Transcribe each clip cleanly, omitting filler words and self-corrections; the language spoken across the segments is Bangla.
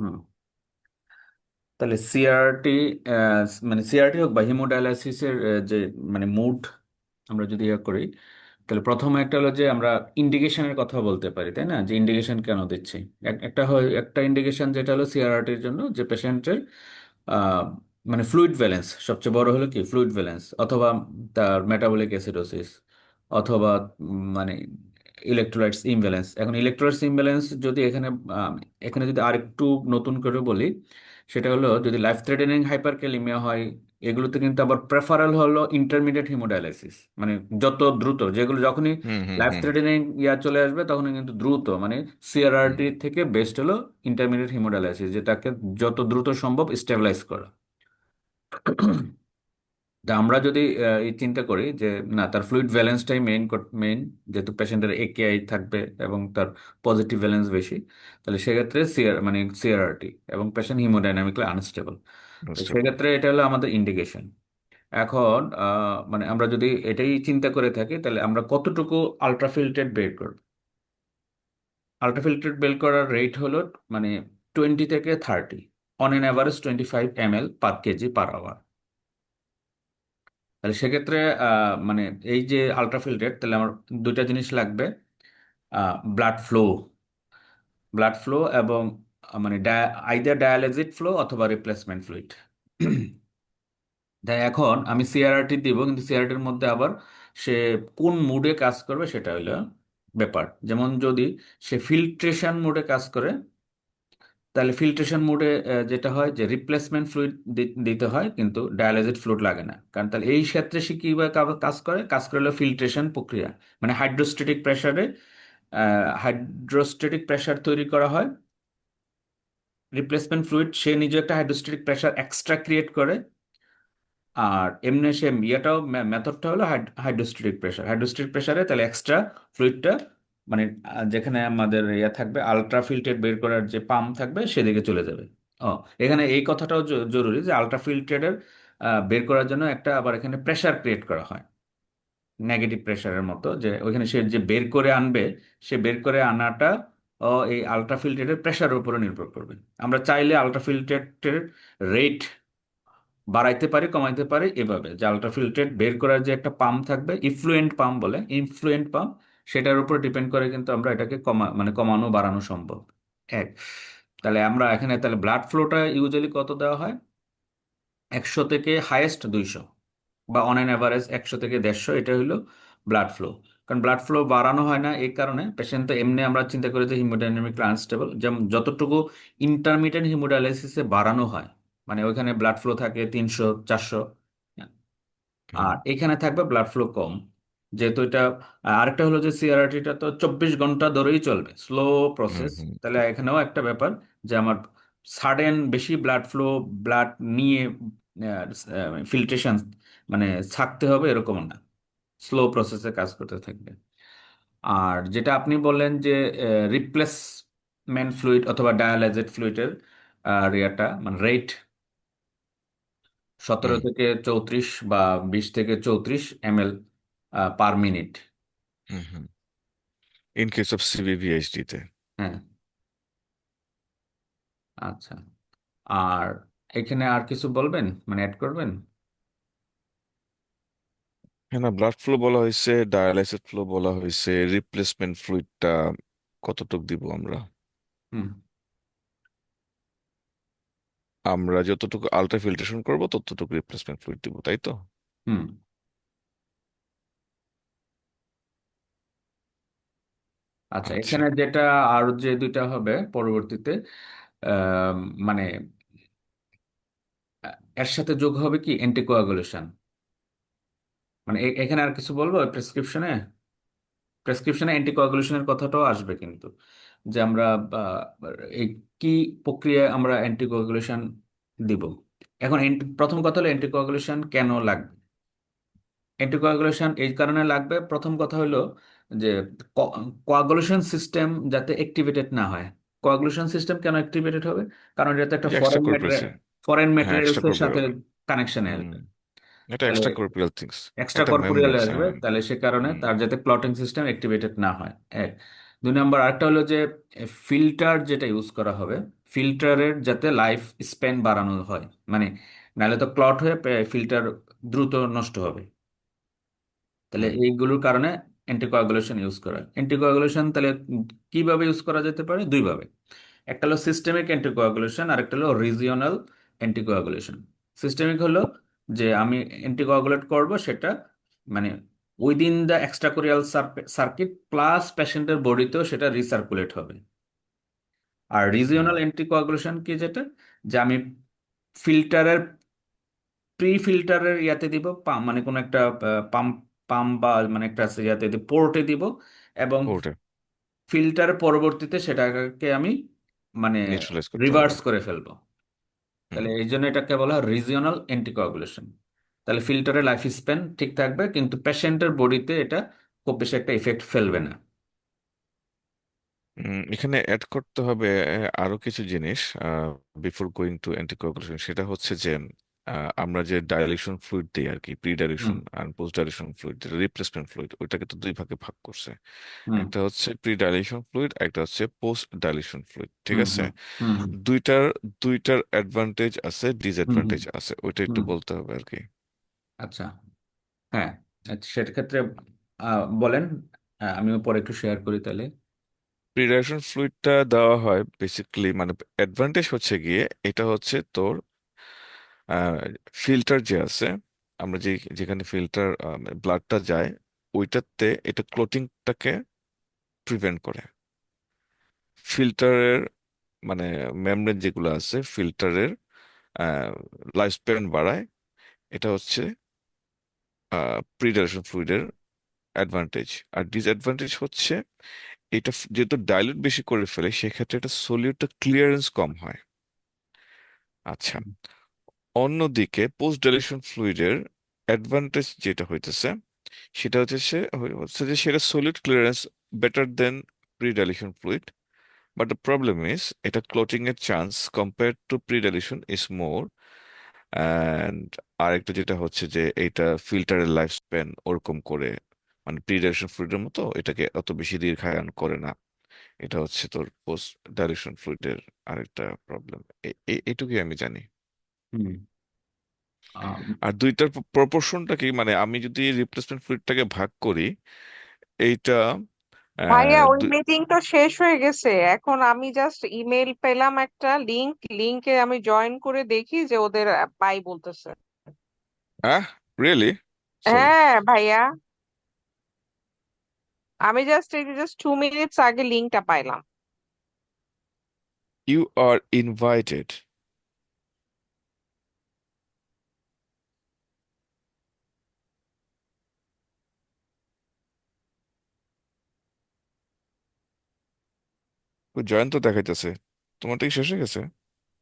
হুম। তাহলে সিআরটি, মানে সিআরটি হোক বা হিমোডায়ালাইসিসের যে মানে মুড আমরা যদি ইয়ে করি, তাহলে প্রথমে একটা হলো যে আমরা ইন্ডিকেশনের কথা বলতে পারি, তাই না? যে ইন্ডিকেশন কেন দিচ্ছি। একটা হয়, একটা ইন্ডিকেশন যেটা হলো সিআরটির জন্য, যে পেশেন্টের মানে ফ্লুইড ব্যালেন্স, সবচেয়ে বড় হলো কি ফ্লুইড ব্যালেন্স, অথবা তার মেটাবলিক অ্যাসিডোসিস, অথবা মানে ইলেকট্রোলাইটস ইমব্যালেন্স। এখন ইলেকট্রোলাইটস ইমব্যালেন্স যদি এখানে এখানে যদি আরেকটু নতুন করে বলি, সেটা হলো যদি লাইফ থ্রেটেনিং হাইপারক্যালিমিয়া হয়, এগুলোতে কিন্তু আবার প্রেফারেল হলো ইন্টারমিডিয়েট হিমোডায়ালাইসিস। মানে যত দ্রুত, যেগুলো যখনই হুম হুম লাইফ হুম থ্রেটেনিং ইয়া চলে আসবে তখনই কিন্তু দ্রুত, মানে হুম সিআরআরটি থেকে বেস্ট হলো ইন্টারমিডিয়েট হিমোডায়ালাইসিস, যেটাকে যত দ্রুত সম্ভব স্টেবিলাইজ করা। তা আমরা যদি এই চিন্তা করি যে না, তার ফ্লুইড ভ্যালেন্সটাই মেইন, যেহেতু পেশেন্টের একেআই থাকবে এবং তার পজিটিভ ভ্যালেন্স বেশি, তাহলে সেক্ষেত্রে মানে সিআরআরটি এবং পেশেন্ট হিমোডাইনামিকলি আনস্টেবল। তো বুঝতে পারলাম। সেক্ষেত্রে এটা হলো আমাদের ইন্ডিকেশন। এখন মানে আমরা যদি এটাই চিন্তা করে থাকি, তাহলে আমরা কতটুকু আলট্রাফিল্ট্রেট বের করব? আলট্রাফিল্ট্রেট বের করার রেট হলো মানে 20 থেকে 30, on an average 25 ml per kg per hour. তাহলে সেক্ষেত্রে মানে এই যে আলট্রাফিল্ট্রেট, তাহলে আমার দুইটা জিনিস লাগবে, ব্লাড ফ্লো, ব্লাড ফ্লো এবং মানে আইদার ডায়ালাইজিড ফ্লো অথবা রিপ্লেসমেন্ট ফ্লুইড। তাই এখন আমি সিআরআরটি দিব, কিন্তু সিআরআরটির মধ্যে আবার সে কোন মুডে কাজ করবে সেটা হলো ব্যাপার। যেমন যদি সে ফিল্ট্রেশন মুডে কাজ করে, তাহলে ফিল্ট্রেশন মোডে যেটা হয় যে রিপ্লেসমেন্ট ফ্লুইড দিতে হয়, কিন্তু ডায়ালাইজেড ফ্লুইড লাগে না। কারণ তাহলে এই ক্ষেত্রে সে কিভাবে কাজ করে হলো ফিল্ট্রেশন প্রক্রিয়া, মানে হাইড্রোস্ট্যাটিক প্রেসার তৈরি করা হয়। রিপ্লেসমেন্ট ফ্লুইড সে নিজে একটা হাইড্রোস্ট্যাটিক প্রেসার এক্সট্রা ক্রিয়েট করে। আর এমনি সে ইয়েটাও, মেথডটা হলো হাইড্রোস্ট্যাটিক প্রেসারে, তাহলে এক্সট্রা ফ্লুইডটা মানে যেখানে আমাদের ইয়ে থাকবে আলট্রা ফিল্টার বের করার যে পাম্প থাকবে সেদিকে চলে যাবে। ও, এখানে এই কথাটাও জরুরি যে আলট্রা ফিল্টারের বের করার জন্য একটা আবার এখানে প্রেসার ক্রিয়েট করা হয়, নেগেটিভ প্রেসারের মতো, যে ওইখানে সে যে বের করে আনবে, সে বের করে আনাটা এই আলট্রা ফিল্টারের প্রেসারের উপরে নির্ভর করবে। আমরা চাইলে আলট্রা ফিল্টারের রেট বাড়াইতে পারি, কমাইতে পারি এভাবে, যে আলট্রাফিল্ট্রেট বের করার যে একটা পাম্প থাকবে, ইফ্লুয়েন্ট পাম্প বলে, ইনফ্লুয়েন্ট পাম্প, সেটার উপর ডিপেন্ড করে কিন্তু আমরা এটাকে মানে কমানো বাড়ানো সম্ভব। এক, তাহলে আমরা এখানে তাহলে ব্লাড ফ্লোটা ইউজুয়ালি কত দেওয়া হয়? 100 থেকে হাইয়েস্ট 200, বা অন অ্যান অ্যাভারেজ 100 থেকে 150, এটা হলো ব্লাড ফ্লো। কারণ ব্লাড ফ্লো বাড়ানো হয় না এই কারণে, পেশেন্ট তো এমনি আমরা চিন্তা করি যে হিমোডাইনামিক আনস্টেবল, যেমন যতটুকু ইন্টারমিডিয়েন্ট হিমোডায়ালাইসিসে বাড়ানো হয়, মানে ওইখানে ব্লাড ফ্লো থাকে 300 400, হুম আর এখানে থাকবে ব্লাড ফ্লো কম। যেহেতু এটা আরেকটা হলো যে সিআরটিটা তো 24 ঘন্টা ধরেই চলবে, স্লো হুম প্রসেস। হুম তাহলে এখানেও একটা ব্যাপার যে আমার সাডেন বেশি ব্লাড ফ্লো, ব্লাড নিয়ে ফিল্ট্রেশন মানে থাকতে হবে এরকম না, স্লো প্রসেসে কাজ করতে থাকবে। আর যেটা আপনি বললেন যে রিপ্লেসমেন্ট ফ্লুইড অথবা ডায়ালাইজেড ফ্লুইডের ইয়েটা মানে রেট 17 হুম থেকে 34 বা 20 থেকে 34 ml পার মিনিট। হুম হুম। ইন কেস অফ সিভিভিএইচডি তে। হ্যাঁ, আচ্ছা। আর এখানে আর কিছু বলবেন, মানে অ্যাড করবেন? হ্যাঁ, না, ব্লাড ফ্লো বলা হয়েছে, ডায়ালাইসিস ফ্লো বলা হয়েছে, রিপ্লেসমেন্ট ফ্লুইডটা কতটুক দিব আমরা? হুম। আমরা যতটুকু আলট্রা ফিল্ট্রেশন করবো ততটুকু রিপ্লেসমেন্ট ফ্লুইড দিব, তাই তো? হুম। আচ্ছা, আচ্ছা। এখানে যেটা আর যে দুইটা হবে পরবর্তীতে, আহ, মানে এর সাথে যোগ হবে কি অ্যান্টিকোয়াগুলেশন। মানে এখানে আর কিছু বলবো প্রেসক্রিপশনে, প্রেসক্রিপশনে অ্যান্টিকোয়াগুলেশনের কথাটাও আসবে কিন্তু, যে আমরা আহ, এই কি প্রক্রিয়ায় আমরা অ্যান্টিকোয়াগুলেশন দিব। এখন প্রথম কথা হলো অ্যান্টিকোয়াগুলেশন কেন লাগবে। অ্যান্টিকোয়াগুলেশন এই কারণে লাগবে, প্রথম কথা হলো যে কোয়াগুলেশন সিস্টেম যাতে অ্যাক্টিভেটেড না হয়। কোয়াগুলেশন সিস্টেম কেন অ্যাক্টিভেটেড হবে? কারণ এটা একটা এক্সট্রা ফরেন কর্পোরেসি। ফরেন হ্যাঁ, এক্সট্রা ম্যাটেরিয়ালস এর সাথে কর্পোরাল। কানেকশনে হুম। আসবে। এটা তাহলে এক্সট্রা কর্পোরাল থিংস। এক্সট্রা এটা কর্পোরিয়াল মেমব্রেনস, আসবে, হ্যাঁ। তাহলে সে কারণে হুম তার যাতে ক্লটিং সিস্টেম অ্যাক্টিভেটেড না হয়। এক, দুই নম্বর আরেকটা হলো যে ফিল্টার যেটা ইউজ করা হবে, ফিল্টারের যাতে লাইফ স্প্যান বাড়ানো হয়, মানে নাহলে তো ক্লট হয়ে ফিল্টার দ্রুত নষ্ট হবে। তাহলে হুম। এইগুলোর কারণে অ্যান্টিকোয়াগুলেশন ইউজ করা। অ্যান্টিকোয়াগুলেশন তাহলে কিভাবে ইউজ করা যেতে পারে? দুইভাবে। একটা হলো সিস্টেমিক অ্যান্টিকোয়াগুলেশন, আর একটা হলো রিজিওনাল অ্যান্টিকোয়াগুলেশন। সিস্টেমিক হলো যে আমি অ্যান্টিকোয়াগুলেট করব সেটা মানে উইদিন দ্য এক্সট্রাকোরিয়াল সার্কিট প্লাস পেশেন্টের বডিতেও সেটা রিসার্কুলেট হবে। আর হুম। রিজিওনাল অ্যান্টিকোয়াগুলেশন কি, যেটা যে আমি ফিল্টারের প্রি ফিল্টারের ইয়াতে দিব, মানে কোনো একটা পাম্প পাম্প বা মানে একটা আছে ইয়াতে পোর্টে দিব, এবং ওটা ফিল্টার পরবর্তীতে সেটাকে আমি মানে নিউট্রালাইজ করতে হবে। রিভার্স করে ফেলবো। হুম। তাহলে এই জন্য এটাকে বলা হয় রিজিওনাল অ্যান্টিকোয়াগুলেশন। তাহলে ফিল্টারের লাইফ স্প্যান ঠিক থাকবে, কিন্তু পেশেন্টের বডিতে এটা খুব বেশি একটা ইফেক্ট ফেলবে না। এখানে অ্যাড করতে হবে আরো কিছু জিনিস বিফোর গোয়িং টু অ্যান্টিকোয়াগুলেশন। সেটা হচ্ছে যে আমরা যে ডাইলেশন ফ্লুইড দিই আর কি, প্রি হুম ডাইলেশন আর post dilution fluid, replacement fluid, ওইটাকে তো দুই ভাগে ভাগ করছে। হুম একটা হচ্ছে প্রি ডাইলেশন ফ্লুইড, একটা হচ্ছে পোস্ট ডাইলেশন ফ্লুইড, ঠিক হুম আছে? হুম হুম হুম দুইটার দুইটার অ্যাডভান্টেজ আছে, হুম হুম ডিসঅ্যাডভান্টেজ আছে, ওইটা একটু হুম। বলতে হবে আর কি। আচ্ছা, হ্যাঁ, আচ্ছা, সেক্ষেত্রে বলেন। আমিও পরে একটু শেয়ার করি তাহলে। প্রি ডাইলেশন ফ্লুইডটা দেওয়া হয় বেসিক্যালি, মানে অ্যাডভান্টেজ হচ্ছে গিয়ে এটা হচ্ছে তোর ফিল্টার যে আছে, আমরা যেখানে ফিল্টার ব্লাডটা যায় ওইটাতে এটা ক্লটিংটাকে প্রিভেন্ট করে। ফিল্টারের মানে মেমব্রেন যেগুলো আছে ফিল্টারের লাইফ স্প্যান বাড়ায়। এটা হচ্ছে প্রিডারেশন ফ্লুইডের অ্যাডভান্টেজ। আর ডিসঅ্যাডভান্টেজ হচ্ছে এটা যেহেতু ডাইলুট বেশি করে ফেলে সেক্ষেত্রে এটা সলিউটটা ক্লিয়ারেন্স কম হয়। আচ্ছা, অন্যদিকে পোস্ট ডাইলেশন ফ্লুইডের অ্যাডভান্টেজ যেটা হইতেছে সেটা হচ্ছে যে সেটা solid clearance better then pre dilation fluid, but the problem is এটা ক্লটিং এর chance compare to pre dilation is more. And আরেকটা যেটা হচ্ছে যে এটা ফিল্টারের লাইফ স্প্যান ওরকম করে, মানে প্রি ডাইলেশন ফ্লুইডের মতো এটাকে অত বেশি দীর্ঘায়ন করে না। এটা হচ্ছে তোর পোস্ট ডাইলেশন ফ্লুইডের আরেকটা প্রবলেম। এইটুকুই আমি জানি। হুম আম, আর দুইটার প্রপোর্শনটা কি, মানে আমি যদি রিপ্লেসমেন্ট ফ্লুইডটাকে ভাগ করি এইটা ভাইয়া আহ, ওই দুই- মিটিং তো শেষ হয়ে গেছে। এখন আমি জাস্ট ইমেল পেলাম একটা লিংকে আমি জয়েন করে দেখি যে ওদের বাই বলতেছে। আহ রিয়েলি? সরি। হ্যাঁ ভাইয়া, আমি জাস্ট 2 মিনিটস আগে লিংকটা পাইলাম। You are invited. জয়েন তো দেখাইতেছে, তোমারটা কি শেষ হয়ে গেছে?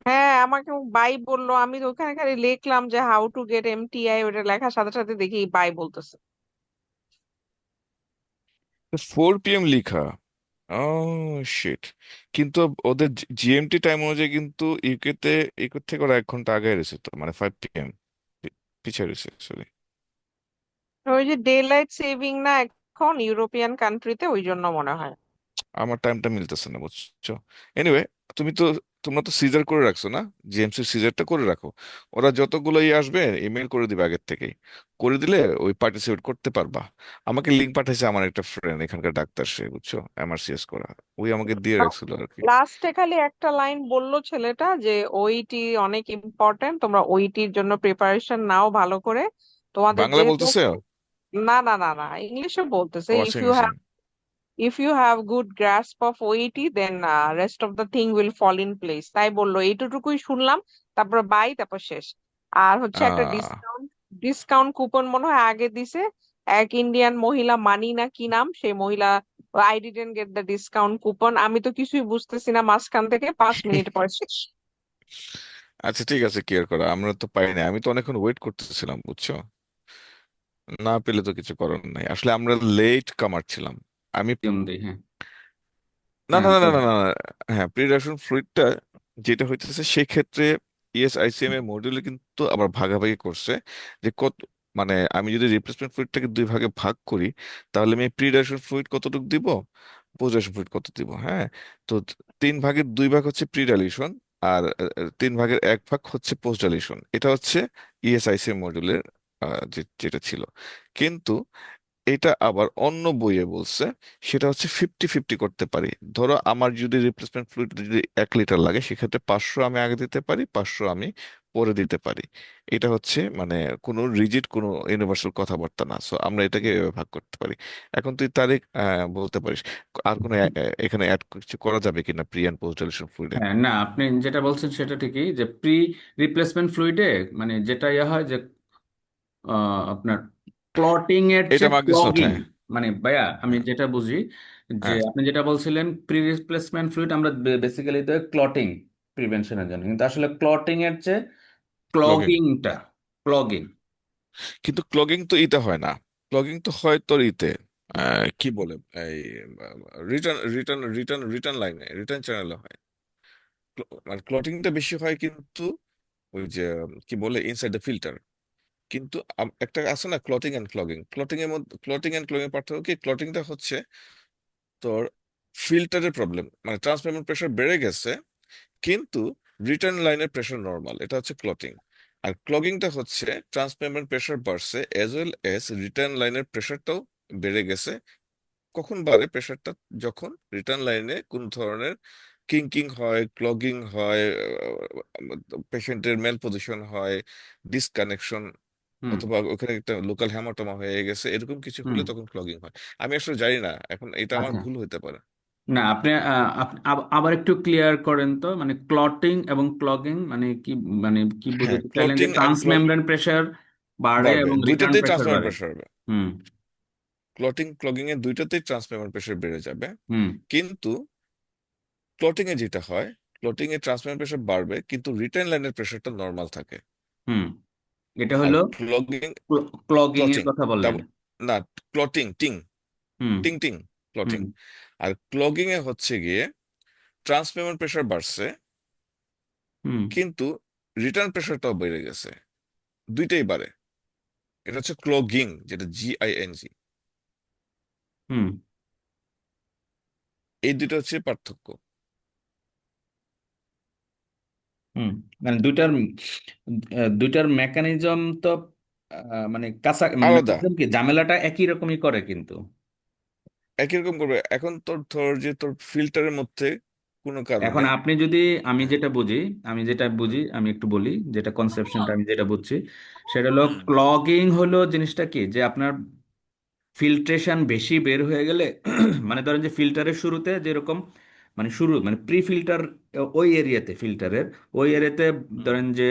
হ্যাঁ, আমাকে বাই বললো, আমি তো ওখানে খালি লিখলাম যে হাউ টু গেট এমটিআই, ওটা লেখার সাথে সাথে দেখি বাই বলতেছে। 4 PM লিখা। ও শিট। কিন্তু ওদের জিএমটি টাইম অনুযায়ী কিন্তু ইউকে থেকে ওরা 1 ঘন্টা আগে রয়েছে, তো মানে 5 PM পিছিয়ে রয়েছে সরি। ওই যে ডে লাইট সেভিং না এখন ইউরোপিয়ান কান্ট্রিতে, ওই জন্য মনে হয়। আমার টাইমটা মিলতেছে না বুঝছো। এনিওয়ে, তুমি তো তোমরা তো সিজার করে রাখছো না? জিএমসি সিজারটা করে রাখো। ওরা যতগুলো আসবে ইমেল করে দিবে আগের থেকেই, করে দিলে ওই পার্টিসিপেট করতে পারবা। আমাকে লিঙ্ক পাঠাইছে আমার একটা ফ্রেন্ড, এখানকার ডাক্তার, সে বুঝছো এমআরসিএস করা, ওই আমাকে দিয়ে রাখছিল আর কি। লাস্টে খালি একটা লাইন বললো ছেলেটা যে ওইটি অনেক ইম্পর্টেন্ট, তোমরা ওইটির জন্য প্রিপারেশন নাও ভালো করে। তোমাদের বাংলা যেহেতু, বলতেছে? না না না না, ইংলিশে বলতেছে, ও আচ্ছা, ইংলিশে। If you have good grasp of ওইটি then rest of the thing will fall in place, তাই বললো। এইটুকুই শুনলাম, তারপর বাই, তারপর শেষ। আর হচ্ছে একটা আহ ডিসকাউন্ট কুপন মনে হয় আগে দিছে। এক ইন্ডিয়ান মহিলা, মানি না কি নাম সেই মহিলা, I didn't get the discount coupon. আমি তো কিছুই বুঝতেছি না, মাঝখান থেকে 5 মিনিট পর শেষ। আচ্ছা ঠিক আছে, কেয়ার করা, আমরা তো পাই না, আমি তো অনেকক্ষণ ওয়েট করতেছিলাম বুঝছো। না পেলে তো কিছু করার নাই, আসলে আমরা লেট কামার ছিলাম। আমি দিই, হ্যাঁ। না হ্যাঁ না না না না বলেন। না না, হ্যাঁ প্রিডাকশন ফ্লুইডটা যেটা হইতেছে সেই ক্ষেত্রে ইএসআইসিএম এর মডিউলে কিন্তু আবার ভাগাভাগি করছে যে কত, মানে আমি যদি রিপ্লেসমেন্ট ফ্লুইডটাকে দুই ভাগে ভাগ করি তাহলে আমি প্রিডাকশন ফ্লুইড কতটুকু দিব পোস্ট ডাইলেশন ফ্লুইড কত দিব, হ্যাঁ। তো 3/2 হচ্ছে প্রি ডাইলেশন, আর 3/1 হচ্ছে পোস্ট ডাইলেশন। এটা হচ্ছে ইএসআইসি মডিউলের যেটা ছিল। কিন্তু এটা আবার অন্য বইয়ে বলছে সেটা হচ্ছে 50-50 করতে পারি। ধরো আমার যদি রিপ্লেসমেন্ট ফ্লুইড যদি 1 লিটার লাগে, সেক্ষেত্রে 500 আমি আগে দিতে পারি, 500 আমি পরে দিতে পারি। এটা হচ্ছে মানে কোনো রিজিড কোনো ইউনিভার্সাল কথাবার্তা না, সো আমরা এটাকে এভাবে ভাগ করতে পারি। এখন তুই তারিখ বলতে পারিস আর কোনো এখানে অ্যাড কিছু করা যাবে কিনা প্রি অ্যান্ড পোস্ট ডাইলেশন ফ্লুইডে। হ্যাঁ, না, আপনি যেটা বলছেন সেটা ঠিকই, যে প্রি রিপ্লেসমেন্ট ফ্লুইডে মানে যেটা ইয়ে হয় যে আপনার ক্লটিং এর এটা চেয়ে মার্কস নোট, ক্লগিং, হ্যাঁ। মানে ভাইয়া আমি হ্যাঁ। যেটা বুঝি যে হ্যাঁ। আপনি যেটা বলছিলেন প্রি রিপ্লেসমেন্ট ফ্লুইড আমরা বেসিক্যালি তো ক্লটিং প্রিভেনশনের জন্য, কিন্তু আসলে ক্লটিং এর চেয়ে ক্লগিং। ক্লগিংটা, ক্লগিং। কিন্তু ক্লগিং তো ইতে হয় না, ক্লগিং তো হয় তোর ইতে কি বলে এই রিটার্ন রিটার্ন রিটার্ন রিটার্ন লাইনে, রিটার্ন চ্যানেলে হয়। মানে ক্লটিংটা বেশি হয় কিন্তু ওই যে কি বলে ইনসাইড দ্য ফিল্টার। কিন্তু একটা আছে না ক্লটিং এন্ড ক্লগিং, ক্লটিং এর মধ্যে ক্লটিং এন্ড ক্লগিং এর পার্থক্য কি, ক্লটিংটা হচ্ছে তোর ফিল্টারের প্রবলেম, মানে ট্রান্সফার প্রেশার বেড়ে গেছে কিন্তু রিটার্ন লাইনের প্রেশার নর্মাল, এটা হচ্ছে ক্লটিং। আর ক্লগিংটা হচ্ছে ট্রান্সফার প্রেশার বাড়ছে এজ ওয়েল এজ রিটার্ন লাইনের প্রেশারটাও বেড়ে গেছে। কখন বাড়ে প্রেশারটা, যখন রিটার্ন লাইনে কোন ধরনের কিঙ্কিং হয়, ক্লগিং হয়, পেশেন্টের মেল পজিশন হয়, ডিসকানেকশন, হুম, অথবা ওখানে একটা লোকাল হ্যামাটোমা হয়ে গেছে, এরকম কিছু হুম। হলে তখন ক্লগিং হয়। আমি আসলে জানি না, এখন এটা আমার আচ্ছা, ভুল হতে পারে। না আপনি আবার একটু ক্লিয়ার করেন তো, মানে ক্লটিং এবং ক্লগিং মানে কি, মানে কি হ্যাঁ, বুঝাতে চাইলেন যে clotting and clogging transmembrane pressure বাড়ে বাড়বে, এবং রিটার্ন দুইটাতেই প্রেসার ট্রান্সফার বাড়ে? প্রেশার হবে। হুম, ক্লটিং ক্লগিং এর দুইটাতেই ট্রান্সফার প্রেশার বেড়ে যাবে। হুম, কিন্তু ক্লটিং এ যেটা হয়, ক্লটিং এ ট্রান্সফার প্রেশার বাড়বে কিন্তু রিটার্ন লাইনের প্রেশারটা নর্মাল থাকে। হুম। এটা আর হলো ক্লগিং ক্লগিং এর ক্লটিং কথা বললেন। না, ক্লটিং টিং হুম, টিং টিং হুম, ক্লটিং। আর ক্লগিং এ হচ্ছে গিয়ে ট্রান্সফার প্রেশার বাড়ছে হুম, কিন্তু রিটার্ন প্রেশারটাও বেড়ে গেছে, দুইটাই বাড়ে। এটা হচ্ছে ক্লগিং, যেটা GING। হুম, এই দুটো হচ্ছে পার্থক্য। হুম। মানে দুইটার মেকানিজম তো মানে মানে আলাদা, মেকানিজম কি ঝামেলাটা একই রকমই করে কিন্তু। একই রকম করবে। এখন তোর ধর যে তোর ফিল্টারের মধ্যে কোনো এখন কারণে আপনি যদি, আমি হ্যাঁ। যেটা বুঝি, হুম। আমি একটু বলি যেটা কনসেপশনটা আমি যেটা বুঝছি, সেটা হলো হুম। ক্লগিং হলো জিনিসটা কি, যে আপনার ফিল্ট্রেশন বেশি বের হয়ে গেলে মানে ধরেন যে ফিল্টারের শুরুতে যেরকম, মানে শুরু মানে প্রি ফিল্টার, ওই এরিয়াতে ফিল্টারের ওই এরিয়াতে হুম। ধরেন যে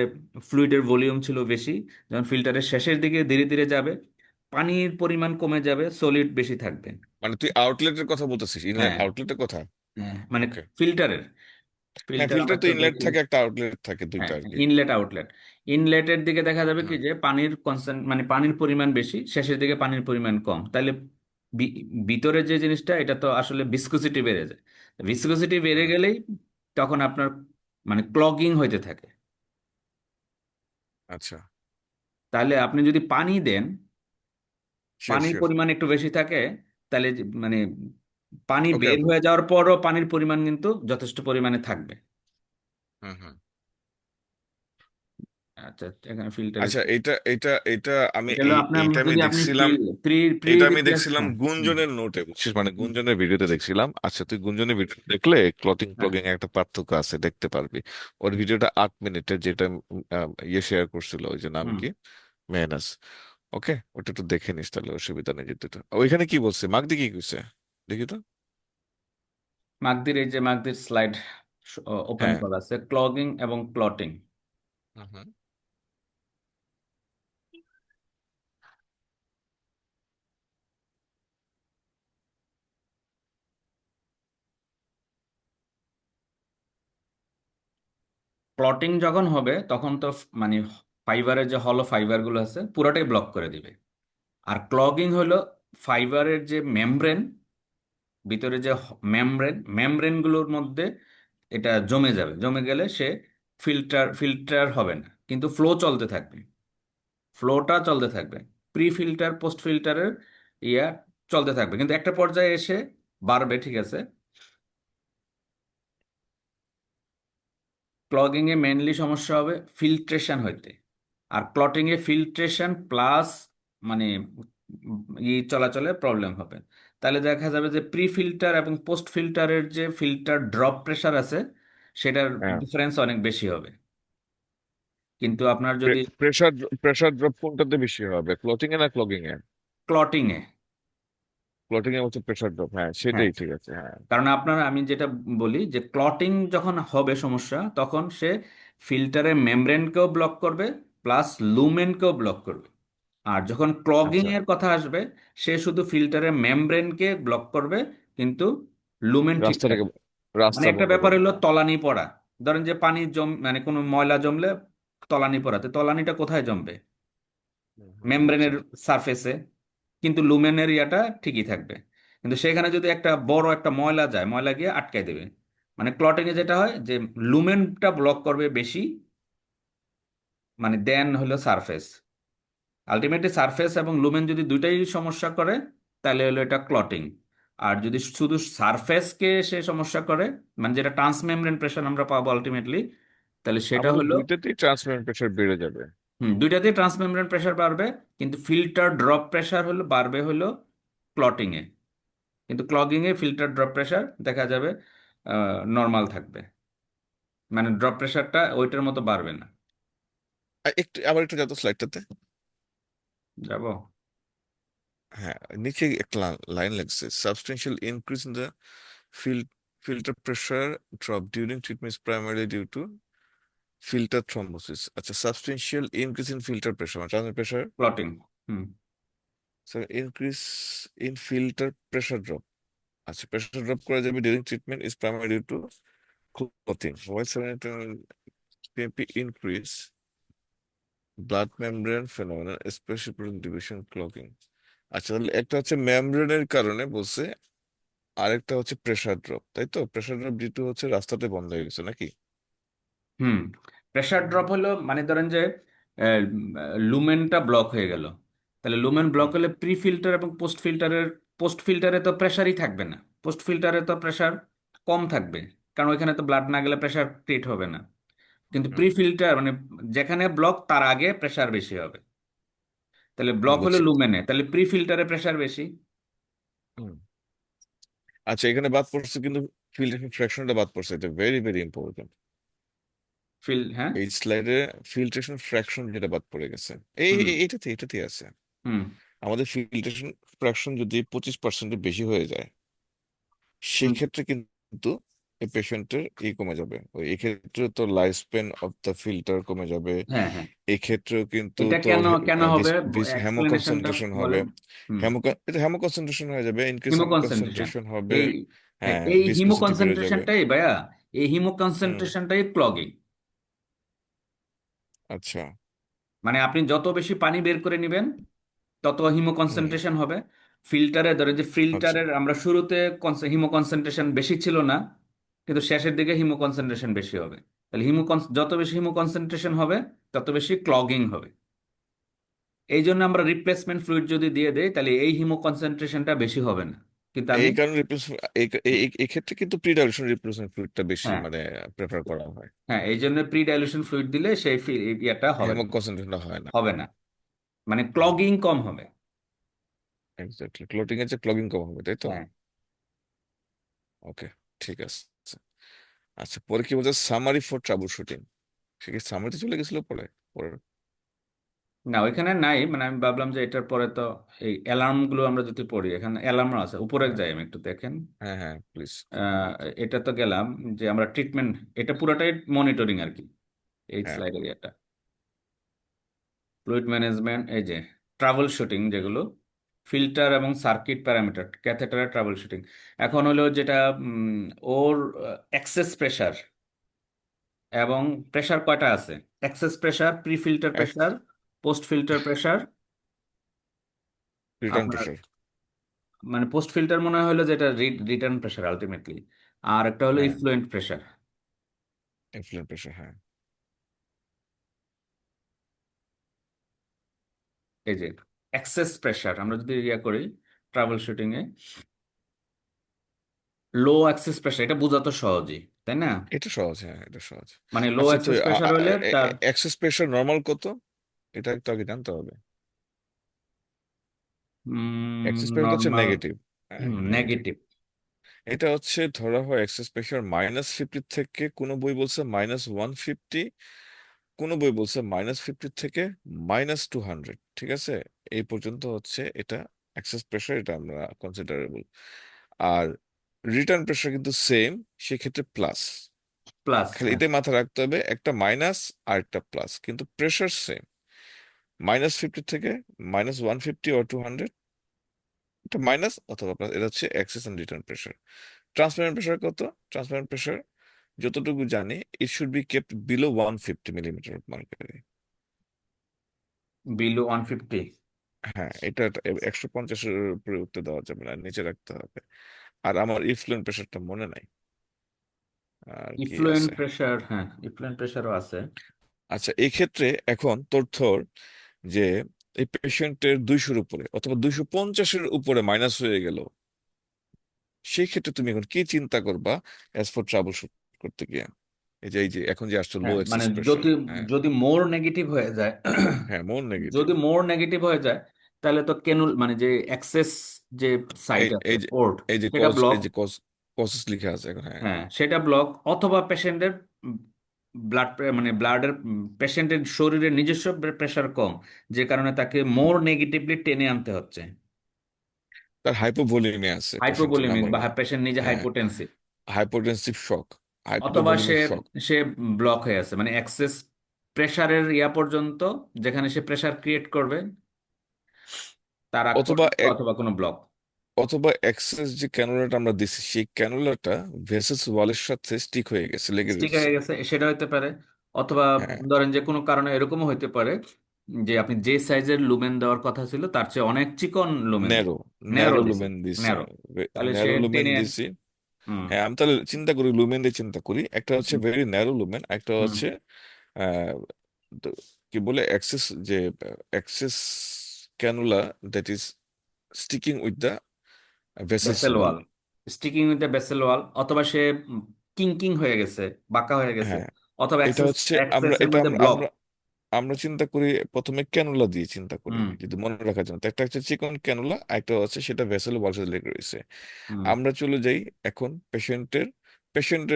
ফ্লুইডের ভলিউম ছিল বেশি, যখন ফিল্টারের শেষের দিকে ধীরে ধীরে যাবে পানির পরিমাণ কমে যাবে, সলিড বেশি থাকবে। মানে তুই আউটলেটের কথা বলতেছিস, ইনলেট হ্যাঁ, আউটলেটের কথা। হ্যাঁ, মানে ওকে। ফিল্টারের, হ্যাঁ, ফিল্টার ফিল্টার আমরা তো তো ইনলেট দেখি। থাকে একটা আউটলেট থাকে, দুইটা হ্যাঁ, আর কি। ইনলেট আউটলেট, ইনলেটের দিকে দেখা যাবে কি হুম। যে পানির কনসেন্ট মানে পানির পরিমাণ বেশি, শেষের দিকে পানির পরিমাণ কম, তাহলে বি- ভিতরে যে জিনিসটা এটা তো আসলে ভিসকোসিটি বেড়ে যায়, ভিসকোসিটি বেড়ে হুম। গেলেই তখন আপনার মানে ক্লগিং হইতে থাকে। আচ্ছা। তাহলে আপনি যদি পানি দেন, শিওর পানির শিওর। পরিমাণ একটু বেশি থাকে, তাহলে মানে পানি ওকে বের ওকে। হয়ে যাওয়ার পরও পানির পরিমাণ কিন্তু যথেষ্ট পরিমাণে থাকবে। হুম। হুম। আচ্ছা, এখানে ফিল্টারের, আচ্ছা, এটা এটা এটা আমি এটা হলো আপনার এইটা আমি যদি আপনি দেখছিলাম। প্রি প্রি এটা আমি রিপ্লেস, দেখছিলাম হ্যাঁ। হুম, গুঞ্জনের নোটে, বুঝছিস, মানে হুম, গুঞ্জনের ভিডিওতে দেখছিলাম। আচ্ছা, তুই গুঞ্জনের ভিডিও দেখলে ক্লটিং হ্যাঁ, ক্লগিং এর একটা পার্থক্য আছে, দেখতে পারবি। ওর ভিডিওটা 8 মিনিটের, যেটা ইয়ে শেয়ার করছিল, ওই যে নাম হুম। কি, মেহনাস। ওকে, ওটা একটু দেখে নিস তাহলে, অসুবিধা নেই যেতে। ওইখানে কি বলছে, মাগদি কি কইছে, দেখি তো। মাগদির, এই যে মাগদির স্লাইড ওপেন হ্যাঁ। করা আছে, ক্লগিং এবং ক্লটিং। হুম। হুম। ক্লটিং যখন হবে তখন তো মানে ফাইবারের যে হলো ফাইবার গুলো আছে পুরোটাই ব্লক করে দিবে। আর ক্লগিং হলো ফাইবারের যে মেমব্রেন, ভিতরে যে মেমব্রেন গুলোর মধ্যে এটা জমে যাবে, জমে গেলে সে ফিল্টার হবে না, কিন্তু ফ্লো চলতে থাকবে, ফ্লোটা চলতে থাকবে, প্রি ফিল্টার পোস্ট ফিল্টারের ইয়া চলতে থাকবে, কিন্তু একটা পর্যায়ে এসে বাড়বে, ঠিক আছে। ক্লগিং এ মেইনলি সমস্যা হবে ফিল্ট্রেশন হইতে, আর ক্লটিং এ ফিল্ট্রেশন প্লাস মানে চলাচলে প্রবলেম হবে। তাহলে দেখা যাবে যে প্রি ফিল্টার এবং পোস্ট ফিল্টারের যে ফিল্টার ড্রপ প্রেশার আছে সেটার হ্যাঁ, ডিফারেন্স অনেক বেশি হবে। কিন্তু আপনার যদি প্রেসার প্রেসার ড্রপ কোনটাতে বেশি হবে, ক্লটিং এ না ক্লগিং এ? ক্লটিং এ, ক্লটিং এ হচ্ছে প্রেসার ড্রপ, হ্যাঁ হ্যাঁ, সেটাই ঠিক আছে, হ্যাঁ। কারণ আপনার আমি যেটা বলি যে ক্লটিং যখন হবে সমস্যা তখন সে ফিল্টারের মেমব্রেনকেও ব্লক করবে প্লাস লুমেনকেও ব্লক করবে। আর যখন ক্লগিং আচ্ছা, এর কথা আসবে সে শুধু ফিল্টারের মেমব্রেনকে ব্লক করবে, কিন্তু লুমেন ঠিক রাস্তাটাকে থাকবে। মানে রাস্তা একটা বন্ধ ব্যাপার করবে, হলো হ্যাঁ। তলানি পড়া। ধরেন যে পানি মানে কোনো ময়লা জমলে তলানি পড়াতে, তলানিটা কোথায় জমবে? আচ্ছা। মেমব্রেনের সারফেসে, কিন্তু লুমেনের ইয়াটা ঠিকই থাকবে। কিন্তু সেখানে যদি একটা বড় একটা ময়লা যায়, ময়লা গিয়ে আটকায় দেবে। মানে ক্লটিং এ যেটা হয় যে লুমেনটা ব্লক করবে বেশি, মানে দেন হলো সারফেস। আলটিমেটলি সারফেস এবং লুমেন যদি দুইটাই সমস্যা করে তাহলে হলো এটা ক্লটিং। আর যদি শুধু সারফেসকে সে সমস্যা করে, মানে যেটা ট্রান্সমেমব্রেন প্রেশার আমরা পাবো আলটিমেটলি, তাহলে সেটা আমাদের হলো দুইটাতেই ট্রান্সপারেন্ট প্রেসার বেড়ে যাবে। দুইটাতেই ট্রান্সমেমব্রেন প্রেশার বাড়বে, কিন্তু ফিল্টার ড্রপ প্রেশার হলো বাড়বে হলো ক্লটিং এ। কিন্তু ক্লগিং এ ফিল্টার ড্রপ প্রেশার দেখা যাবে নর্মাল থাকবে, মানে ড্রপ প্রেশারটা ওইটার মতো বাড়বে না। একটু আবার একটু যাতো স্লাইডটাতে। যাব। হ্যাঁ, নিচে একটা লাইন লাগছে, substantial increase in the fill filter pressure drop during treatment is primarily due to filter thrombosis. আচ্ছা, substantial increase in filter pressure মানে ট্রান্সফার প্রেসার, ক্লটিং। হুম। Increase in filter pressure drop. আচ্ছা, প্রেসার ড্রপ করা যাবে during treatment is primary due to clotting. While serotonin PMP increase blood membrane phenomenon, especially during division clogging. আচ্ছা, তাহলে একটা হচ্ছে মেমব্রেনের কারণে বলছে, আরেকটা হচ্ছে প্রেসার ড্রপ, তাই তো? প্রেসার ড্রপ যেটা হচ্ছে রাস্তাতে বন্ধ হয়ে গেছে নাকি? হুম। প্রেশার ড্রপ হলো মানে ধরেন যে লুমেনটা ব্লক হয়ে গেল, তাহলে লুমেন ব্লক হুম, হলে প্রি ফিল্টার এবং পোস্ট ফিল্টারে তো প্রেশারই থাকবে না। পোস্ট ফিল্টারে তো প্রেশার কম থাকবে, কারণ ওইখানে তো ব্লাড না গেলে প্রেশার ক্রিয়েট হবে না। কিন্তু প্রি হুম, ফিল্টার মানে যেখানে ব্লক তার আগে প্রেশার বেশি হবে। তাহলে ব্লক হলো বুঝছি। লুমেনে, তাহলে প্রি ফিল্টারে প্রেশার বেশি। হুম। আচ্ছা, এখানে বাদ পড়ছে কিন্তু ফিল্ট্রেশন ফ্র্যাকশনটা বাদ পড়ছে, এটা ভেরি ভেরি ইম্পর্টেন্ট। হ্যাঁ। এই স্লাইডে ফিল্ট্রেশন ফ্র্যাকশন যেটা বাদ পড়ে গেছে, হুম। এটাতেই আছে। হুম। আমাদের ফিল্ট্রেশন ফ্র্যাকশন যদি 25%-এর বেশি হয়ে যায়, হুম। সেক্ষেত্রে কিন্তু এই পেশেন্টের কমে যাবে, ওই এক্ষেত্রে তো life span of the filter কমে যাবে। হ্যাঁ, হ্যাঁ। এই ক্ষেত্রেও কিন্তু এটা তোর কেন কেন হবে, হেমো এক্সপ্লেনেশনটা কনসেন্ট্রেশন হবে। বলেন। হুম। এটা হেমো কনসেন্ট্রেশন হয়ে যাবে, ইনক্রিজ হিমো হেমো কনসেন্ট্রেশন, কনসেন্ট্রেশন হবে। এই হ্যাঁ, এই হিমো ভিসকোসিটি বেড়ে যাবে। কনসেন্ট্রেশনটাই ভাইয়া, এই হিমো হুম। কনসেন্ট্রেশনটাই ক্লগিং। আচ্ছা। মানে আপনি যত বেশি পানি বের করে নেবেন তত হিমো হুম। কনসেন্ট্রেশন হবে। ফিল্টারে ধরে যে আচ্ছা। ফিল্টারের আমরা শুরুতে হিমো কনসেন্ট্রেশন বেশি ছিল না, কিন্তু শেষের দিকে হিমো কনসেন্ট্রেশন বেশি হবে। তাহলে যত বেশি হিমো কনসেন্ট্রেশন হবে তত বেশি ক্লগিং হবে। এই জন্য আমরা রিপ্লেসমেন্ট ফ্লুইড যদি দিয়ে দেই তাহলে এই হিমো কনসেন্ট্রেশনটা বেশি হবে না। কিন্তু আমি এই কারণে এই ক্ষেত্রে কিন্তু প্রিডাইলুশন রিপ্লেসমেন্ট ফ্লুইডটা বেশি হ্যাঁ, মানে প্রেফার করা হয়। হ্যাঁ, এই জন্য প্রি ডাইলুশন ফ্লুইড দিলে সেই ইয়েটা হবে হেমো না। কনসেন্ট্রেশনটা হয় না। হবে না, মানে হুম, ক্লগিং কম হবে। এক্স্যাক্টলি, ক্লটিং এর যে ক্লগিং কম হবে, তাই তো? হ্যাঁ। ওকে, ঠিক আছে। আচ্ছা, পরে কি বলছে, সামারি ফর ট্রাবল শুটিং। সে কি সামারিতে চলে গেছিল পরে পরে? না, ওইখানে নাই, মানে আমি ভাবলাম যে এটার পরে তো এই অ্যালার্ম গুলো আমরা যদি পড়ি, এখানে অ্যালার্ম আছে উপরে, হ্যাঁ, যাই আমি একটু দেখেন। হ্যাঁ, হ্যাঁ, প্লিজ। আহ, এটা তো গেলাম যে আমরা ট্রিটমেন্ট, এটা পুরোটাই মনিটরিং আর কি, এই হ্যাঁ, স্লাইডের এটা ফ্লুইড ম্যানেজমেন্ট, এই যে ট্রাবল শুটিং যেগুলো, ফিল্টার এবং সার্কিট প্যারামিটার, ক্যাথেটারের ট্রাবল শুটিং। এখন হলো যেটা ওর এক্সেস প্রেসার এবং প্রেসার কয়টা আছে, এক্সেস প্রেসার, প্রি ফিল্টার এক pressure, post filter pressure. Return আপনার প্রেশার। মানে পোস্ট ফিল্টার মনে হলো যেটা রিটার্ন প্রেসার আলটিমেটলি, আর একটা হলো হ্যাঁ, ইফ্লুয়েন্ট প্রেসার। ইনফ্লুয়েন্ট প্রেশার, হ্যাঁ। এই যে এক্সেস প্রেসার আমরা যদি ইয়া করি ট্রাবল শুটিং এ, লো অ্যাক্সেস প্রেশার, এটা বোঝা তো সহজই, তাই না? এটা সহজ, হ্যাঁ এটা সহজ। মানে লো আচ্ছা তো অ্যাক্সেস প্রেশার হইলে তার অ্যাক্সেস প্রেশার নর্মাল কত, এটা একটু আগে জানতে হবে। অ্যাক্সেস প্রেশার হচ্ছে নর্মাল, নেগেটিভ। হ্যাঁ নেগেটিভ। নেগেটিভ। এটা হচ্ছে ধরা হয় অ্যাক্সেস প্রেশার -50 থেকে, কোনো বই বলছে -150, কোনো বই বলছে -50 থেকে -200, ঠিক আছে? এই পর্যন্ত হচ্ছে এটা অ্যাক্সেস প্রেশার, এটা আমরা কনসিডারেবল। আর রিটার্ন প্রেশার কিন্তু সেম, সেক্ষেত্রে প্লাস। প্লাস, খালি হ্যাঁ। এটাই মাথায় রাখতে হবে, একটা মাইনাস আর একটা প্লাস, কিন্তু প্রেশার সেম। -50 থেকে -150 or 200, এটা মাইনাস অথবা প্লাস, এটা হচ্ছে access and return pressure. Transparent pressure কত? ট্রান্সপারেন্ট প্রেশার যতটুকু জানি, it should be kept below 150 millimetre of mercury. Below 150। হ্যাঁ, এটা 150-এর উপরে উঠতে দেওয়া যাবে না, নিচে রাখতে হবে। আর আমার ইফ্লুয়েন্ট প্রেশারটা মনে নাই, আর কি ইফ্লুয়েন্ট আছে। প্রেশার, হ্যাঁ, ইফ্লুয়েন্ট প্রেশারও আছে। আচ্ছা, এই ক্ষেত্রে এখন তোর ধর যে এই পেশেন্টের 200-এর উপরে অথবা 250-এর উপরে মাইনাস হয়ে গেল, সেই ক্ষেত্রে তুমি এখন কি চিন্তা করবা অ্যাজ ফর ট্রাবল শুট করতে গিয়ে? এই যে এখন যে আসছে লো হ্যাঁ, মানে অ্যাক্সেস প্রেশার। যদি হ্যাঁ, যদি মোর নেগেটিভ হয়ে যায়, হ্যাঁ মোর নেগেটিভ। যদি মোর নেগেটিভ হয়ে যায়, তাহলে তো কেনুল মানে যে অ্যাক্সেস যে সাইট এই আছে, এই যে পোর্ট, এই যে সেটা কজ ব্লক। এই যে কজ কজেস লিখে আছে এখন, হ্যাঁ। হ্যাঁ, সেটা ব্লক, অথবা পেশেন্টের ব্লাড, মানে ব্লাডের, পেশেন্টের শরীরের নিজস্ব প্রেশার কম, যে কারণে তাকে মোর নেগেটিভলি টেনে আনতে হচ্ছে। তার হাইপোভলিমিয়া আছে পেশেন্টের, হাইপোভোলেমিক, নাম্বার বা ওয়ান। পেশেন্ট নিজে হ্যাঁ, হাইপোটেনসিভ। হাইপোটেনসিভ শক, অথবা সে হাইপোভলিমিক শক। সে ব্লক হয়ে আছে, মানে এক্সেস প্রেসারের ইয়া পর্যন্ত, যেখানে সে প্রেসার ক্রিয়েট করবে তার আগ অথবা পর্যন্ত, অথবা কোনো ব্লক। অথবা এক্সেস যে ক্যানুলাটা আমরা দিছি, সেই ক্যানুলাটা ভেসেস ওয়ালের সাথে স্টিক হয়ে গেছে, লেগে স্টিক রয়েছে। হয়ে গেছে, সেটা হইতে পারে। অথবা হ্যাঁ, ধরেন যে কোনো কারণে এরকমও হইতে পারে যে আপনি যে সাইজের লুমেন দেওয়ার কথা ছিল তার চেয়ে অনেক চিকন লুমেন ন্যারো, দিছে, ন্যারো দিছে, লুমেন দিছি। ন্যারো। তাহলে সে ন্যারো লুমেন টেনে, দিছি। হুম, হ্যাঁ, আমি তাহলে চিন্তা করি, লুমেন দিয়ে চিন্তা করি, একটা হচ্ছে হুম, ভেরি ন্যারো লুমেন, একটা হুম, হচ্ছে আহ, তো কি বলে অ্যাক্সেস, যে access cannula that is sticking with the vessels vessel wall. Wall, sticking with the vessel wall, অথবা সে কিঙ্কিং হয়ে গেছে, বাঁকা হয়ে গেছে, হ্যাঁ, অথবা এটা অ্যাক্সেস হচ্ছে আমরা অ্যাক্সেসের এটা মধ্যে আমরা ব্লক। আমরা আমরা চিন্তা করি প্রথমে ক্যানুলা দিয়ে চিন্তা করি, হুম, যদি মনে রাখার জন্য। তো একটা হচ্ছে চিকন ক্যানুলা, একটা হচ্ছে সেটা ভেসেল ওয়াল সাথে লেগে রয়েছে। হুম, আমরা চলে যাই এখন পেশেন্টের পেশেন্ট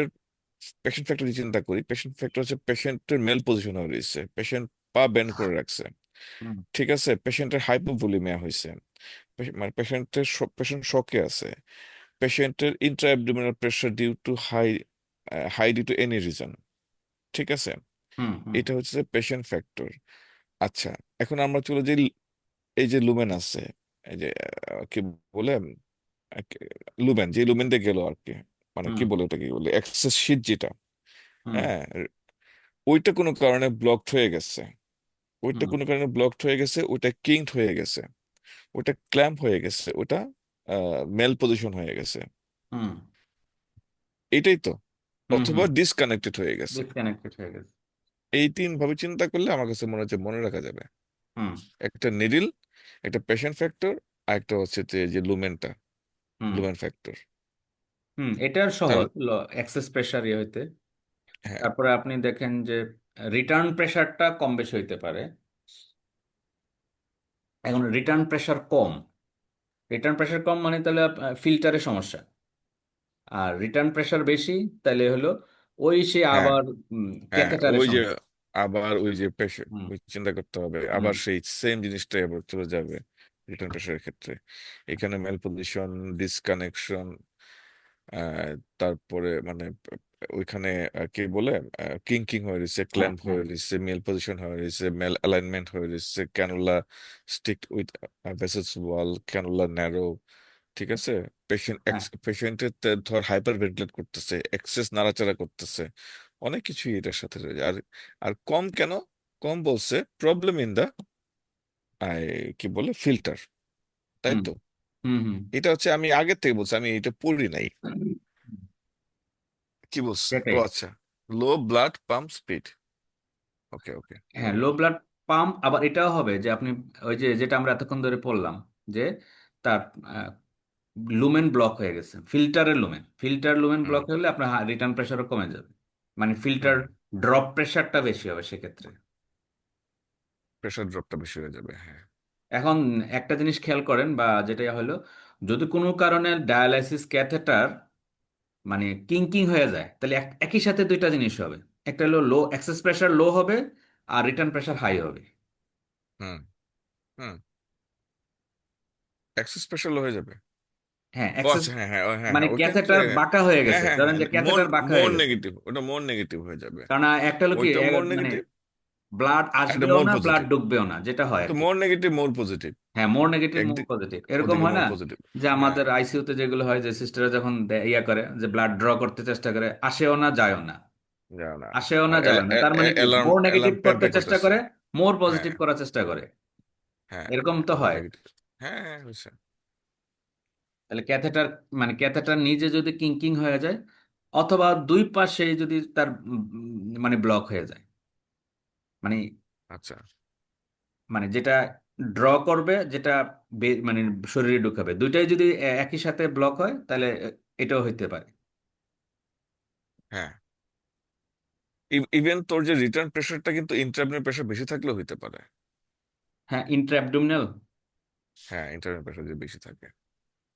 ফ্যাক্টর দিয়ে চিন্তা করি। পেশেন্ট ফ্যাক্টর হচ্ছে পেশেন্টের মেল পজিশন হয়ে রয়েছে, পেশেন্ট পা বেন্ড করে রাখছে, হুম, ঠিক আছে? পেশেন্টের হাইপোভলিমিয়া হয়েছে, মানে পেশেন্ট শকে আছে, পেশেন্টের intra abdominal pressure due to high due to any reason, ঠিক আছে? হুম, হুম, এটা হচ্ছে পেশেন্ট ফ্যাক্টর। আচ্ছা, এখন আমরা চলে যাই, এই যে লুমেন আছে, এই যে কি বলে, লুমেন, যে লুমেন দিয়ে গেল আর কি, মানে হুম, কি বলে ওটা, কি বলে অ্যাক্সেস শীট যেটা, হুম, হ্যাঁ, ওইটা কোনো কারণে ব্লকড হয়ে গেছে, ওইটা হুম, কোনো কারণে ব্লকড হয়ে গেছে, ওইটা কিংড হয়ে গেছে, ওটা ক্ল্যাম্প হয়ে গেছে, ওটা মেল পজিশন হয়ে গেছে, হুম, এটাই তো। হুম, অথবা হুম, ডিসকানেক্টেড হয়ে গেছে। ডিসকানেক্টেড হয়ে গেছে। এই তিন ভাবে চিন্তা করলে আমার কাছে মনে হচ্ছে মনে রাখা যাবে। হুম, একটা নিডিল, একটা পেশেন্ট ফ্যাক্টর, আর একটা হচ্ছে যে যে লুমেনটা, হুম, লুমেন ফ্যাক্টর। হুম, এটার তাহলে সহজ অ্যাক্সেস প্রেশার ইয়ে হইতে। হ্যাঁ, তারপরে আপনি দেখেন যে রিটার্ন প্রেশারটা কম বেশি হইতে পারে। এখন রিটার্ন প্রেশার কম, রিটার্ন প্রেশার কম মানে তাহলে ফিল্টারের সমস্যা। আর রিটার্ন প্রেশার বেশি, তাহলে হলো ওই সে হ্যাঁ, আবার হ্যাঁ, ক্যাথেটারের ওই যে সমস্যা। আবার ওই যে পেশেন্ট, হুম, ওই চিন্তা করতে হবে, হুম, আবার সেই সেম জিনিসটাই আবার চলে যাবে রিটার্ন প্রেশারের ক্ষেত্রে। এখানে মেল পজিশন, ডিসকানেকশন, আহ, তারপরে মানে ওইখানে কি বলে কিং হয়ে রয়েছে, হ্যাঁ, ক্ল্যাম্প হ্যাঁ, হয়ে রয়েছে, মেল পজিশন হয়ে রয়েছে, মেল অ্যালাইনমেন্ট হয়ে রয়েছে, cannula stick with vessels wall, cannula narrow, ঠিক আছে? হ্যাঁ, পেশেন্টের ধর হাইপার ভেন্টিলেট করতেছে, এক্সেস নাড়াচাড়া করতেছে, অনেক কিছুই এটার সাথে রয়েছে। আর আর কম কেন? কম বলছে প্রবলেম ইন দা কি বলে ফিল্টার, তাই হুম, তো? হুম, হুম, এটা হচ্ছে আমি আগের থেকে বলছি, আমি এটা পড়ি নাই। কি বলছে? ও সেটাই। আচ্ছা, লো ব্লাড পাম্প স্পিড। ওকে, ওকে। হ্যাঁ, লো ব্লাড পাম্প, আবার এটাও হবে যে আপনি ওই যে যেটা আমরা এতক্ষণ ধরে পড়লাম, যে তার লুমেন ব্লক হয়ে গেছে, ফিল্টার লুমেন হুম ব্লক হলে আপনার রিটার্ন প্রেশারও কমে যাবে, মানে ফিল্টার হুম ড্রপ প্রেশারটা বেশি হবে সেক্ষেত্রে। প্রেশার ড্রপটা বেশি হয়ে যাবে, হ্যাঁ। এখন একটা জিনিস খেয়াল করেন, বা যেটা হলো, যদি কোনো কারণে ডায়ালাইসিস ক্যাথেটার মানে কিঙ্কিং হয়ে যায়, তাহলে একই সাথে দুইটা জিনিস হবে। একটা হলো লো অ্যাক্সেস প্রেশার লো হবে, আর রিটার্ন প্রেশার হাই হবে। হুম হুম অ্যাক্সেস প্রেশার লো হয়ে যাবে। হ্যাঁ, ও অ্যাক্সেস আচ্ছা, হ্যাঁ হ্যাঁ হ্যাঁ মানে হ্যাঁ, ওই ক্ষেত্রে ক্যাথেটার বাঁকা হয়ে হ্যাঁ গেছে, হ্যাঁ ধরেন হ্যাঁ, যে মোর ক্যাথেটার বাঁকা মোর হয়ে গেছে। নেগেটিভ, ওটা মোর নেগেটিভ হয়ে যাবে। কারণ একটা হলো কি ওইটা মোর মানে নেগেটিভ, ব্লাড একটা আসবেও মোর না, ব্লাড পজিটিভ। ঢুকবেও না, যেটা হয় আর তো কি। মোর নেগেটিভ মোর পজিটিভ, হ্যাঁ, মোর নেগেটিভ মোর একদিক, পজিটিভ, এরকম ওদিকে হয় মোর না? পজিটিভ। যে হ্যাঁ আমাদের আইসিইউতে যেগুলো হয়, যে সিস্টাররা যখন ইয়া করে, যে ব্লাড ড্র করতে চেষ্টা করে, আসেও না যায়ও না, যাও না, আসেও আর না যায়ও না, তার মানে কি অ্যালার্ম মোর নেগেটিভ অ্যালার্ম করতে প্যাম্পার চেষ্টা করতেছে। করে, মোর হ্যাঁ পজিটিভ করার চেষ্টা করে, হ্যাঁ, এরকম তো মোর হয়। নেগেটিভ। হ্যাঁ হ্যাঁ হয়েছে। তাহলে ক্যাথেটার মানে ক্যাথেটার নিজে যদি কিঙ্কিং হয়ে যায়, অথবা দুই পাশে যদি তার মানে ব্লক হয়ে যায়, মানে আচ্ছা, মানে যেটা ড্র করবে, যেটা মানে শরীরে ঢুকাবে, দুইটাই যদি একই সাথে ব্লক হয়, তাহলে এটাও হইতে পারে। হ্যাঁ। ইভেন তোর যে রিটার্ন প্রেশারটা কিন্তু ইন্ট্রাঅ্যাবডোমিনাল প্রেশার বেশি থাকলেও হইতে পারে। হ্যাঁ, ইন্ট্রা অ্যাবডোমিনাল। হ্যাঁ, ইন্টারনাল প্রেশার যদি বেশি থাকে,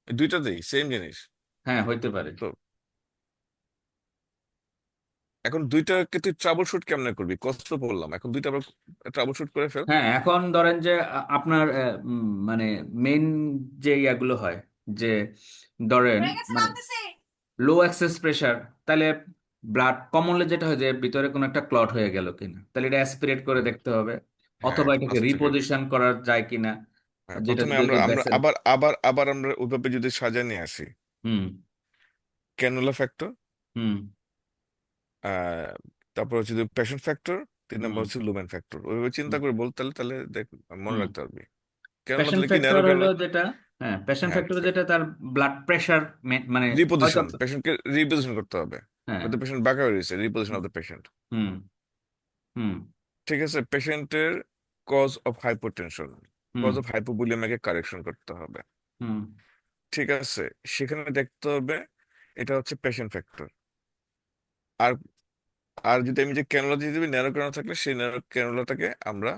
এই দুইটাতেই সেম জিনিস। হ্যাঁ, হইতে পারে। তো এখন দুইটাকে তুই ট্রাবল শুট কেমনে করবি? কষ্ট পড়লাম, এখন দুইটা আবার ট্রাবল শুট করে ফেল। হ্যাঁ, এখন ধরেন যে আপনার মানে মেইন যে ইয়াগুলো হয়, যে ধরেন মানে লো অ্যাক্সেস প্রেশার, তাহলে ব্লাড কমনলি যেটা হয় যে ভিতরে কোনো একটা ক্লট হয়ে গেল কিনা, তাহলে এটা অ্যাসপিরেট করে হুম, দেখতে হবে, হ্যাঁ, অথবা এটাকে আস্তে করে। রিপোজিশন করা যায় কিনা, হ্যাঁ, যেটা প্রথমে যদি আমরা আমরা ভেসেল। আবার আবার আবার আমরা ওইভাবে যদি সাজায় নিয়ে আসি, হুম। ক্যানুলা ফ্যাক্টর, হুম। আহ তারপর হচ্ছে পেশেন্ট ফ্যাক্টর, তিন নম্বর হুম। হচ্ছে লুমেন ফ্যাক্টর। ওইভাবে চিন্তা হুম। করে বল, তাহলে তাহলে দেখ, মনে হুম। রাখতে পারবি। ক্যানুলা পেশেন্ট তাহলে কি ন্যারো ফ্যাক্টর হলো ক্যানুলা? যেটা, হ্যাঁ, পেশেন্ট হ্যাঁ, ফ্যাক্টর যেটা তার ব্লাড প্রেশার, মানে হয়তো। রিপোজিশন, পেশেন্টকে রিপোজিশন করতে হবে। হ্যাঁ। হয়তো পেশেন্ট বাঁকা হয়ে গেছে, রিপোজিশন অফ দ্য পেশেন্ট। হুম। হুম। ঠিক আছে, পেশেন্টের কজ অফ হাইপোটেনশন, হুম। কজ অফ হাইপোভলিয়ামিয়াকে কারেকশন করতে হবে। হুম। ঠিক আছে, সেখানে দেখতে হবে, এটা হচ্ছে পেশেন্ট ফ্যাক্টর। আর আর যদি আমি যে ক্যানুলা দিয়ে দিবি, ন্যারো ক্যানুলা থাকলে সেই ন্যারো ক্যানুলাটাকে আমরা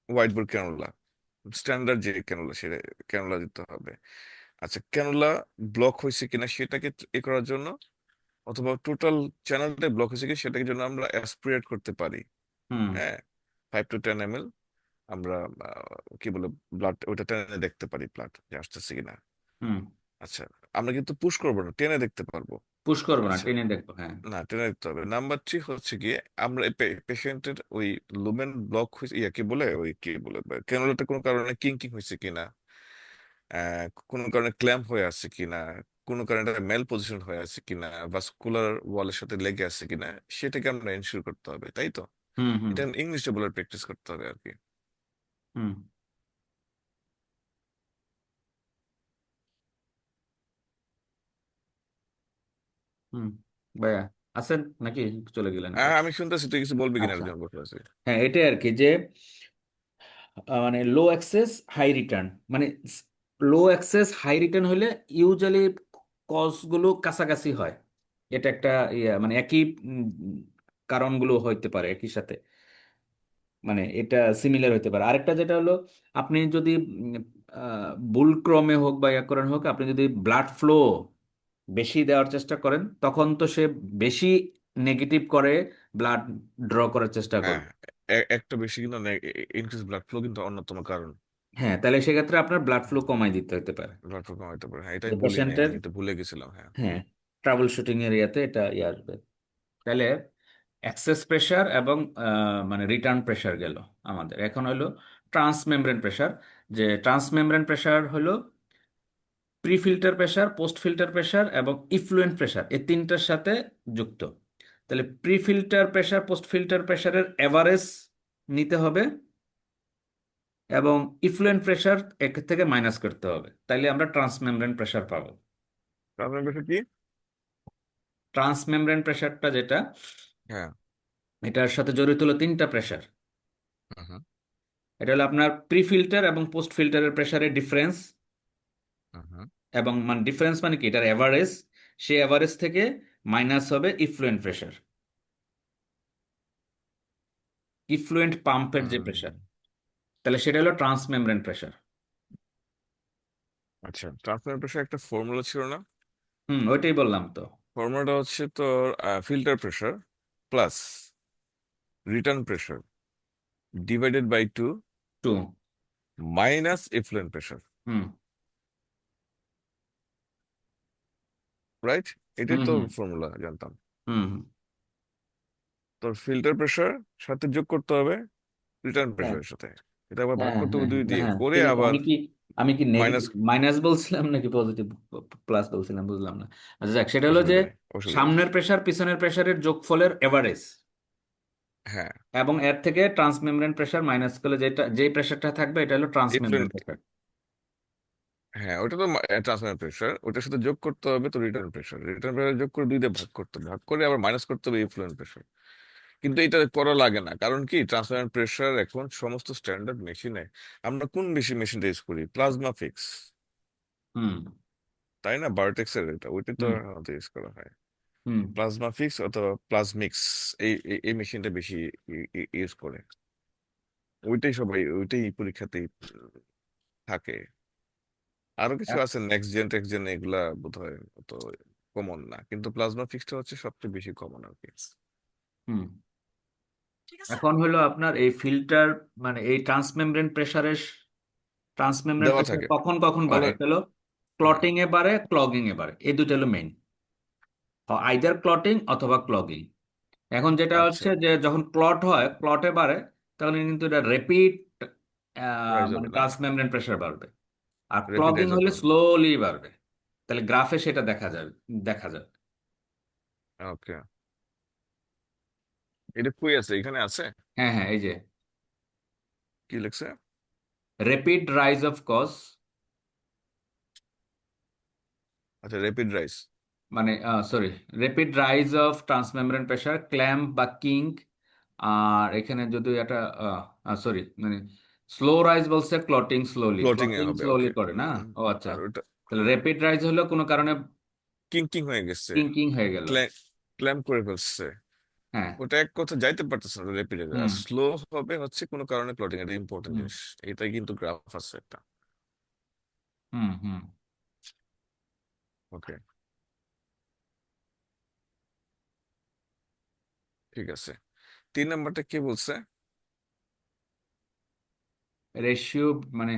হোয়াইট বোর্ড ক্যানুলা, স্ট্যান্ডার্ড যে ক্যানুলা, সেটা ক্যানুলা দিতে হবে। আচ্ছা, ক্যানুলা ব্লক হয়েছে কিনা সেটাকে এ করার জন্য, অথবা টোটাল চ্যানেলটা ব্লক হয়েছে কি সেটাকে জন্য আমরা অ্যাসপিরেট করতে পারি। হুম। হ্যাঁ, 5 to 10 ml আমরা কি বলে ব্লাড ওইটা টেনে দেখতে পারি, ব্লাড যে আসতেছে কিনা। হুম। আচ্ছা, আমরা কিন্তু পুশ করবো না, টেনে দেখতে পারবো। পুশ করবো না, আচ্ছা, টেনে দেখবো, হ্যাঁ। না, টেনে দেখতে হবে। নাম্বার 3 হচ্ছে গিয়ে আমরা পেশেন্টের ওই লুমেন ব্লক হয়েছে, ইয়া কি বলে, ওই কি বলে, ক্যানুলাটা কোনো কারণে কিঙ্কিং হয়েছে কিনা, কোনো কারণে ক্ল্যাম্প হয়ে আছে কিনা, কোনো কারণে মেল পজিশন হয়ে আছে কিনা, ভাস্কুলার ওয়ালের সাথে লেগে আছে কিনা, সেটাকে আমরা এনশিওর করতে হবে, তাই তো? হুম। হুম। এটা ইংলিশে বলার প্র্যাকটিস করতে হবে আর কি। হুম। হুম। ভাইয়া আছেন নাকি, চলে গেলেন আবার? আমি শুনতেছি, তুই কিছু বলবি কিনা, আচ্ছা। এর জন্য বসে আছি। হ্যাঁ, এটাই আর কি, যে মানে লো অ্যাক্সেস হাই রিটার্ন, মানে লো অ্যাক্সেস হাই রিটার্ন হলে ইউজুয়ালি কজগুলো কাছাকাছি হয়। এটা একটা ইয়া, মানে একই কারণগুলো হইতে পারে একই সাথে, মানে এটা সিমিলার হইতে পারে। আরেকটা যেটা হলো, আপনি যদি ভুল ক্রমে হোক বা ইয়া করেন হোক, আপনি যদি ব্লাড ফ্লো বেশি দেওয়ার চেষ্টা করেন, তখন তো সে বেশি নেগেটিভ করে ব্লাড ড্র করার চেষ্টা হ্যাঁ, করবে। একটা বেশি কিন্তু ইনক্রিজ ব্লাড ফ্লো কিন্তু অন্যতম কারণ। হ্যাঁ, তাহলে সেক্ষেত্রে আপনার ব্লাড ফ্লো কমাই দিতে হতে পারে। ব্লাড ফ্লো কমাইতে পারে, হ্যাঁ, এটাই যে বলি নাই, আমি পেশেন্টের, কিন্তু ভুলে গেছিলাম, হ্যাঁ। হ্যাঁ, ট্রাবল শুটিং এর ইয়াতে এটা ইয়ে আসবে। তাহলে অ্যাক্সেস প্রেশার এবং মানে রিটার্ন প্রেশার গেল। আমাদের এখন হলো ট্রান্সমেমব্রেন প্রেশার। যে ট্রান্সমেমব্রেন প্রেশার হলো pre filter pressure, post filter pressure এবং ইফ্লুয়েন্ট প্রেশার, এই তিনটার সাথে যুক্ত। তাহলে pre filter pressure, post filter প্রেশারের এভারেজ নিতে হবে, এবং ইফ্লুয়েন্ট প্রেশার এক থেকে মাইনাস করতে হবে, তাইলে আমরা ট্রান্সমেমব্রেন প্রেশার পাবো। আপনার বিষয় কি? ট্রান্সমেমব্রেন প্রেশারটা যেটা, হ্যাঁ। এটার সাথে জড়িত হলো তিনটা প্রেশার। হুম হুম এটা হলো আপনার প্রি ফিল্টার এবং পোস্ট ফিল্টারের প্রেশারের ডিফারেন্স, হুম হুম এবং মানে ডিফারেন্স মানে কি, এটার এভারেজ, সে এভারেজ থেকে মাইনাস হবে ইফ্লুয়েন্ট প্রেশার, ইফ্লুয়েন্ট পাম্পের যে হুম, প্রেশার, তাহলে সেটা হলো ট্রান্সমেমব্রেন প্রেশার। আচ্ছা, ট্রান্সফার প্রেশার একটা ফর্মুলা ছিল না? ওইটাই বললাম তো। ফর্মুলাটা হচ্ছে তোর filter pressure plus return pressure divided by 2 two. Minus effluent pressure, hmm right? এটাই হুম তো হুম ফর্মুলা জানতাম। হুম হুম। তোর ফিল্টার প্রেশার সাথে যোগ করতে হবে রিটার্ন হ্যাঁ প্রেশারের সাথে, এটা আবার ভাগ হ্যাঁ করতে হবে হ্যাঁ 2 দিয়ে, হ্যাঁ, করে ঠিক আছে। আবার আমি কি মাইনাস। নেগেটিভ মাইনাস বলছিলাম নাকি পজিটিভ প্লাস বলছিলাম, বুঝলাম না। আচ্ছা যাক, সেটা হলো যে অসুবিধা নেই, অসুবিধা নেই। সামনের প্রেশার পিছনের প্রেশারের যোগফলের এভারেজ, হ্যাঁ, এবং এর থেকে ট্রান্সমেমব্রেন প্রেশার মাইনাস করলে যেই প্রেশারটা থাকবে এটা হলো ট্রান্সমেমব্রেন এফ্লুয়েন্ট, প্রেশার। হ্যাঁ ওটা তো ট্রান্সফার প্রেশার, ওটার সাথে যোগ করতে হবে তো রিটার্ন প্রেশার, রিটার্ন প্রেশার যোগ করে 2 দিয়ে ভাগ করতে হবে, ভাগ করে আবার মাইনাস করতে হবে এফ্লুয়েন্ট প্রেশার। কিন্তু এটা করা লাগে না, কারণ কি ট্রান্সফার প্রেশার এখন সমস্ত স্ট্যান্ডার্ড মেশিনে, আমরা কোন বেশি মেশিনটা ইউজ করি? প্লাজমা ফিক্স, হুম তাই না? ভার্টেক্স এর এটা, ওইটাই তো হুম আমাদের ইউজ করা হয়। হুম। প্লাজমা ফিক্স অথবা প্লাজমিক্স, এই মেশিনটা বেশি ইউজ করে, ওইটাই সবাই, ওইটাই পরীক্ষাতেই থাকে। আরো কিছু এ- আছে নেক্সট জেন টেক্সট জেন, এগুলা বোধহয় তো কমন না, কিন্তু প্লাজমা ফিক্সটা হচ্ছে সবচেয়ে বেশি কমন আর কি। হুম। এখন হলো আপনার এই ফিল্টার, মানে এই ট্রান্সমেমব্রেন দেওয়া প্রেশার থাকে কখন কখন বাড়ে, অলরেডি। এটা হলো হ্যাঁ, ক্লটিং এ বাড়ে, ক্লগিং এ বাড়ে, এই দুটো হলো মেইন, আইদার ক্লটিং অথবা ক্লগিং। এখন যেটা আচ্ছা, হচ্ছে যে যখন ক্লট হয়, ক্লটে বাড়ে, তখন কিন্তু এটা র্যাপিড রাইজ মানে হবে না, ট্রান্সমেমব্রেন প্রেশার বাড়বে। আর র্যাপিড ক্লগিং রাইজ হবে হলে না। স্লোলি বাড়বে। তাহলে গ্রাফে সেটা দেখা যাবে। ওকে, এটা কই আছে? এখানে আছে? হ্যাঁ হ্যাঁ, এই যে কি লিখছে? র্যাপিড রাইজ অফ কজ, আচ্ছা, র্যাপিড রাইজ। মানে sorry, rapid rise of transmembrane pressure, clamp বা কিঙ্ক। আর এখানে যদি এটা সরি, মানে স্লো রাইজ বলছে, ক্লটিং স্লোলি, ফ্লোটিং এ ক্লটিং হবে, স্লোলি ওকে। করে না। ও আচ্ছা, আর ওটা তাহলে র্যাপিড রাইজ হলো কোনো কারণে কিং কিং হয়ে গেছে, কিঙ্কিং হয়ে গেল। ক্ল্যাম করে ফেলছে, হ্যাঁ। ওটা এক কথা যাইতে পারতেছে না র্যাপিড। আর হুম স্লো হবে হচ্ছে কোনো কারণে প্লটিং, এটা ইম্পর্টেন্ট হুম জিনিস, এটাই কিন্তু গ্রাফ আছে একটা। হুম হুম। ওকে, ঠিক আছে। 3 নাম্বারটা কি বলছে? রেশিও, মানে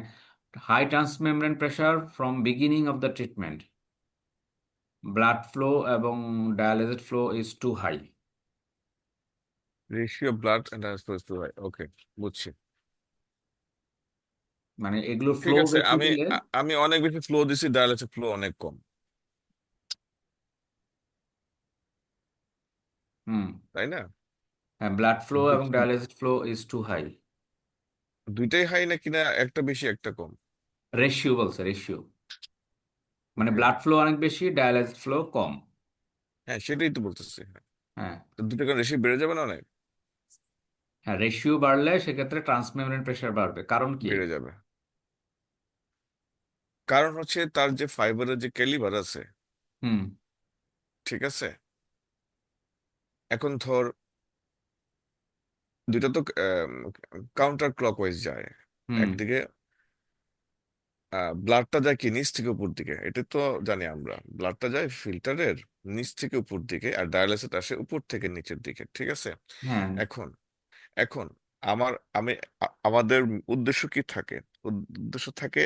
high transmembrane pressure from beginning of the treatment, blood flow এবং dialysis flow is too high. Ratio blood and two হয়, ওকে, বুঝছি। মানে এগুলো ফ্লো ঠিক আছে, বেশি আমি দিলে। আমি অনেক বেশি ফ্লো দিছি, ডায়ালিসিস ফ্লো অনেক কম, হুম। তাই না? হ্যাঁ, ব্লাড ফ্লো এবং দুই- dialysis flow is too high. দুইটাই হাই নাকি, না একটা বেশি একটা কম? রেশিও বলছে, রেশিও মানে ওকে, ব্লাড ফ্লো অনেক বেশি, ডায়ালিসিস ফ্লো কম। হ্যাঁ সেটাই তো বলতেছি, হ্যাঁ। হ্যাঁ তো দুটো কারণ রেশিও বেড়ে যাবে না অনেক? হ্যাঁ, রেশিও বাড়লে সেক্ষেত্রে ট্রান্সমেমব্রেন প্রেশার বাড়বে, কারণ কি? বেড়ে যাবে, কারণ হচ্ছে তার যে ফাইবারের যে ক্যালিবার আছে, হুম ঠিক আছে, এখন ধর দুইটা তো কাউন্টার ক্লকওয়াইজ যায়। হুম একদিকে ব্লাডটা যায় কি নিচ থেকে উপর দিকে, এটা তো জানি আমরা, ব্লাডটা যায় ফিল্টারের নিচ থেকে উপর দিকে, আর ডায়ালিসিস আসে উপর থেকে নিচের দিকে, ঠিক আছে। হ্যাঁ এখন এখন আমার আমি আমাদের উদ্দেশ্য কি থাকে? উদ্দেশ্য থাকে,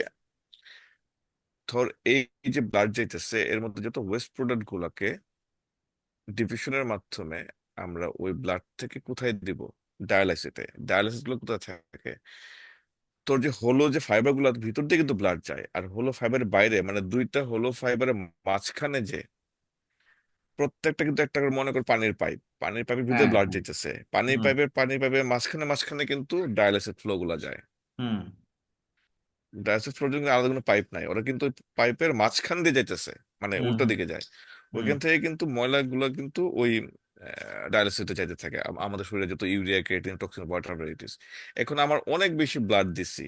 ধর এই যে ব্লাড যাইতেছে এর মধ্যে যত ওয়েস্ট প্রোডাক্ট গুলাকে ডিফিউশনের মাধ্যমে আমরা ওই ব্লাড থেকে কোথায় দিব? ডায়ালাইসিসে। ডায়ালাইসিস গুলো কোথায় থাকে? তোর যে হোলো যে ফাইবার গুলো ভিতর দিয়ে কিন্তু ব্লাড যায়, আর হোলো ফাইবারের বাইরে, মানে দুইটা হোলো ফাইবারের মাঝখানে যে প্রত্যেকটা কিন্তু একটা করে, মনে কর পানির পাইপ, পানির পাইপের ভিতরে হ্যাঁ ব্লাড হ্যাঁ। যাইতেছে, হুম পানির পাইপের মাঝখানে মাঝখানে কিন্তু ডায়ালিসিস ফ্লো গুলা যায়। হুম ডায়ালিসিস ফ্লোর জন্য আলাদা কোনো পাইপ নাই, ওরা কিন্তু পাইপের মাঝখান দিয়ে যাইতেছে, মানে হুম উল্টো হুম দিকে যায়। হুম ওইখান থেকে কিন্তু ময়লাগুলো কিন্তু ওই ডায়ালিসিসে যাইতে থাকে, আমাদের শরীরে যত urea creatine toxin water varieties. এখন আমার অনেক বেশি ব্লাড দিছি,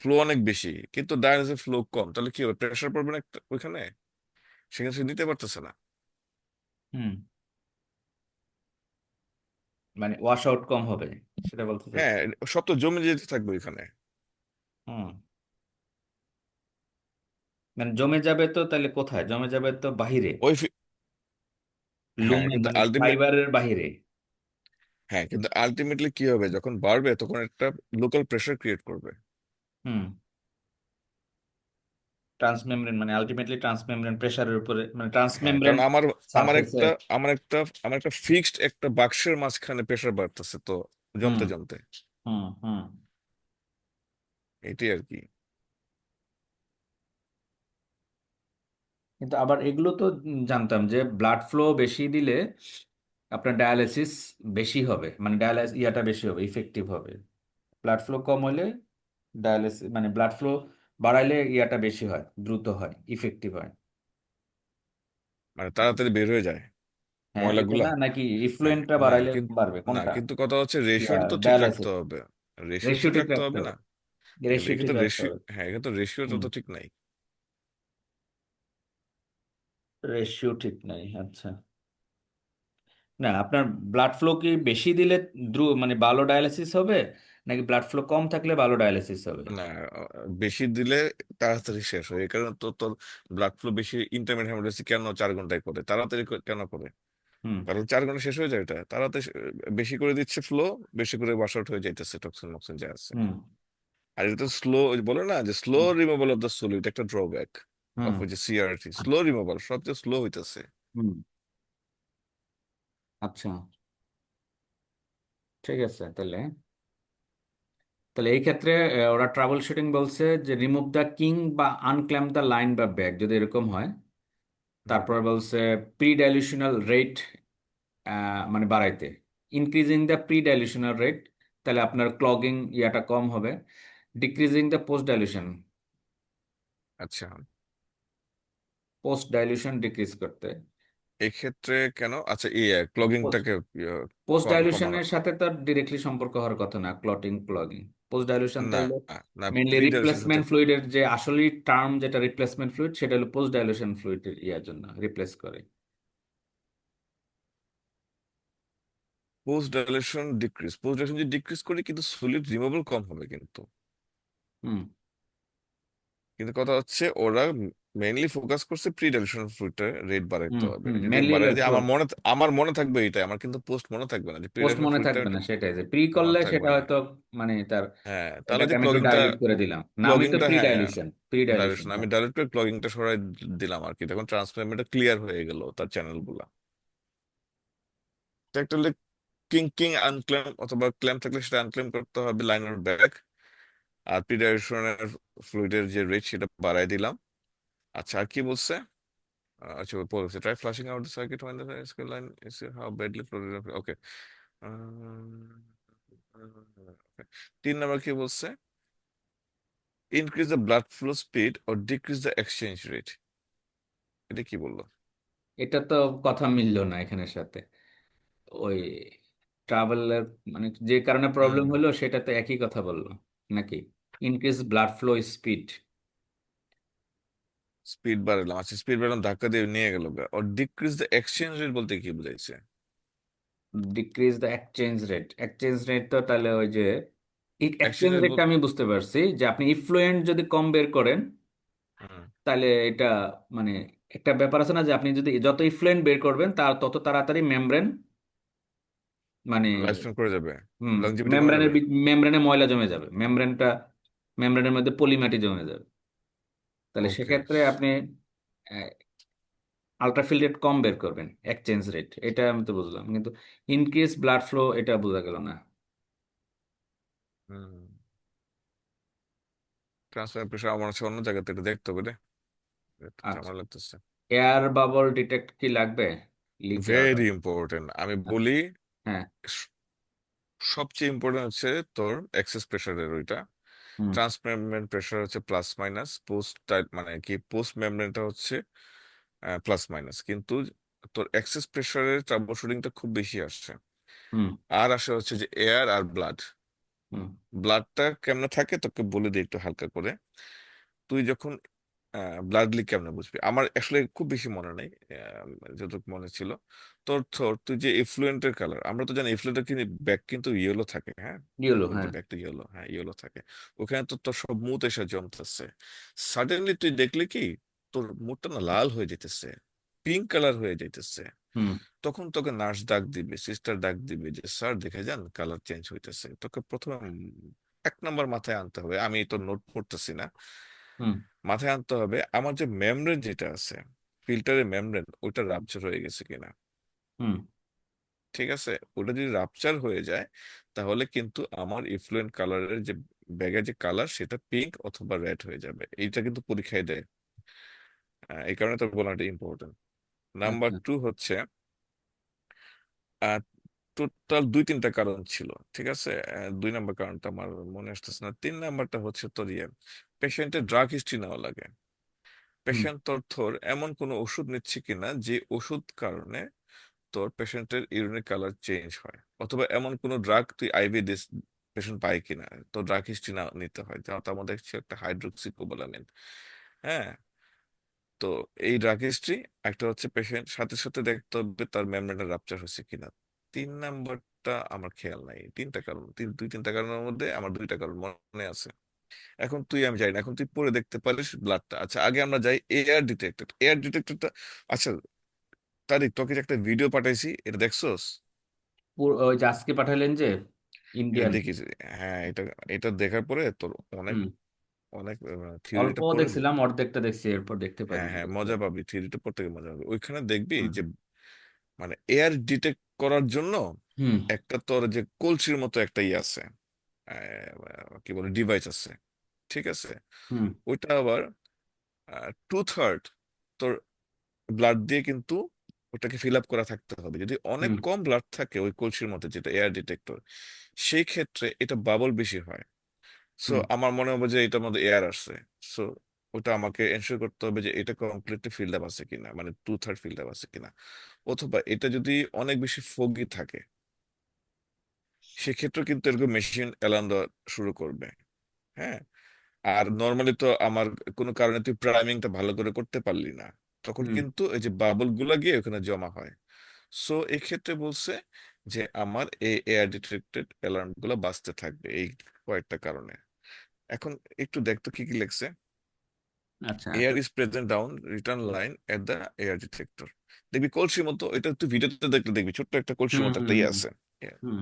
ফ্লো অনেক বেশি কিন্তু ডায়ালিসিস ফ্লো কম, তাহলে কি হবে? প্রেশার পড়বে না ওইখানে, সেখানে সে নিতে পারতেছে না। হুম, মানে ওয়াশ আউট কম হবে, সেটা বলতে হ্যাঁ, চাচ্ছি। সব তো জমে যেতে থাকবে ওইখানে। হুম, মানে জমে যাবে তো, তাহলে কোথায় জমে যাবে? তো বাহিরে, ওই হ্যাঁ লুমে, কিন্তু মানে আলটিমেট ফাইবারের বাহিরে। হ্যাঁ কিন্তু আলটিমেটলি কি হবে, যখন বাড়বে তখন একটা লোকাল প্রেশার ক্রিয়েট করবে। হুম, ট্রান্সমেমব্রেন, মানে আলটিমেটলি ট্রান্সমেমব্রেন প্রেসারের উপরে, মানে হ্যাঁ ট্রান্সমেমব্রেন কারণ আমার আমার সারফেসে। একটা আমার একটা আমার একটা ফিক্সড একটা বাক্সের মাঝখানে প্রেশার বাড়তেছে তো, হুম, জমতে জমতে। হুম, হুম। এটাই আর কি। কিন্তু আবার এগুলো তো জানতাম যে ব্লাড ফ্লো বেশি দিলে আপনার ডায়ালিসিস বেশি হবে, মানে ডায়ালাইসিস ইয়াটা বেশি হবে, ইফেক্টিভ হবে। ব্লাড ফ্লো কম হলে ডায়ালিসিস, মানে ব্লাড ফ্লো বাড়াইলে ইয়াটা বেশি হয়, দ্রুত হয়, ইফেক্টিভ হয়। মানে তাড়াতাড়ি বের হয়ে যায় হ্যাঁ, এটা ময়লাগুলা। না নাকি হ্যাঁ ইফ্লুয়েন্টটা না বাড়াইলে কিন্তু বাড়বে না কোনটা? কিন্তু কথা হচ্ছে ইয়া রেশিওটা তো ঠিক রাখতে ডায়ালাইসিস, হবে। রেশিও রেশিও ঠিক ঠিক রাখতে রাখতে হবে না? হবে, কিন্তু রেশিও এখানে ঠিক তো রাখতে রেশিও, হবে। হ্যাঁ এখানে তো রেশিওটা হুম, তো ঠিক নাই। রেশিও ঠিক নাই, আচ্ছা। না, আপনার ব্লাড ফ্লো কি বেশি দিলে মানে ভালো ডায়ালিসিস হবে, নাকি ব্লাড ফ্লো কম থাকলে ভালো ডায়ালিসিস হবে? না বেশি দিলে তাড়াতাড়ি শেষ হয়, এই কারণে তো তোর ব্লাড ফ্লো বেশি ইন্টারমিটেন্ট হেমাটোক্রাইসিস কেন 4 ঘন্টায় করে, তাড়াতাড়ি কেন করে? হুম, কারণ 4 ঘন্টা শেষ হয়ে যায়, এটা তাড়াতাড়ি বেশি করে দিচ্ছে ফ্লো, বেশি করে ওয়াশ আউট হয়ে যাইতেছে টক্সিন মক্সিন যা আছে। হুম, আর এটা তো স্লো, বলে না যে slow hmm, removal of the solid, একটা ড্রব্যাক অফ হুম, যে সিআরটি, স্লো রিমুভাল সবচেয়ে স্লো হইতেছে। হুম, আচ্ছা, ঠিক আছে। তাহলে তাহলে এই ক্ষেত্রে ওরা ট্রাবল শুটিং বলছে যে রিমুভ দ্য কিং বা আনক্ল্যাম্প দ্য লাইন বা ব্যাগ, যদি এরকম হয়। হুম। তারপর বলছে প্রি ডাইলিউশনাল রেট, মানে বাড়াইতে, ইনক্রিজিং দ্য প্রি ডাইলিউশনাল রেট, তাহলে আপনার ক্লগিং ইয়াটা কম হবে। ডিক্রিজিং দ্য পোস্ট ডাইলিউশন, আচ্ছা, পোস্ট ডাইলিউশন ডিক্রিজ করতে। এক্ষেত্রে কেন? আচ্ছা এই ক্লগিংটাকে পোস্ট কমানো। ডাইলিউশনের সাথে তার ডিরেক্টলি সম্পর্ক হওয়ার কথা না, ক্লগিং। পোস্ট ডাইলিউশন তো না হলো না মেনলি প্রিডাইলেশন সাথে। রিপ্লেসমেন্ট ফ্লুইডের যে আসলে টার্ম, যেটা রিপ্লেসমেন্ট ফ্লুইড, সেটা হলো পোস্ট ডাইলিউশন ফ্লুইডের ইয়ার জন্য রিপ্লেস করে। পোস্ট ডাইলেশন যদি ডিক্রিজ করি কিন্তু সলিড রিমুভাল কম হবে কিন্তু। হুম, কিন্তু কথা হচ্ছে ওরা মেইনলি ফোকাস করছে প্রি ডাইলেশন ফ্লুইডটা রেট বাড়াইতে হুম, হবে, হুম, যদি মেনলি বাড়াই দিয়ে আমার মনে থাকবে এটা, আমার কিন্তু পোস্ট মনে থাকবে না যে প্রি পোস্ট ডাইলেশন মনে ফ্লুইডটা থাকবে না, সেটাই যে প্রি মনে করলে থাকবে সেটা না। হয়তো, মানে তার হ্যাঁ তাহলে এটাকে যে আমি একটু ডাইলিউট করে দিলাম, নামই তো প্রি হ্যাঁ ডাইলিউশন, প্রি ডাইলিউশন। ডাইরেকশন আমি ডাইরেক্ট করে ক্লগিংটা সরাই দিলাম আর কি, তখন ট্রান্সফরমেশনটা ক্লিয়ার হয়ে গেল তার চ্যানেল গুলা। তো একটা কিং কিং আনক্লেম অথবা ক্লেম থাকলে সেটা আনক্লেম করতে হবে লাইনার ব্যাক। আর প্রিডাইরেকশনের ফ্লুইডের যে রেট সেটা বাড়াই দিলাম। আচ্ছা আর কি বলছে? আচ্ছা বলছে try flushing out the circuit when the scale line is how badly flooded. Okay. 3 number কি বলছে? Increase the blood flow speed or decrease the exchange rate, এটা কি বললো? এটা তো কথা মিললো না এখানের সাথে। ওই ট্রাভেলের, মানে যে কারণে প্রবলেম হুম, হলো সেটা তো একই কথা বললো নাকি? Increase blood flow speed, speed বাড়ালাম, আচ্ছা স্পিড বাড়ালাম ধাক্কা দিয়ে নিয়ে গেল। আর ডিক্রিজ দ্য এক্সচেঞ্জ রেট বলতে কি বুঝাইছে? Decrease the exchange rate, exchange rate তো তাহলে ওই যে এক্সচেঞ্জ এক্সচেঞ্জ রেট রেটটা আমি বুঝতে পারছি, যে আপনি ইফ্লুয়েন্ট যদি কম বের করেন, তাহলে এটা, মানে একটা ব্যাপার আছে না, যে আপনি যদি যত ইফ্লুয়েন্ট বের করবেন তার তত তাড়াতাড়ি মেমব্রেন, মানে লাইফ স্প্যান করে যাবে, হুম, লংজিভিটি কমে যাবে। মেমব্রেনে ময়লা জমে যাবে, মেমব্রেনের মধ্যে পলিমাটি জমে যাবে। তাহলে ওকে। সেক্ষেত্রে আপনি আলট্রাফিল রেট কম বের করবেন, এক্সচেঞ্জ রেট, এটা আমি তো বুঝলাম, কিন্তু ইনক্রিজ ব্লাড ফ্লো এটা বোঝা গেল না। হুম, ট্রান্সফার প্রেশার আমার হচ্ছে অন্য জায়গাতে, এটা দেখতে হবে রে, একটু আচ্ছা, ঝামেলা লাগতেছে। এয়ার বাবল ডিটেক্ট কি লাগবে? Leak air very bubble. Important আমি আচ্ছা, বলি। হ্যাঁ, স- সবচেয়ে ইম্পর্টেন্ট হচ্ছে তোর এক্সেস প্রেশারের ওইটা। হুম, ট্রান্সমেমব্রেন প্রেশার হচ্ছে প্লাস মাইনাস, পোস্ট মানে কি পোস্ট মেমব্রেনটা হচ্ছে প্লাস মাইনাস, কিন্তু তোর এক্সেস প্রেশারের ট্রাবল শুটিংটা খুব বেশি আসছে। হুম, আর আসে হচ্ছে যে এয়ার আর ব্লাড, হুম ব্লাডটা কেমনে থাকে তোকে বলে দিই একটু হালকা করে। তুই যখন ব্লাড লিক কেমনে বুঝবি, আমার আসলে খুব বেশি মনে নেই, যতটুকু মনে ছিল। তোর তোর তুই যে এফ্লুয়েন্টের কালার, আমরা তো জানি এফ্লুয়েন্টের কিন্তু ব্যাগ কিন্তু ইয়েলো থাকে, হ্যাঁ, ইয়েলো, হ্যাঁ। এফ্লুয়েন্টের ব্যাগটা ইয়েলো, হ্যাঁ ইয়েলো থাকে। ওখানে তো তোর সব মুত এসে জমতেছে। সাডেনলি তুই দেখলি কি তোর মুখটা না লাল হয়ে যেতেছে, পিঙ্ক কালার হয়ে যাইতেছে। হুম তখন তোকে নার্স ডাক দিবে, সিস্টার ডাক দিবে যে স্যার দেখে যান কালার চেঞ্জ হইতেছে। তোকে প্রথমে এক নাম্বার মাথায় আনতে হবে, আমি তো নোট করতেছি না, হুম মাথায় আনতে হবে আমার যে মেমব্রেন যেটা আছে, ফিল্টারের মেমব্রেন, ওইটা রাপচার হয়ে গেছে কিনা। হুম ঠিক আছে, ওটা যদি রাপচার হয়ে যায় তাহলে কিন্তু আমার ইফ্লুয়েন্ট কালারের যে ব্যাগের যে কালার সেটা পিঙ্ক অথবা রেড হয়ে যাবে। এইটা কিন্তু পরীক্ষায় দেয়। এই কারণে তো বলাটা ইম্পর্টেন্ট। নাম্বার আচ্ছা। 2 হচ্ছে টোটাল 2-3টা কারণ ছিল, ঠিক আছে। 2 নাম্বার কারণটা আমার মনে আসতেছে না। 3 নাম্বারটা হচ্ছে তোর পেশেন্টের ড্রাগ হিস্ট্রি নেওয়া লাগে। হুম পেশেন্ট তোর এমন কোনো ওষুধ নিচ্ছে কিনা যে ওষুধ কারণে তোর পেশেন্টের ইউরিনের কালার চেঞ্জ হয়, অথবা এমন কোনো ড্রাগ তুই আইভি দিস পেশেন্ট পায় কিনা, তো ড্রাগ হিস্ট্রি না নিতে হয়। যেমন তার মধ্যে ছিল একটা হাইড্রোক্সিকোবালামিন, হ্যাঁ। তো এই ড্রাগ হিস্ট্রি, একটা হচ্ছে পেশেন্ট সাথে সাথে দেখতে হবে তার মেমব্রেনটা রাপচার হয়েছে কিনা। 3 নাম্বারটা আমার খেয়াল নাই। 3টা কারণ, 2-3টা কারণের মধ্যে আমার 2টা কারণ মনে আছে। এখন তুই, আমি জানি না, এখন তুই পরে দেখতে পারিস ব্লাডটা। আচ্ছা, আগে আমরা যাই এয়ার ডিটেক্টরটা। আচ্ছা তারিক, তোকে যে একটা ভিডিও পাঠাইছি, এটা দেখছোস? ওই যে আজকে পাঠালেন যে এটা ইন্ডিয়ান। দেখিস? হ্যাঁ, এটা এটা দেখার পরে তোর অনেক হুম অনেক অল্প থিওরিটা পড়ে। দেখছিলাম, অর্ধেকটা দেখছি, এরপর দেখতে হ্যাঁ পারিনি হ্যাঁ, দেখতে মজা পারি। পাবি, থিওরিটা পড়তে গিয়ে মজা পাবি। ওইখানে দেখবি হুম যে মানে এয়ার ডিটেক্ট করার জন্য হুম একটা তোর যে কলসির মতো একটা ইয়ে আছে, কি বলে, ডিভাইস আছে, ঠিক আছে। হুম ওইটা আবার 2/3 তোর ব্লাড দিয়ে কিন্তু ওটাকে ফিল আপ করা থাকতে হবে। যদি অনেক হুম কম ব্লাড থাকে ওই কলসির মধ্যে, যেটা এয়ার ডিটেক্টর, সেই ক্ষেত্রে এটা বাবল বেশি হয়। সো হুম আমার মনে হবে যে এটার মধ্যে এয়ার আসছে। সো ওটা আমাকে এনশিওর করতে হবে যে এটা কমপ্লিটলি ফিল্ড আপ আছে কিনা, মানে 2/3 ফিল্ড আপ আছে কিনা। অথবা এটা যদি অনেক বেশি ফগি থাকে, সেক্ষেত্রে কিন্তু এরকম মেশিন অ্যালার্ম দেওয়া শুরু করবে, হ্যাঁ। আর নর্মালি তো আমার কোনো কারণে তুই প্রাইমিংটা ভালো করে করতে পারলি না, তখন হুম কিন্তু এই যে বাবল গুলা গিয়ে ওখানে জমা হয়। সো এই ক্ষেত্রে বলছে যে আমার এই এয়ার ডিটেক্টেড অ্যালার্ম গুলো বাজতে থাকবে এই কয়েকটা কারণে। এখন একটু দেখতো কি কি লেখছে। আচ্ছা air is present down return line at the air detector. দেখবি কলসির মতো, এটা তুই ভিডিওতে দেখলে দেখবি ছোট্ট একটা কলসির হুম মতো হুম একটা ইয়ে হুম আছে। Hmm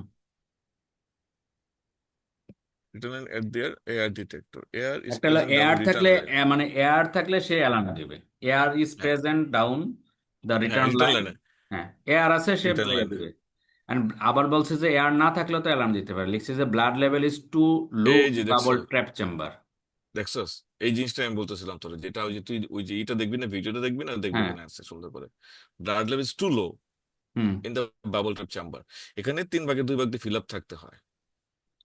return line at their air detector, air is একটা হলো প্রেজেন্ট ডাউন এয়ার রিটার্ন থাকলে, লাইন। মানে এয়ার থাকলে সে অ্যালার্ম দিবে। এয়ার ইজ হ্যাঁ প্রেজেন্ট ডাউন দ্য হ্যাঁ, রিটার্ন রিটার্ন লাইন। লাইনে, হ্যাঁ, এয়ার আছে, সে রিটার্ন ইয়ে লাইনে। দিবে। And আবার বলছে যে এয়ার না থাকলেও তো অ্যালার্ম দিতে পারে, লিখছে যে ব্লাড লেভেল ইজ টু লো এই যে দেখছো, বাবল ট্র্যাপ চেম্বার। দেখছস, এই জিনিসটা আমি বলতেছিলাম তোর, যেটা ওই যে তুই ওই যে এটা দেখবি না, ভিডিওটা দেখবি না, দেখবি হ্যাঁ কিনা আছে সুন্দর করে। Blood level is too low hmm in the bubble trap chamber. এখানে 3 ভাগে 2 ভাগ দিয়ে ফিল আপ থাকতে হয়।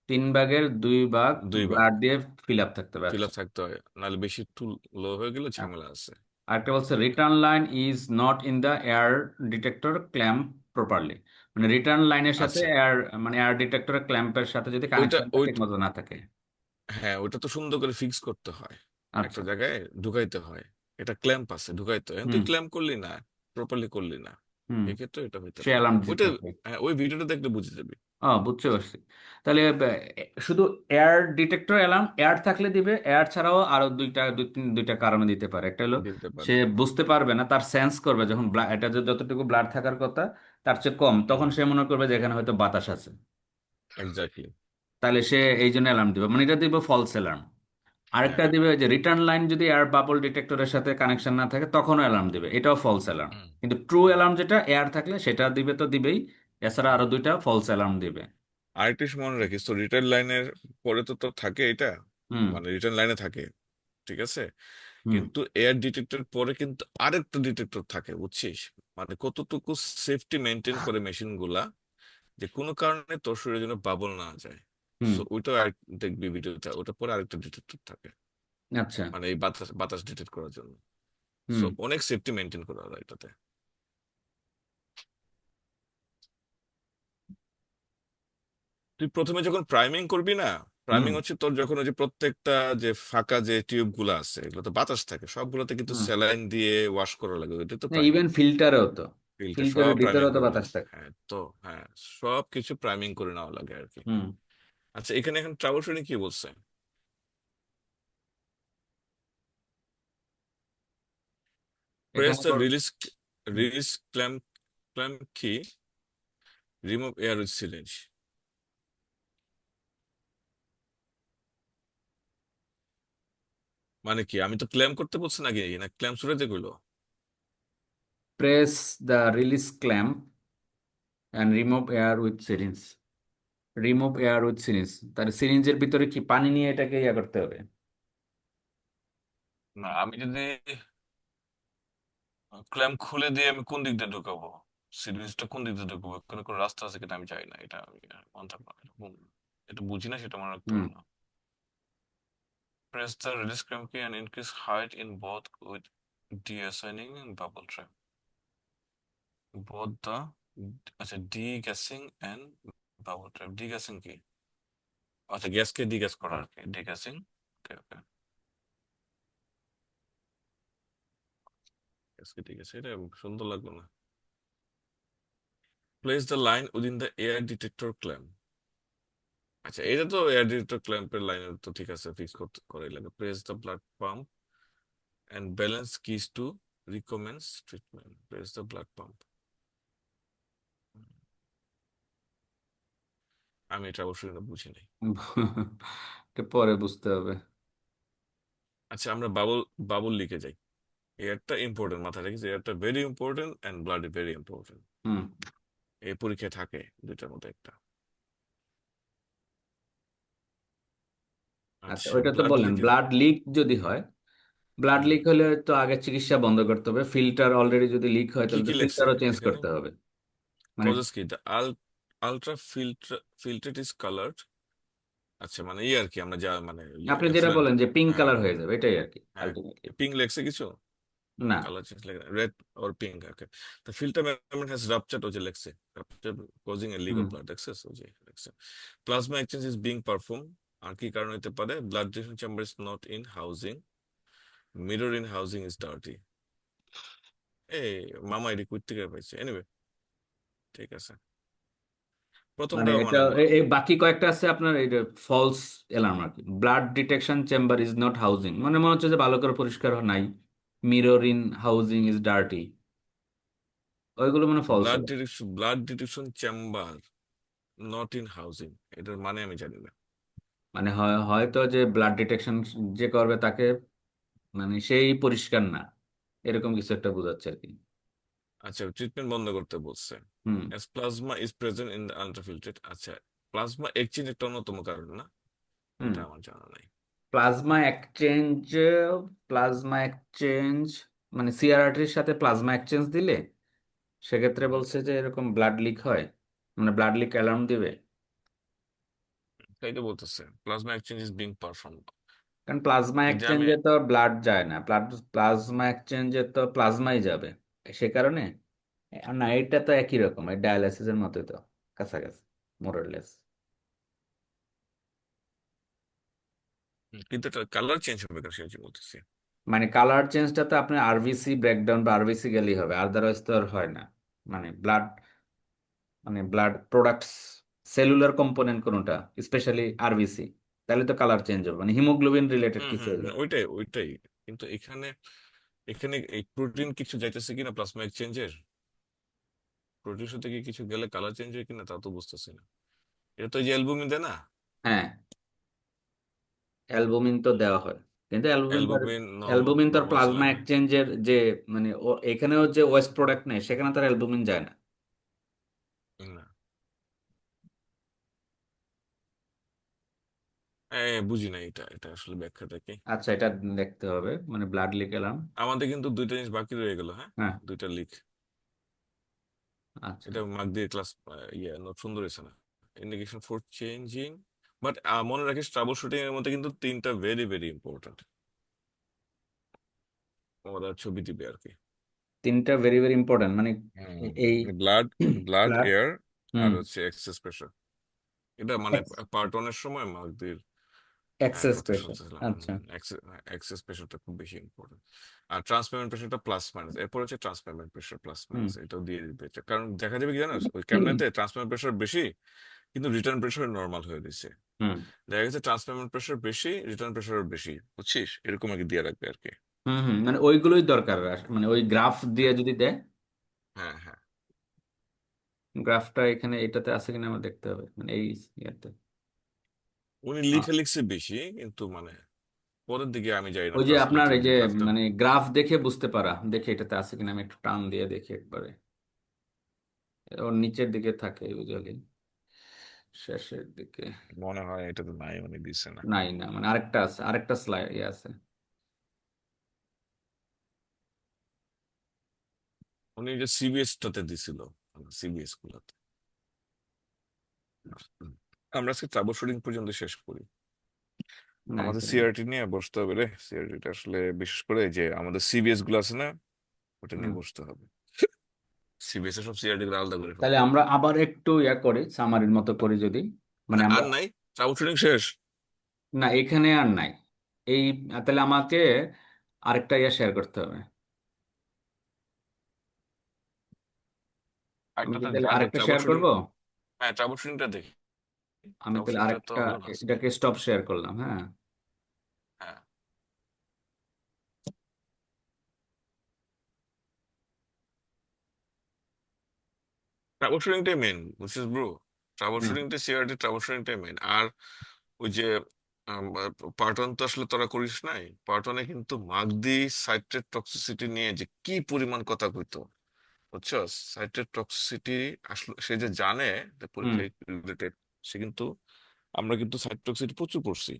3 ভাগের 2 ভাগ 2 ভাগ ব্লাড দিয়ে ফিল আপ থাকতে হবে, ফিল আচ্ছা। আপ থাকতে হয়, নাহলে বেশি টু লো হয়ে গেলে ঝামেলা আছে। আরেকটা বলছে return line is not in the air detector clamp properly. মানে রিটার্ন লাইনের সাথে আচ্ছা, এয়ার, মানে এয়ার ডিটেক্টরের ক্ল্যাম্পের সাথে যদি ওইটা কানেকশনটা ওই ঠিক মতো না থাকে। হ্যাঁ, ওইটা তো সুন্দর করে ফিক্স করতে হয়, একটা আচ্ছা। জায়গায় ঢুকাইতে হয়। এটা ক্ল্যাম্প আছে, ঢুকাইতে হয়, তুই হুম ক্ল্যাম্প করলি না, প্রপারলি করলি না, হুম এক্ষেত্রে এটা হইতে সে পারে। অ্যালার্ম দিতে ওইটা থাকবে। হ্যাঁ, ওই ভিডিওটা দেখলে বুঝে যাবি। ও, বুঝতে পারছি। তাহলে শুধু এয়ার ডিটেক্টর অ্যালার্ম এয়ার থাকলে দিবে, এয়ার ছাড়াও আরো দুইটা কারণে দিতে পারে। একটা হলো দিতে সে পারে। বুঝতে পারবে না, তার সেন্স করবে যখন এটা যতটুকু ব্লাড থাকার কথা তার চেয়ে কম, তখন হুম, সে মনে করবে যে এখানে হয়তো বাতাস আছে। এক্স্যাক্টলি। তাহলে সে এই জন্য অ্যালার্ম দিবে, মানে এটা দিবে ফলস অ্যালার্ম। হ্যাঁ। আরেকটা দিবে যে রিটার্ন লাইন যদি এয়ার বাবল ডিটেক্টরের সাথে কানেকশন না থাকে তখনও অ্যালার্ম দিবে, এটাও ফলস অ্যালার্ম। হুম, কিন্তু ট্রু হুম, অ্যালার্ম যেটা এয়ার থাকলে সেটা দিবে তো দিবেই, এছাড়া আরো দুইটা ফলস অ্যালার্ম দিবে। আরেকটা জিনিস মনে রাখিস, তো রিটার্ন লাইনের পরে তো তোর থাকে এটা, হুম মানে রিটার্ন লাইনে থাকে, ঠিক আছে। হুম কিন্তু এয়ার ডিটেক্টর পরে কিন্তু আরেকটা ডিটেক্টর থাকে, বুঝছিস? মানে কতটুকু সেফটি মেনটেন করে মেশিন গুলা, যে কোনো কারণে তোর শরীরের জন্য বাবল না যায়। হুম সো ওইটা দেখবি ভিডিওটা, ওটা পরে আরেকটা ডিটেক্টর থাকে, আচ্ছা। মানে এই বাতাস বাতাস ডিটেক্ট করার জন্য। সো হুম অনেক সেফটি মেনটেন করা হয় এটাতে। তুই প্রথমে যখন প্রাইমিং করবি না, হুম প্রাইমিং হচ্ছে তোর যখন ওই যে প্রত্যেকটা যে ফাঁকা যে টিউব গুলো আছে এগুলো তো বাতাস থাকে, সবগুলোতে কিন্তু হুম স্যালাইন দিয়ে ওয়াশ করা লাগে, ওইটা তো প্রাইমিং। ইভেন ফিল্টারেও তো, ফিল্টার সব ফিল্টারের প্রাইমিং ভিতরেও তো করে বাতাস নেওয়া, থাকে। হ্যাঁ তো, হ্যাঁ, সব কিছু প্রাইমিং করে নেওয়া লাগে আর কি। হুম আচ্ছা, এখানে এখন ট্রাবল শুটিং কি বলছে? প্রেস এখানে the ball release clamp clamp কি, রিমুভ এয়ার উইথ সিরিঞ্জ। মানে কি, আমি তো ক্লেম করতে বলছি নাকি, না ক্লেম শুরুতে কইলো? Press the release clamp and remove air with syringe. Remove air with syringe, তার সিরিঞ্জের ভিতরে কি পানি নিয়ে এটাকে ইয়া করতে হবে? না, আমি যদি ক্ল্যাম্প খুলে দিয়ে আমি কোন দিক দিয়ে ঢুকাবো, সিরিঞ্জটা কোন দিক দিয়ে ঢুকাবো, কোনো কোনো রাস্তা আছে কিনা আমি জানি না, এটা আমি মানতে পারি না। এটা বুঝি না, সেটা মনে রাখতে হুম হবে না। প্রেস দ্য রিলিজ ক্ল্যাম্প কি and increase height in both with de-assigning and bubble trap. Both the, আচ্ছা, de-gassing and bubble trap। de-gassing কি? আচ্ছা, গ্যাসকে de-gas করা আর কি, de-gassing। ওকে ওকে, গ্যাসকে de-gas, এটা সুন্দর লাগলো না। Place the line within the air detector clamp. আচ্ছা, এটা তো এয়ার ডিটেক্টর ক্ল্যাম্পের লাইনের তো ঠিক আছে, ফিক্স করতে করাই লাগে। Press the blood pump and balance keys to recommence treatment. Press the blood pump, আমি এটা অবশ্যই না, বুঝি নাই। এটা পরে বুঝতে হবে। আচ্ছা, আমরা বাবল বাবল লিখে যাই। এয়ারটা ইম্পর্টেন্ট, মাথায় রেখেছি, এয়ারটা very important and blood very important. হুম এই পরীক্ষায় থাকে দুইটার মধ্যে একটা। আচ্ছা, আচ্ছা, ওইটা তো ব্লাড বলেন লিকেজ। ব্লাড লিক যদি হয়, ব্লাড লিক হলে তো আগে চিকিৎসা বন্ধ করতে হবে। ফিল্টার অলরেডি যদি লিক হয় কি তাহলে কি তো লেখছে ফিল্টারও চেঞ্জ এখানে? করতে হবে। মানে কজেস কি, the ultra filter is coloured. আচ্ছা, মানে ই আর কি, আমরা যা মানে আপনি যেটা এফ্লুয়েন্ট। বলেন যে পিঙ্ক হ্যাঁ কালার হয়ে যাবে, এটাই আর কি হ্যাঁ, আলটিমেটলি। পিঙ্ক লেখছে কিছু, না। কালার চেঞ্জ লেখে red or pink. Okay, the filter membrane has ruptured, ওই যে লেখছে ruptured, causing a leak of hmm blood, দেখছিস ওই যে লেখছে। Plasma exchange is being performed, আর কি কারণ হতে পারে? Blood donation chamber is not in housing, mirror in housing is dirty। এই মামা এটি কই থেকে পাইছে, এনিওয়ে ঠিক আছে, মানে প্রথমটাও এটা মানে এই বাকি কয়েকটা আছে আপনার, এটা ফলস অ্যালার্ম আর কি। Blood detection chamber is not housing, মানে মনে হচ্ছে যে ভালো করে পরিষ্কার নাই। Mirror in housing is dirty, ওইগুলো মানে false. Blood detection chamber not in housing, এটার মানে আমি জানি না। মানে হয়তো যে ব্লাড ডিটেকশন যে করবে তাকে, মানে সেই পরিষ্কার না, এরকম কিছু একটা বোঝাচ্ছে আর কি। আচ্ছা, ট্রিটমেন্ট বন্ধ করতে বলছে। হুম as plasma is present in the ultrafiltered। আচ্ছা, প্লাজমা এক্সচেঞ্জ একটা অন্যতম কারণ না, হুম এটা আমার জানা নাই। প্লাজমা এক্সচেঞ্জ, প্লাজমা এক্সচেঞ্জ মানে সিআরআরটির সাথে প্লাজমা এক্সচেঞ্জ দিলে সেক্ষেত্রে হুম, বলছে যে এরকম ব্লাড লিক হয়, মানে ব্লাড লিক অ্যালার্ম দিবে। তাই তো বলতেছে plasma exchange is being perform. কারণ প্লাজমা যদি আমি, এক্সচেঞ্জে তো ব্লাড যায় না, প্লাজমা এক্সচেঞ্জে তো প্লাজমাই যাবে, সে কারণে। না, এটা তো একই রকম, এই ডায়ালাইসিসের মতোই তো, কাছাকাছি মোরলেস। কিন্তু এটা কালার চেঞ্জ হবে কেন, সেটা বলতেছি। মানে কালার চেঞ্জটা তো আপনার আরবিসি ব্রেকডাউন বা আরবিসি গেলেই হবে, আদারওয়াইজ তো আর হয় না। মানে ব্লাড, মানে ব্লাড প্রোডাক্টস, সেলুলার কম্পোনেন্ট কোনটা, স্পেশালি আরবিসি, তাহলে তো কালার চেঞ্জ হবে, মানে হিমোগ্লোবিন রিলেটেড হুম কিছু হুম হয়ে হুম, যাবে। ওইটাই ওইটাই। কিন্তু এখানে এখানে এই প্রোটিন কিছু যাইতেছে কিনা প্লাজমা এক্সচেঞ্জের, প্রোটিন সাথে কি কিছু গেলে কালার চেঞ্জ হয় কিনা তা তো বুঝতেছি না। এটা তো এই যে অ্যালবুমিন দেয় না? হ্যাঁ, অ্যালবুমিন তো দেওয়া হয়, কিন্তু অ্যালবুমিন অ্যালবুমিন তো নর্মাল প্লাজমা স্যালাইন। এক্সচেঞ্জের যে, মানে এখানেও যে ওয়েস্ট প্রোডাক্ট নেই সেখানে তার অ্যালবুমিন যায় না। না, বুঝি না, এটা আসলে ব্যাখ্যাটা কি। আচ্ছা, এটা দেখতে হবে, মানে ব্লাড লিক অ্যালার্ম। আমাদের কিন্তু দুইটা জিনিস বাকি রয়ে গেল, হ্যাঁ, হ্যাঁ দুইটা লিক। আচ্ছা। এটা মার্ক দিয়ে ক্লাস, ইয়ে নোট সুন্দর হয়েছে না? ইন্ডিকেশন ফর চেঞ্জিং, বাট মনে রাখিস ট্রাবল শুটিং এর মধ্যে কিন্তু তিনটা ভেরি ভেরি ইম্পর্টেন্ট, ওরা ছবি দিবে আর কি। তিনটা ভেরি ভেরি ইম্পর্টেন্ট, মানে এই ব্লাড ব্লাড ব্লাড। এয়ার, হুম আর হচ্ছে এক্সেস প্রেশার। এটা মানে পার্ট ওয়ানের সময় মার্কদের এক্সেস কথা প্রেশার। শুনতেছিলাম। আচ্ছা। এক্সেস প্রেশারটা খুব বেশি ইম্পর্টেন্ট। আর ট্রান্সপেরেন্ট প্রেশারটা প্লাস মাইনাস, এরপর হচ্ছে ট্রান্সপেরেন্ট প্রেশার প্লাস হুম মাইনাস, এটাও দিয়ে দিবে। কারণ দেখা যাবে কি জানো, ওই ক্যাবিনেটে ট্রান্সপেরেন্ট প্রেশার বেশি কিন্তু রিটার্ন প্রেশার নর্মাল হয়ে দিছে। হুম দেখা গেছে ট্রান্সপেরেন্ট প্রেশার বেশি, রিটার্ন প্রেশার বেশি, বুঝছিস, এরকম আর কি দিয়ে রাখবে আর কি। মানে ওইগুলোই দরকার মানে ওই গ্রাফ দিয়ে হ্যাঁ যদি দেয়, হ্যাঁ হ্যাঁ। গ্রাফটা এখানে এটাতে আছে কিনা আমার দেখতে হবে, মানে এই ইয়াতে। উনি আ- লিখে লিখছে বেশি, কিন্তু মানে পরের দিকে আমি যাই না, ওই যে ট্রাস্ট মি, আপনার তুই এই যে গ্রাফটা। মানে গ্রাফ দেখে বুঝতে পারা, দেখে এটাতে আছে কিনা, আমি একটু টান দিয়ে দেখি একবারে। ওর নিচের দিকে থাকে ইউজুয়ালি, শেষের দিকে। মনে হয় এটা তো নাই, উনি দিছে না। নাই না, মানে আরেকটা আছে, আরেকটা স্লাইড আছে। উনি যে সিবিএস টাতে দিছিল, সিবিএস গুলাতে। আমরা আজকে ট্রাবল শুটিং পর্যন্ত শেষ করি। না আমাদের এখানে সিআরটি নিয়ে বসতে হবে রে, সিআরটিটা আসলে বিশেষ করে যে আমাদের সিবিএস গুলো আছে না, ওটা নিয়ে হুম। বসতে হবে। সিবিএস এর সব সিআরটি গুলো আলাদা করে তাহলে ফেলতে হবে। আমরা আবার একটু ইয়া করি, সামারির মতো করি যদি, মানে মানে আর আমরা। নাই, ট্রাবল শুটিং শেষ। না এখানে আর নাই এই, তাহলে আমাকে আরেকটা ইয়া শেয়ার করতে হবে। আমি একটা কি তো তাহলে আগে আরেকটা ট্রাবল শেয়ার শুটিং, করব? হ্যাঁ ট্রাবল শুটিংটা দেখি। আমি ট্রাবল তাহলে শুটিংটা তো আরেকটা, হলো না আজকে। এটাকে স্টপ শেয়ার করলাম, হ্যাঁ। হ্যাঁ, ট্রাবল শুটিংটাই মেন, বুঝছিস ব্রো। ট্রাবল হুম শুটিংটা, সিআরটি ট্রাবল শুটিংটাই মেন। আর ওই যে পার্ট ওয়ান তো আসলে তোরা করিস নাই, পার্ট ওয়ানে কিন্তু মাগদি সাইট্রেট টক্সিসিটি নিয়ে যে কি পরিমাণ কথা কইতো, বুঝছো। সাইট্রেট টক্সিসিটি আসলে সে যে জানে হুম পরীক্ষা রিলেটেড, সে কিন্তু, আমরা কিন্তু সাইট্রেট টক্সিসিটি প্রচুর পড়ছি,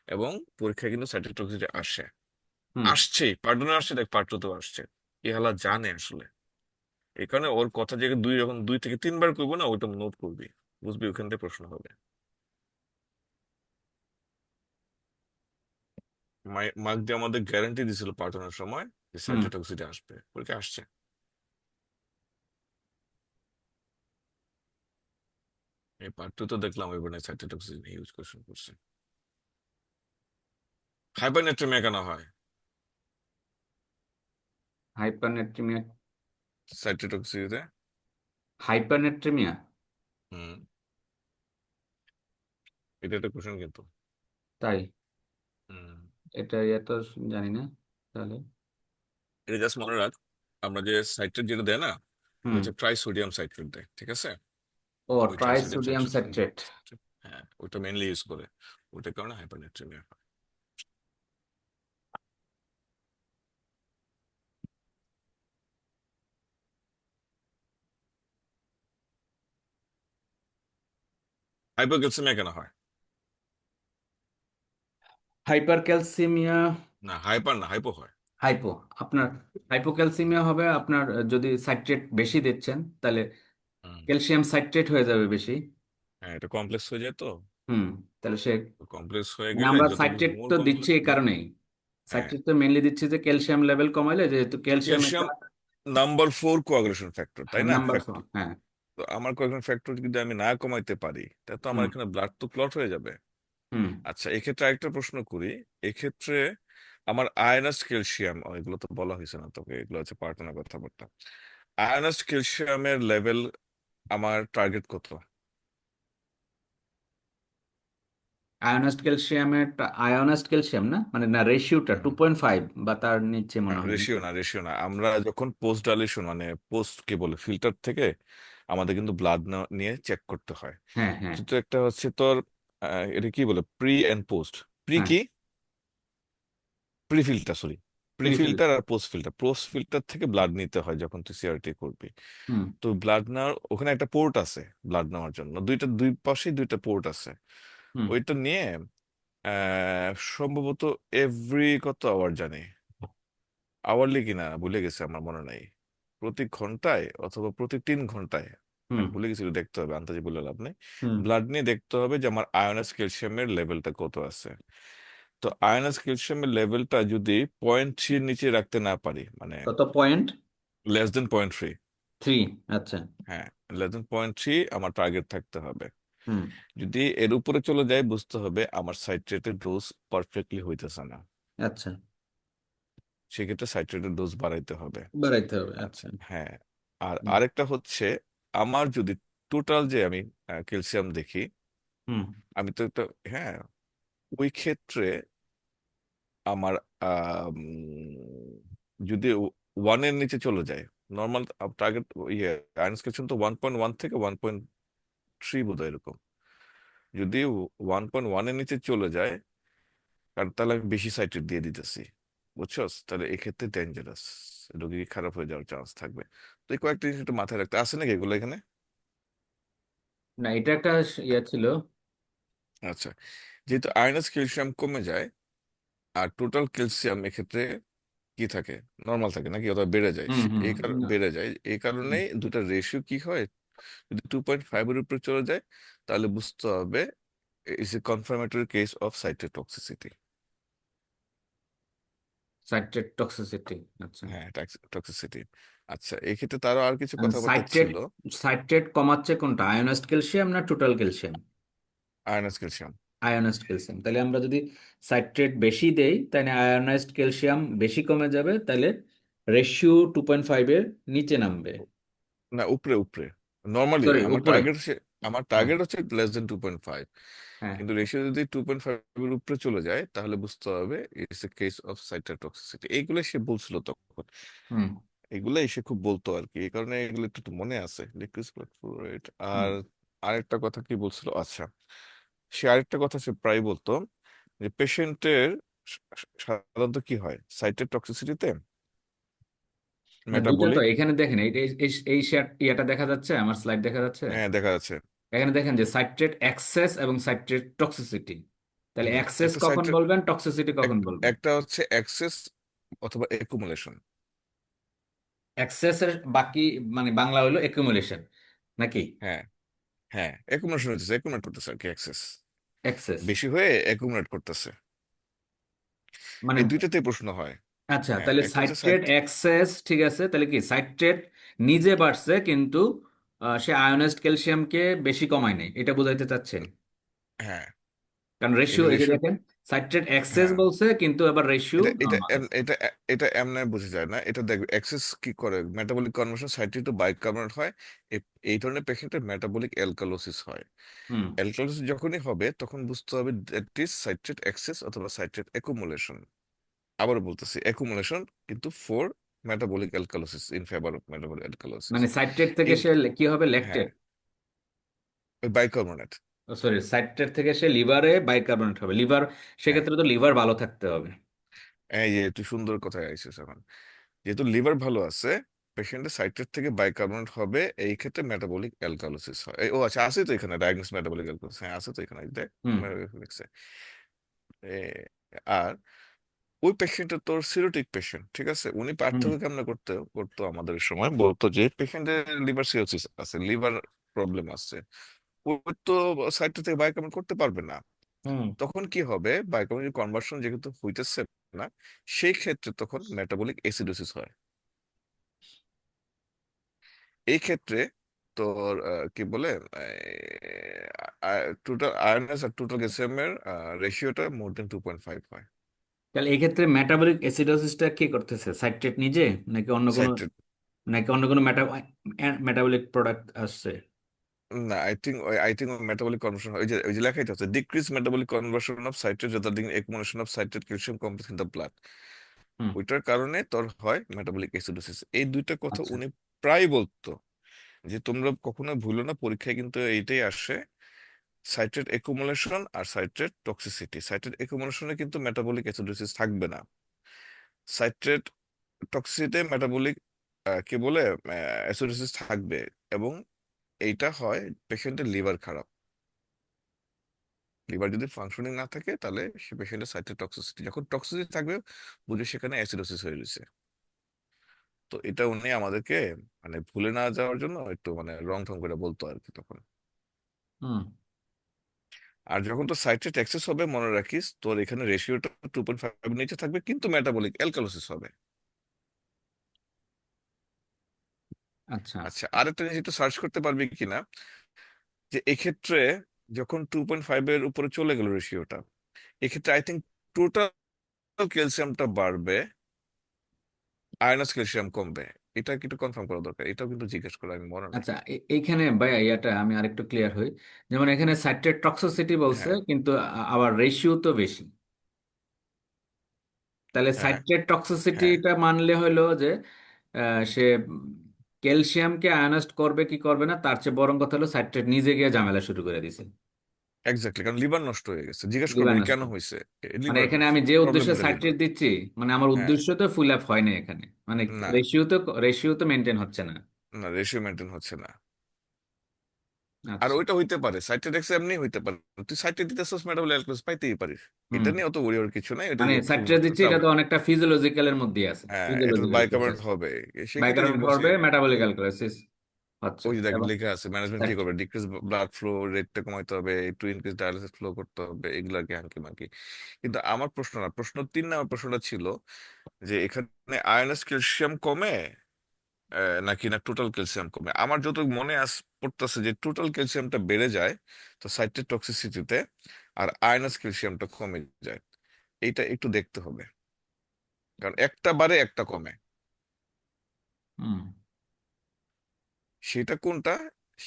এবং পরীক্ষায় কিন্তু সাইট্রেট টক্সিসিটি আসে, হুম আসছেই, পার্ট ওয়ানে আসছে, দেখ পার্ট টু তেও আসছে। এ হালা জানে আসলে। এই কারণে ওর কথা যে দুই, যখন 2 থেকে 3 বার কইবো না, ওইটা নোট করবি, বুঝবি ওখান থেকে প্রশ্ন হবে। মার্ক দিয়ে আমাদের গ্যারান্টি দিছিল পার্ট ওয়ানের সময় যে হুম সাইট্রেট টক্সিসিটি আসবে, পরীক্ষা আসছে। এই পার্ট টু তো দেখলাম এবার সাইট্রেট টক্সিসিটি ইউজ কোশ্চেন করছে। হাইপারনেট্রিমিয়া কেন হয়? হাইপারনেট্রিমিয়া। সাইট্রেট টক্সিসিটিতে। হাইপারনেট্রিমিয়া। হুম, এটা একটা কোশ্চেন কিন্তু। তাই? হুম, এটা ইয়া তো জানি না তাহলে। এটা জাস্ট মনে রাখ, আমরা যে সাইট্রেট যেটা দেয় না, এটা হুম। হচ্ছে ট্রাইসোডিয়াম সাইট্রেট দেয়, ঠিক আছে। ও, ওই ট্রাইসোডিয়াম ট্রাইসোডিয়াম সাইট্রেট, সাইট্রেট। হ্যাঁ ওইটা মেনলি ইউজ করে, ওইটার কারণে হাইপারনেট্রিমিয়া হয়। হাইপোক্যালসিমিয়া কেন হয়? হাইপারক্যালসিমিয়া। না হাইপার না, হাইপো হয়। হাইপো। আপনার হাইপোক্যালসিমিয়া হবে আপনার, যদি সাইট্রেট বেশি দিচ্ছেন তাহলে হুম, ক্যালসিয়াম সাইট্রেট হয়ে যাবে বেশি। হ্যাঁ এটা কমপ্লেক্স হয়ে যায় তো। হুম। তাহলে সে, কমপ্লেক্স হয়ে মানে গেলে আমরা যত সাইট্রেট মোর তো দিচ্ছি কমপ্লেক্স। এই কারণেই, হ্যাঁ, সাইট্রেট তো মেনলি দিচ্ছি যে ক্যালসিয়াম লেভেল কমাইলে, যেহেতু ক্যালসিয়াম একটা। ক্যালসিয়াম নাম্বার 4 কোয়াগুলেশন ফ্যাক্টর, তাই হ্যাঁ, না? নাম্বার 4, হ্যাঁ। তো আমার কোয়াগুলেশন ফ্যাক্টর যদি আমি না কমাইতে পারি, তাহলে তো আমার হুম এখানে ব্লাড তো ক্লট হয়ে যাবে। হুম আচ্ছা, এক্ষেত্রে আরেকটা প্রশ্ন করি। এক্ষেত্রে আমার আয়নাস ক্যালসিয়াম, এগুলো তো বলা হয়েছে না তোকে, এগুলো হচ্ছে পার্টনার কথাবার্তা। আয়নাস ক্যালসিয়ামের লেভেল আমার টার্গেট কত? আয়োনাইজড ক্যালসিয়ামের, আয়োনাইজড ক্যালসিয়াম না, মানে না রেশিওটা 2.5 বা তার নিচে মনে হয় নাকি? রেশিও না, রেশিও না, আমরা যখন পোস্ট ডাইলেশন মানে পোস্ট কি বলে ফিল্টার থেকে আমাদের কিন্তু ব্লাড নিয়ে চেক করতে হয়। হ্যাঁ হ্যাঁ তো একটা হচ্ছে তোর, এটা কি বলে, প্রি এন্ড পোস্ট। প্রি হ্যাঁ। কি, pre filter, sorry, pre prefill. Filter আর পোস্ট ফিল্টার। পোস্ট ফিল্টার থেকে ব্লাড নিতে হয় যখন তুই সিআরটি করবি। হুম তো ব্লাড নেওয়ার ওখানে একটা পোর্ট আছে, ব্লাড নেওয়ার জন্য দুই পাশেই 2টা পোর্ট আছে। হুম ওইটা নিয়ে সম্ভবত এভরি কত আওয়ার জানি, আওয়ারলি কিনা ভুলে গেছে, আমার মনে নাই, প্রতি ঘন্টায় অথবা প্রতি 3 ঘন্টায়, হুম আমি ভুলে গেছি, একটু দেখতে হবে, আন্দাজে বলে লাভ নেই। হুম। ব্লাড নিয়ে দেখতে হবে যে আমার আয়নাস ক্যালসিয়ামের লেভেলটা কত আছে। তো আয়নাস ক্যালসিয়ামের লেভেলটা যদি 0.3 নিচে রাখতে না পারি, মানে কত পয়েন্ট? Less than 0.3, 3। আচ্ছা। হ্যাঁ লেস দেন 0.3 আমার টার্গেট থাকতে হবে। হুম। যদি এর উপরে চলে যায় বুঝতে হবে আমার সাইট্রেটের ডোজ পারফেক্টলি হইতেছে না, আচ্ছা, সেক্ষেত্রে সাইট্রেটের ডোজ বাড়াইতে হবে। বাড়াইতে হবে, আ- আচ্ছা। হ্যাঁ। আর হুম। আরেকটা হচ্ছে, আমার যদি টোটাল যে আমি ক্যালসিয়াম দেখি, হুম। আমি তো একটা, হ্যাঁ, ওই ক্ষেত্রে আমার যদি ওয়ানের নিচে চলে যায়, নর্মাল টার্গেট ইয়ে আয়রন ক্যালসিয়াম তো 1.1 থেকে 1.3 বোধ হয় এরকম। যদি 1.1 এর নিচে চলে যায়, কারণ তাহলে আমি বেশি সাইট্রেট দিয়ে দিতেছি, বুঝছস, তাহলে এক্ষেত্রে ডেঞ্জারাস, রোগী খারাপ হয়ে যাওয়ার চান্স থাকবে। তো এই কয়েকটা জিনিস একটু মাথায় রাখতে আছে নাকি এগুলো এখানে? না, এটা একটা ইয়ে ছিল। আচ্ছা, যেহেতু আয়রন ক্যালসিয়াম কমে যায় আর টোটাল ক্যালসিয়াম এক্ষেত্রে কি থাকে, নর্মাল থাকে নাকি অথবা বেড়ে যায়, হুম। হুম। এই কারণে না। বেড়ে যায়, এই হুম। কারণেই দুটার রেশিও কি হয়, যদি 2.5 এর উপরে চলে যায় তাহলে বুঝতে হবে is a confirmatory case of cytotoxicity. Citrate toxicity, আচ্ছা। হ্যাঁ, টক্সিসিটি। আচ্ছা, এই ক্ষেত্রে তারও আর কিছু কথাবার্তা সাইট্রেট ছিল। সাইট্রেট কমাচ্ছে কোনটা, আয়োনাইজড ক্যালসিয়াম না total calcium? Iron calcium. Ionised calcium, তাহলে আমরা যদি সাইট্রেট বেশি দেই তাহলে আয়োনাইজড ক্যালসিয়াম বেশি কমে যাবে, তাহলে রেশিও 2.5-এর নিচে নামবে। না, উপরে উপরে, নর্মালি সরি, আমার উপরে। টার্গেট হচ্ছে, আমার হ্যাঁ। টার্গেট হচ্ছে লেস দেন 2.5, হ্যাঁ। কিন্তু রেশিও যদি 2.5 এর উপরে চলে যায় তাহলে বুঝতে হবে ইটস এ কেস অফ সাইটোটক্সিসিটি। এইগুলো সে বলছিল তখন, হুম। এগুলো এসে খুব বলতো আর কি, এই কারণে এগুলো একটু একটু মনে আছে, লিকুইড ফ্লুইড। হুম। আর আরেকটা কথা কি বলছিল, আচ্ছা, সে আরেকটা কথা সে প্রায় বলতো যে পেশেন্টের সাধারণত কি হয় সাইটের টক্সিসিটিতে, না, দুইটা তো মেটাবলিক। এখানে দেখেন, এই এই এই এই ইয়াটা দেখা যাচ্ছে, আমার স্লাইড দেখা যাচ্ছে। হ্যাঁ, দেখা যাচ্ছে। এখানে দেখেন যে সাইট্রেট এক্সেস এবং সাইট্রেট টক্সিসিটি, তাহলে হুম, এক্সেস একটা কখন সাইটের, বলবেন, টক্সিসিটি কখন বলবেন? একটা হচ্ছে অ্যাক্সেস অথবা একুমুলেশন। এক্সেসের বাকি মানে বাংলা হলো একুমুলেশন নাকি? হ্যাঁ, হ্যাঁ, একুমুলেশন হচ্ছে একুমুলেট করতেছে আর কি, অ্যাক্সেস এক্সেস বেশি হয়ে একুমুলেট করতেছে, মানে, এই দুইটাতেই প্রশ্ন হয়। আচ্ছা, হ্যাঁ, তাহলে একটা হচ্ছে সাইট্রেট এক্সেস ঠিক আছে, তাহলে কি সাইট্রেট নিজে বাড়ছে কিন্তু সে আয়োনাইজড ক্যালসিয়ামকে বেশি কমায় নাই, এটা বোঝাইতে চাচ্ছেন? হ্যাঁ, কারণ এটা রেশিও, এই যে রেশিও। দেখেন, সাইট্রেট এক্সেস হ্যাঁ, বলছে কিন্তু আবার রেশিও এটা এটা নর্মাল আছে। এটা এটা এমন বোঝা যায় না, এটা দেখবে অ্যাক্সেস কি করে, মেটাবলিক কনভার্সন সাইটে তো বাইকার্বনেট হয়। এই ধরনের পেশেন্টের মেটাবলিক অ্যালকালোসিস হয়। হুম। অ্যালকালোসিস যখনই হবে তখন বুঝতে হবে দ্যাট ইজ সাইট্রেট এক্সেস অথবা সাইট্রেট অ্যাকুমুলেশন। আবার বলতেছি অ্যাকুমুলেশন, কিন্তু for metabolic alkalosis, in favour of metabolic alkalosis. মানে সাইট্রেট থেকে এই, সে কি হবে, হ্যাঁ, ল্যাকটেট? ওই বাইকার্বনেট। সরি, সাইট্রেট থেকে সে লিভারে বাইকার্বনেট হবে, লিভার, হ্যাঁ, সেক্ষেত্রে তো লিভার ভালো থাকতে হবে। এই যে তুই সুন্দর কথায় আইছিস এখন, যেহেতু লিভার ভালো আছে, পেশেন্টের সাইট্রেট থেকে বাইকার্বনেট হবে, এই ক্ষেত্রে মেটাবলিক অ্যালকালোসিস হয়। ও আচ্ছা, আছে তো এখানে ডায়াগনোস মেটাবলিক অ্যালকালোসিস, হ্যাঁ আছে তো এখানে, দেখ হুম। লিখছে। এ, আর ওই পেশেন্টটা তোর সিরোটিক পেশেন্ট, ঠিক আছে, উনি হুম। পার্থক্য কেমন করতে করতো আমাদের সময়, বলতো যে পেশেন্টের লিভার সিরোসিস আছে, লিভার প্রবলেম আছে, ও তো সাইট্রেট থেকে বাইকার্বনেট করতে পারবে না। হুম। তখন কি হবে, বাইকার্বনেট কনভার্সন যেহেতু হইতেছে না, সেই ক্ষেত্রে তখন মেটাবলিক অ্যাসিডোসিস হয়। এই ক্ষেত্রে তোর কি বলে, টোটাল আয়রনেস আর টোটাল ক্যালসিয়ামের রেশিওটা মোর দেন 2.5 হয়। তাহলে এই ক্ষেত্রে মেটাবলিক অ্যাসিডোসিসটা কে করতেছে, সাইট্রেট নিজে নাকি অন্য কোনো, সাইট্রেট, নাকি অন্য কোনো মেটাবলিক প্রোডাক্ট আসছে? না, আই থিঙ্ক মেটাবলিক কনভার্সন, ওই যে লেখাই তো আছে, decrease metabolic conversion of citrate resulting accumulation of citrate calcium complex in the blood. হুম। ওইটার কারণে তোর হয় মেটাবলিক অ্যাসিডোসিস। এই দুইটা কথা আচ্ছা। উনি প্রায় বলতো, যে তোমরা কখনো ভুলো না, পরীক্ষায় কিন্তু এইটাই আসে, সাইট্রেট অ্যাকুমুলেশন আর সাইট্রেট টক্সিসিটি। সাইট্রেট অ্যাকুমুলেশনে কিন্তু মেটাবলিক অ্যাসিডোসিস থাকবে না, সাইট্রেট টক্সিসিটিতে মেটাবলিক কি বলে অ্যাসিডোসিস থাকবে। এবং এইটা হয় পেশেন্টের লিভার খারাপ, লিভার যদি ফাংশনিং না থাকে তাহলে সে পেশেন্টের সাইট্রেট টক্সিসিটি, যখন টক্সিসিটি থাকবে বুঝে সেখানে অ্যাসিডোসিস হয়ে গেছে। তো এটা উনি আমাদেরকে মানে ভুলে না যাওয়ার জন্য একটু মানে রং ঢং করে বলতো আর কি তখন। হুম। আর যখন তো সাইট্রেট এক্সেস হবে মনে রাখিস তোর এখানে রেশিওটা 2.5 নিচে থাকবে কিন্তু মেটাবলিক অ্যালকালোসিস হবে। আচ্ছা। আচ্ছা, আরেকটা জিনিস একটু সার্চ করতে পারবি কিনা, যে এক্ষেত্রে যখন 2.5 এর উপরে চলে গেল রেশিওটা, এক্ষেত্রে আই থিঙ্ক টোটাল ক্যালসিয়ামটা বাড়বে, আয়নাস ক্যালসিয়াম কমবে। এটা কিন্তু কনফার্ম করা দরকার, এটাও কিন্তু জিজ্ঞেস করা আমি মনে নাই। আচ্ছা, এইখানে ভাইয়া ইয়াটা আমি আরেকটু ক্লিয়ার হই। যেমন এখানে সাইট্রেট টক্সিসিটি বলছে, হ্যাঁ, কিন্তু আবার রেশিও তো বেশি। তাহলে হ্যাঁ, সাইট্রেট হ্যাঁ, টক্সিসিটিটা মানলে হলো যে সে ক্যালসিয়ামকে আয়নাইজড করবে কি করবে না, তার চেয়ে বরং কথা হলো সাইট্রেট নিজে গিয়ে ঝামেলা শুরু করে দিছে। এক্স্যাক্টলি, কারণ লিভার নষ্ট হয়ে গেছে, জিজ্ঞেস করবে লিভার "এ নষ্ট। কেন হয়েছে?" মানে লিভার এখানে আমি যে উদ্দেশ্যে প্রবলেমটা লিভার। সাইট্রেট দিচ্ছি, মানে আমার হ্যাঁ, উদ্দেশ্য তো ফুল আপ হয় না এখানে, মানে না, রেশিও তো মেনটেন হচ্ছে না। না, রেশিও মেনটেন হচ্ছে না। আর আচ্ছা। ওইটা হইতে পারে, সাইট্রেট এমনি হইতে পারে, তুই সাইট্রেট দিতেছস মেটাবলিক অ্যালকোহলিস পাইতেই পারিস। হুম। এটা নিয়ে অত ওরি হওয়ার কিছু নাই, এটা মানে সাইট্রেট শুধুমাত্র দিচ্ছি, এটা তো অনেকটা ফিজিওলজিক্যালের মধ্যে আছে, হ্যাঁ, এটা তো ফিজিওলজিক্যাল বাইকার্বনেট প্রসেস। হবে। সেক্ষেত্রে বাইকার্বনেট বলছি, পড়বে, মেটাবলিক অ্যালকোলাইসিস হচ্ছে। ওই যে দেখ এবং লেখা আছে ম্যানেজমেন্ট কি করবে, ডিক্রিজ ব্লাড ফ্লো রেটটা কমাইতে হবে, একটু ইনক্রিজ ডায়ালিসিস ফ্লো করতে হবে, এগুলো আর কি হাঙ্কি মাঙ্কি। কিন্তু আমার প্রশ্ন না, প্রশ্ন 3 নম্বর প্রশ্নটা ছিল যে এখানে আয়নাস ক্যালসিয়াম কমে নাকি না টোটাল ক্যালসিয়াম কমে। আমার যত মনে পড়তেছে যে টোটাল ক্যালসিয়ামটা বেড়ে যায় তো সাইট্রেট টক্সিসিটিতে, আর আয়নাস ক্যালসিয়ামটা কমে যায়। এইটা একটু দেখতে হবে, কারণ একটা বাড়ে একটা কমে, হুম। সেটা কোনটা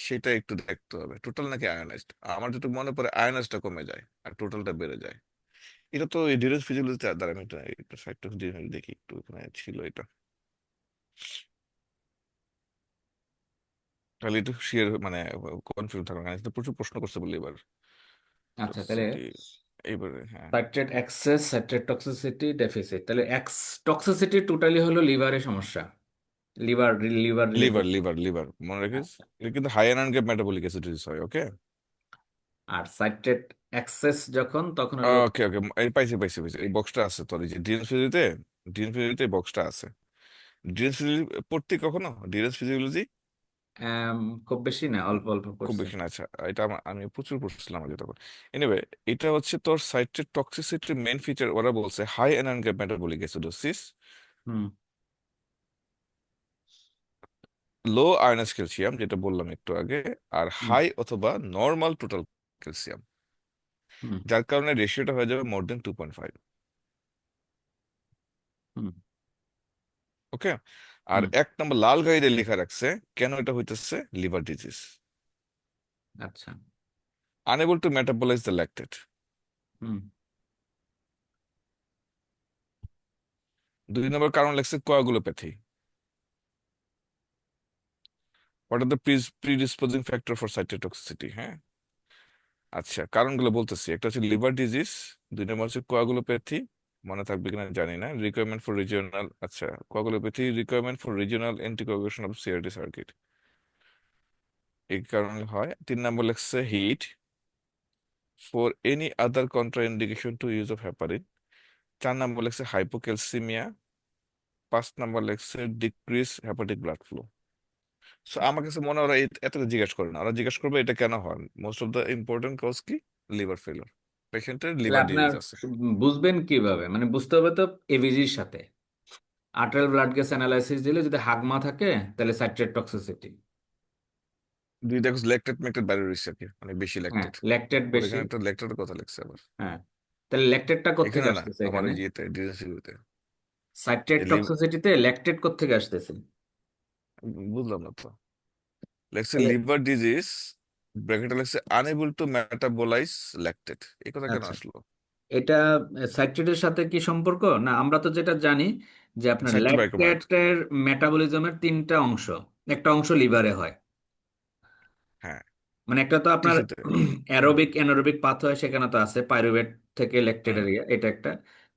সেটা একটু দেখতে হবে, টোটাল নাকি আয়নাইজড। আমার যেটুকু মনে পড়ে আয়নাইজডটা কমে যায় আর টোটালটা বেড়ে যায়। এটা তো এই ডিরেক্ট ফিজিওলজিতে দ্বারা আমি একটা সাইটটা দেখি একটু, এখানে ছিল এটা, তাহলে একটু শিওর মানে কনফিউজ থাকবে, কারণ এটা প্রচুর প্রশ্ন করছে বলে এবার। তো আচ্ছা, তাহলে সিটি এইবারে হ্যাঁ, citrate excess, citrate toxicity, deficit, তাহলে টক্সিসিটি টোটালি হলো লিভারের সমস্যা, liver liver liver related. Liver liver মনে রাখিস। এটা কিন্তু হাই এনার্জি মেটাবলিক অ্যাসিডোসিস হয়, ওকে। আর সাইট্রেট এক্সেস যখন, তখন হলো। ওকে, ওকে, এই পাইছি পাইছি পাইছি, এই বক্সটা আছে তোর, এই যে ডিএনএস ফিজিওতে, ডিএনএস ফিজিওতে এই বক্সটা আছে। ডিএনএস ফিজিওলজি পড়তে কখনো, ডিএনএস ফিজিওলজি আম, খুব বেশি না, অল্প অল্প খুব করছে। বেশি না, আচ্ছা। এটা আমি প্রচুর পড়ছিলাম আগে তখন। এনিওয়ে, এটা হচ্ছে তোর সাইট্রেট টক্সিসিটির মেইন ফিচার, ওরা বলছে হাই এনার্জি মেটাবলিক অ্যাসিডোসিস, হুম। লো আয়নাস ক্যালসিয়াম যেটা বললাম একটু আগে, আর হুম। হাই অথবা নর্মাল টোটাল ক্যালসিয়াম, হুম। যার কারণে রেশিওটা হয়ে যাবে মোর দেন 2.5। হুম। ওকে। আর হুম। 1 নম্বর লাল গাইডে লেখা রাখছে কেন এটা হইতেছে, লিভার ডিজিজ, আচ্ছা। Unable to metabolize the lactate. হুম। 2 নম্বর কারণ লেখছে coagulopathy. What are the predisposing factor for cytotoxicity, হ্যাঁ। আচ্ছা, কারণগুলো বলতেছি, একটা হচ্ছে লিভার ডিজিজ, 2 নম্বর হচ্ছে কোয়াগুলোপ্যাথি, মনে থাকবে কিনা জানি না, রিকোয়ারমেন্ট ফর রিজিওনাল, আচ্ছা, coagulopathy requirement for regional anticoagulation of CRRT circuit, এই কারণে হয়। 3 নম্বর লেখছে HIT, for any other contraindication to use of heparin. 4 number লেখছে হাইপোক্যালসিমিয়া। 5 নম্বর লেখছে decrease hepatic blood flow. So আমার কাছে মনে হয় ওরা এত জিজ্ঞেস করে না, ওরা জিজ্ঞেস করবে এটা কেন হয়। Most of the important cause কি, লিভার ফেলিওর, পেশেন্টের তাহলে লিভার আপনার ডিজিজ আছে। বুঝবেন কিভাবে, মানে বুঝতে হবে তো এভিজির সাথে আর্টারিয়াল ব্লাড গ্যাস অ্যানালাইসিস দিলে যদি হাগমা থাকে, তাহলে সাইট্রেট টক্সিসিটি। দুই দেখো ল্যাকটেট ম্যাকটেট বাইরে রয়েছে আর কি, মানে বেশি হ্যাঁ, ল্যাকটেট। ল্যাকটেট ওর বেশি। এখানে একটা ল্যাকটেটের কথা লিখছে আবার, হ্যাঁ, তাহলে ল্যাকটেটটা কোত্থেকে এখানে না, আসতেছে আমার এখানে? ওই ইয়েতে ডিজেন্সিতে। সাইট্রেট টক্সিসিটিতে ল্যাকটেট কোত্থেকে আসতেছে? বুঝলাম না তো, লেখছে তাহলে লিভার ডিজিজ, ব্র্যাকেটে লেখছে আনএবল টু মেটাবোলাইজ ল্যাকটেট, এই কথা কেন আচ্ছা, আসলো? এটা সাইট্রেটের সাথে কি সম্পর্ক? না, আমরা তো যেটা জানি যে আপনার সাইট্রো বাইকার্বনেট, ল্যাকটেটের মেটাবলিজমের তিনটা অংশ, একটা অংশ লিভারে হয়। হ্যাঁ, মানে একটা তো আপনার টিস্যুতে। হুম, অ্যারোবিক অ্যানারোবিক পাথওয়ে, সেখানে তো আছে পাইরুভেট থেকে ল্যাকটেটের হুম, ইয়ে, এটা একটা।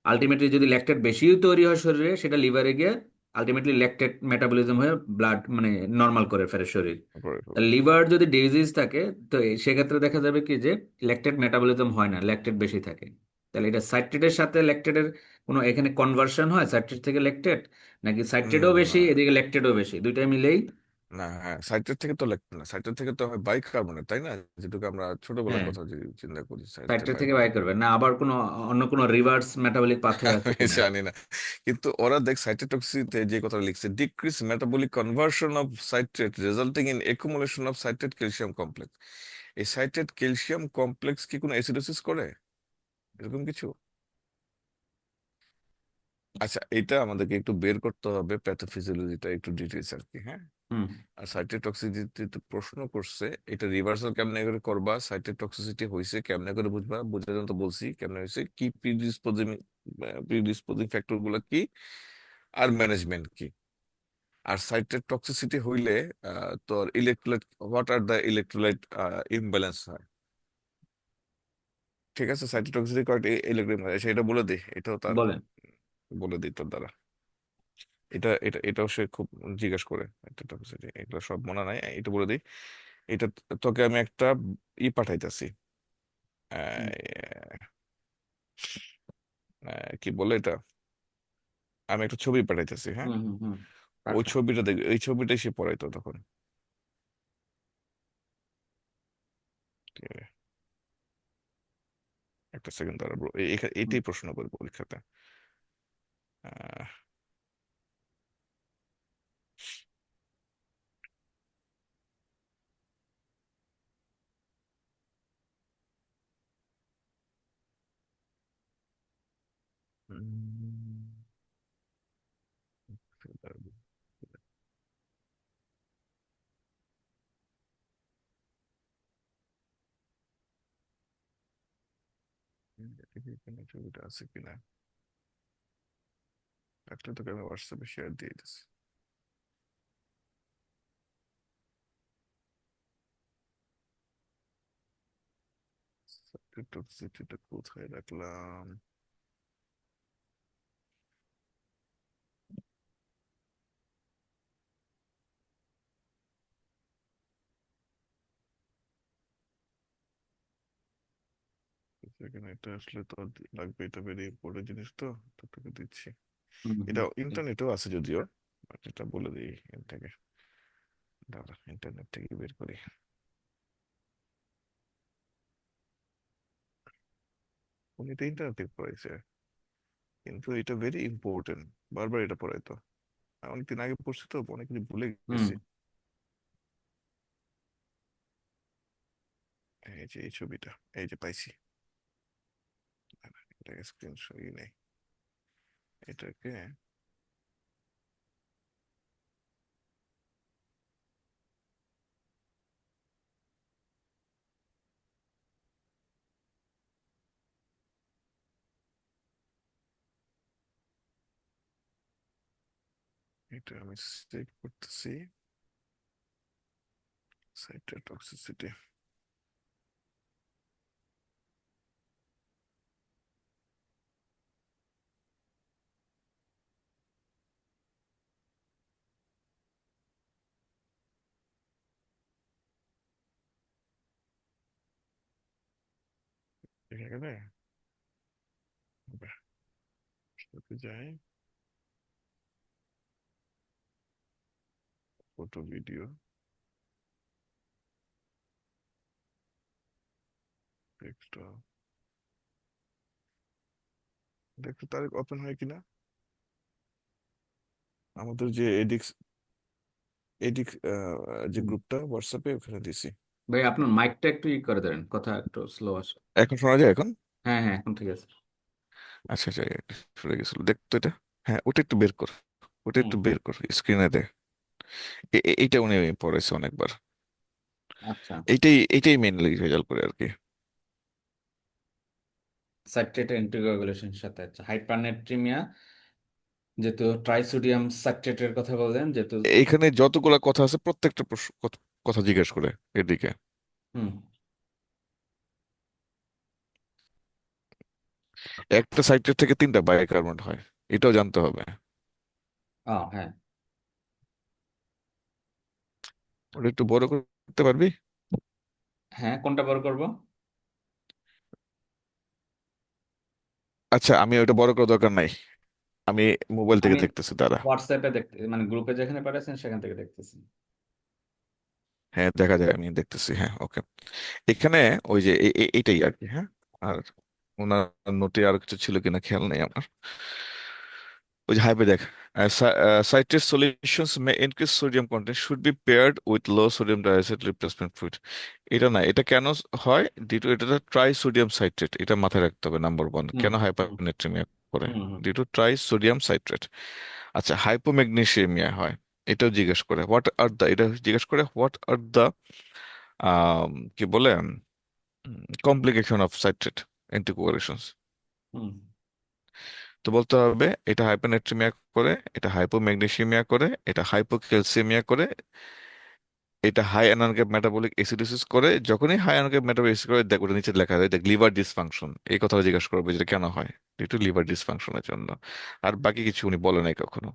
আলটিমেটলি যদি ল্যাকটেট বেশি তৈরি হয় শরীরে, সেটা লিভারে গিয়ে আলটিমেটলি ল্যাকটেট মেটাবলিজম হয়ে ব্লাড মানে নর্মাল করে ফেলে শরীর। তারপরে লিভার যদি ডিজিজ থাকে, তো সেক্ষেত্রে দেখা যাবে কি যে ল্যাকটেট মেটাবলিজম হয় না, ল্যাকটেট বেশি থাকে। তাহলে এটা সাইট্রেটের সাথে ল্যাকটেটের কোনো এখানে কনভার্সন হয় সাইট্রেট থেকে ল্যাকটেট, নাকি সাইট্রেটও বেশি না, এদিকে ল্যাকটেটও বেশি, দুইটা মিলেই? না, হ্যাঁ, সাইট্রেট থেকে তো লাগবে না, সাইট্রেট থেকে তো হয় বাইকার্বনেট, তাই না? যেটুকু আমরা ছোটবেলার হ্যাঁ, কথা যদি চিন্তা করি, সাইট্রেট সাইট্রেট থেকে বাই বাইকার্বনেট। করবে না, আবার কোনো অন্য কোনো রিভার্স মেটাবলিক পাথওয়ে আছে আমি কিনা? জানি না, কিন্তু ওরা দেখ সাইটোটক্সিসিটিতে যে কথা লিখছে, decrease metabolic conversion of citrate resulting in accumulation of citrate calcium complex. এই সাইট্রেট ক্যালসিয়াম কমপ্লেক্স কি কোনো অ্যাসিডোসিস করে, এরকম কিছু? আচ্ছা, এটা আমাদেরকে একটু বের করতে হবে, প্যাথোফিজিওলজিটা একটু ডিটেলস আর কি, হ্যাঁ। হুম আর সাইটোটক্সিসিটি প্রশ্ন করছে, এটা রিভার্সাল কেমনে করে করবা, সাইটোটক্সিসিটি হয়েছে কেমনে করে বুঝবা, বুঝার জন্য তো বলছি কেমনে হয়েছে, কি প্রিডিসপোজিং প্রিডিসপোজিং ফ্যাক্টর গুলো কি, আর ম্যানেজমেন্ট কি। আর সাইট্রেট টক্সিসিটি হইলে তোর electrolyte, what are the electrolyte imbalance হয়। ঠিক আছে, সাইট্রেট টক্সিসিটি কয়েকটা ইলেকট্রোলাইট, সেটা বলে দিই, এটাও তার বলেন। বলে দিই তোর দ্বারা। এটাও সে খুব জিজ্ঞেস করে, সাইট্রেট টক্সিসিটি এগুলো সব মনে নাই, এটা বলে দিই। এটা তোকে আমি একটা পাঠাইতেছি, হুম কি বলে এটা, আমি একটা ছবি পাঠাইতেছি, হ্যাঁ। হুম হুম হুম, ওই পাঠান। ছবিটা দেখ, এই ছবিটাই সে পড়াইতো তখন। ঠিক আছে, একটা সেকেন্ড দাঁড়া bro, হুম এটাই প্রশ্ন করবে পরীক্ষাতে। আহ, উম, দেখি এখানে ছবিটা আছে কিনা, থাকলে তোকে আমি হোয়াটসঅ্যাপে শেয়ার দিয়ে দিচ্ছি। টক্সিসিটিটা কোথায় রাখলাম? এখানে এটা আসলে তো লাগবে, এটা বেরিয়ে পড়ে জিনিস তো, তো তোকে দিচ্ছি। হুম এটা হুম, ঠিক। ইন্টারনেটেও আছে যদিও, বাট এটা বলে দিই এখান থেকে, দাঁড়া ইন্টারনেট থেকে বের করি। উনি তো ইন্টারনেট থেকে পড়াইছে, কিন্তু এটা ভেরি ইম্পর্টেন্ট, বারবার এটা পড়াইতো। অনেকদিন আগে পড়ছি তো, অনেক কিছু ভুলে হুম গেছি। এই যে এই ছবিটা, এই যে পাইছি, এটাকে স্ক্রিনশট নেই, এটাকে, এটা আমি সেভ করতেছি, সাইটের টক্সিসিটি। দেখা গেলে বাহ, সাথে যাই, ফটো ভিডিও, ডেস্কটপ, দেখো তার ওপেন হয় কিনা। আমাদের যে এডিক্স, এডিক্স যে হুম। গ্রুপটা হোয়াটসঅ্যাপে, ওখানে দিছি। ভাই আপনার মাইকটা একটু করে দেবেন, কথা একটু স্লো আসে। এখন শোনা যায় এখন? হ্যাঁ হ্যাঁ, এখন ঠিক আছে। আচ্ছা আচ্ছা, সরে গেছিল দেখতো এটা। হ্যাঁ, ওটা একটু বের কর, ওটা হুম, একটু বের কর স্ক্রিনে দে। এইটা উনি পড়াইছে অনেকবার, আচ্ছা। এইটাই মেইনলি রেজাল্ট করে আর কি। সাইট্রেট অ্যান্টিকোয়াগুলেশনের সাথে, আচ্ছা, হাইপারনেট্রিমিয়া, যেহেতু ট্রাইসোডিয়াম সাইট্রেটের কথা বললেন যেহেতু। এইখানে যতগুলা কথা আছে প্রত্যেকটা কথা জিজ্ঞেস করে এদিকে। হুম। একটা সাইটের থেকে তিনটা বাইকার্বনেট হয়, এটাও জানতে হবে। হ্যাঁ ওটা একটু বড় করতে পারবি? হ্যাঁ, কোনটা বড় করব? আচ্ছা, আমি ওটা বড় করার দরকার নাই, আমি মোবাইল থেকে আমি দেখতেছি, দাঁড়া। হোয়াটসঅ্যাপে দেখতে, মানে গ্রুপে যেখানে পাঠাচ্ছেন সেখান থেকে দেখতেছি। হ্যাঁ দেখা যায়, আমি দেখতেছি, হ্যাঁ ওকে। এখানে ওই যে এটাই আর কি, হ্যাঁ। আর ওনার নোটে আর কিছু ছিল কিনা খেয়াল নেই আমার। ওই যে হাইপে দেখ, citrate solutions may increase sodium content should be paired with low sodium diacid replacement fluid। এটা না, এটা কেন হয়, ডিউ টু এটা ট্রাই সোডিয়াম সাইট্রেট, এটা মাথায় রাখতে হবে নাম্বার ওয়ান, হুম কেন হুম হাইপারনেট্রিমিয়া করে। হুম হুম due to trisodium citrate. আচ্ছা, হাইপোম্যাগনেসিয়ামিয়া হয়, এটাও জিজ্ঞেস করে হোয়াট আর দ্য, এটা জিজ্ঞেস করে হোয়াট আর দ্য কি বলে কমপ্লিকেশন অফ সাইট্রেট অ্যান্টিকোয়াগুলেশনস। হুম তো বলতে হবে এটা হাইপোনাট্রিমিয়া করে, এটা হাইপোম্যাগনেসিয়ামিয়া করে, এটা হাইপোক্যালসিয়ামিয়া করে, এটা হাই অ্যানারোবিক মেটাবলিক অ্যাসিডোসিস করে। যখনই হাই অ্যানারোবিক মেটাবলিক অ্যাসিড করে দেখ, ওটা নিচে লেখা হয় দেখ লিভার ডিসফাংশন, এই কথাটা জিজ্ঞাসা করবে যেটা কেন হয়, একটু লিভার ডিসফাংশনের জন্য। আর বাকি কিছু উনি বলে নাই কখনো।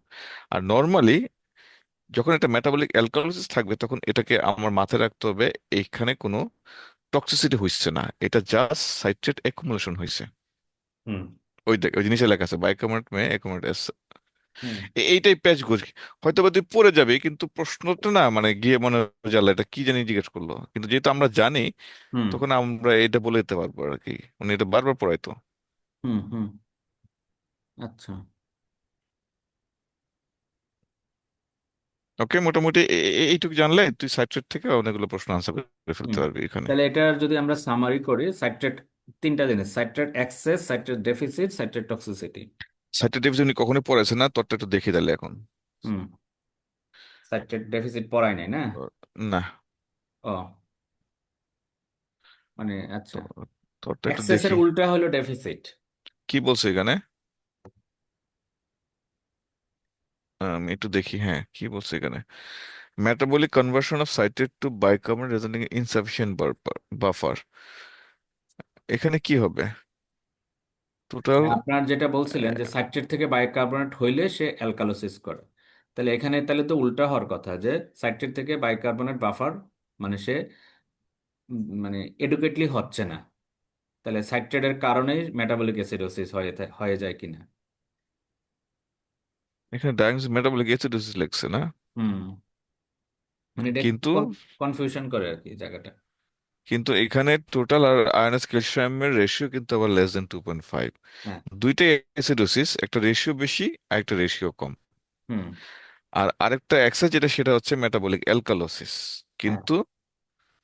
আর নর্মালি যখন একটা মেটাবলিক অ্যালকালোসিস থাকবে, তখন এটাকে আমার মাথায় রাখতে হবে এইখানে কোনো টক্সিসিটি হচ্ছে না, এটা জাস্ট সাইট্রেট অ্যাকুমুলেশন হয়েছে। হুম ওই দেখ, ওই জিনিসে লেখা আছে বাইকার্বনেট মে অ্যাকুমুলেট। হুম এইটাই প্যাচ গোছ, হয়তো বা তুই পড়ে যাবে, কিন্তু প্রশ্নটা না মানে গিয়ে মনে হয় যে আল্লাহ, এটা কি জানি জিজ্ঞেস করলো, কিন্তু যেহেতু আমরা জানি, হুম তখন আমরা এটা বলে দিতে পারবো আর কি। উনি এটা বারবার পড়াইতো। হুম হুম আচ্ছা। ওকে, মোটামুটি এইটুকু জানলে তুই সাইট্রেট থেকে অনেকগুলো প্রশ্ন আনসার করে ফেলতে হুম পারবি এখানে। তাহলে এটার যদি আমরা সামারি করি, সাইট্রেট তিনটা জিনিস: citrate excess, citrate deficit, citrate toxicity. Citrate division উনি কখনোই পড়াইছে না, তোরটা একটু দেখিয়ে দিলে এখন। হুম সাইট্রেট ডেফিসিট পড়ায় নাই না? ও, না, ও মানে আচ্ছা, তো তোরটা একটু এক্সেসের দেখি উল্টা হলো ডেফিসিট। কি বলছে এখানে। আমি একটু দেখি, হ্যাঁ কি বলছে এখানে। Metabolic conversion of citrate to bicarbonate resulting in insufficient buffer, এখানে কি হবে টোটাল। আপনার যেটা বলছিলেন যে সাইট্রেট থেকে বাইকার্বনেট হইলে সে অ্যালকালোসিস করে, তাহলে এখানে তাহলে তো উল্টা হওয়ার কথা, যে সাইট্রেট থেকে বাইকার্বনেট বাফার মানে সে মানে এডুকেটলি হচ্ছে না, তাহলে সাইট্রেটের কারণেই মেটাবলিক অ্যাসিডোসিস হয়ে যায় কিনা। এখানে ডায়াগনোসিস মেটাবলিক অ্যাসিডোসিস লেখছে না, হুম মানে এটা একটু কিন্তু কনফিউশন করে আর কি জায়গাটা। কিন্তু এখানে টোটাল আর আয়নাস ক্যালসিয়ামের রেশিও কিন্তু আবার লেস দেন 2.5। হ্যাঁ। দুইটাই অ্যাসিডোসিস, একটা রেশিও বেশি আর একটা রেশিও কম। হুম আর আরেকটা এক্সেস যেটা, সেটা হচ্ছে মেটাবলিক অ্যালকালোসিস, হ্যাঁ। কিন্তু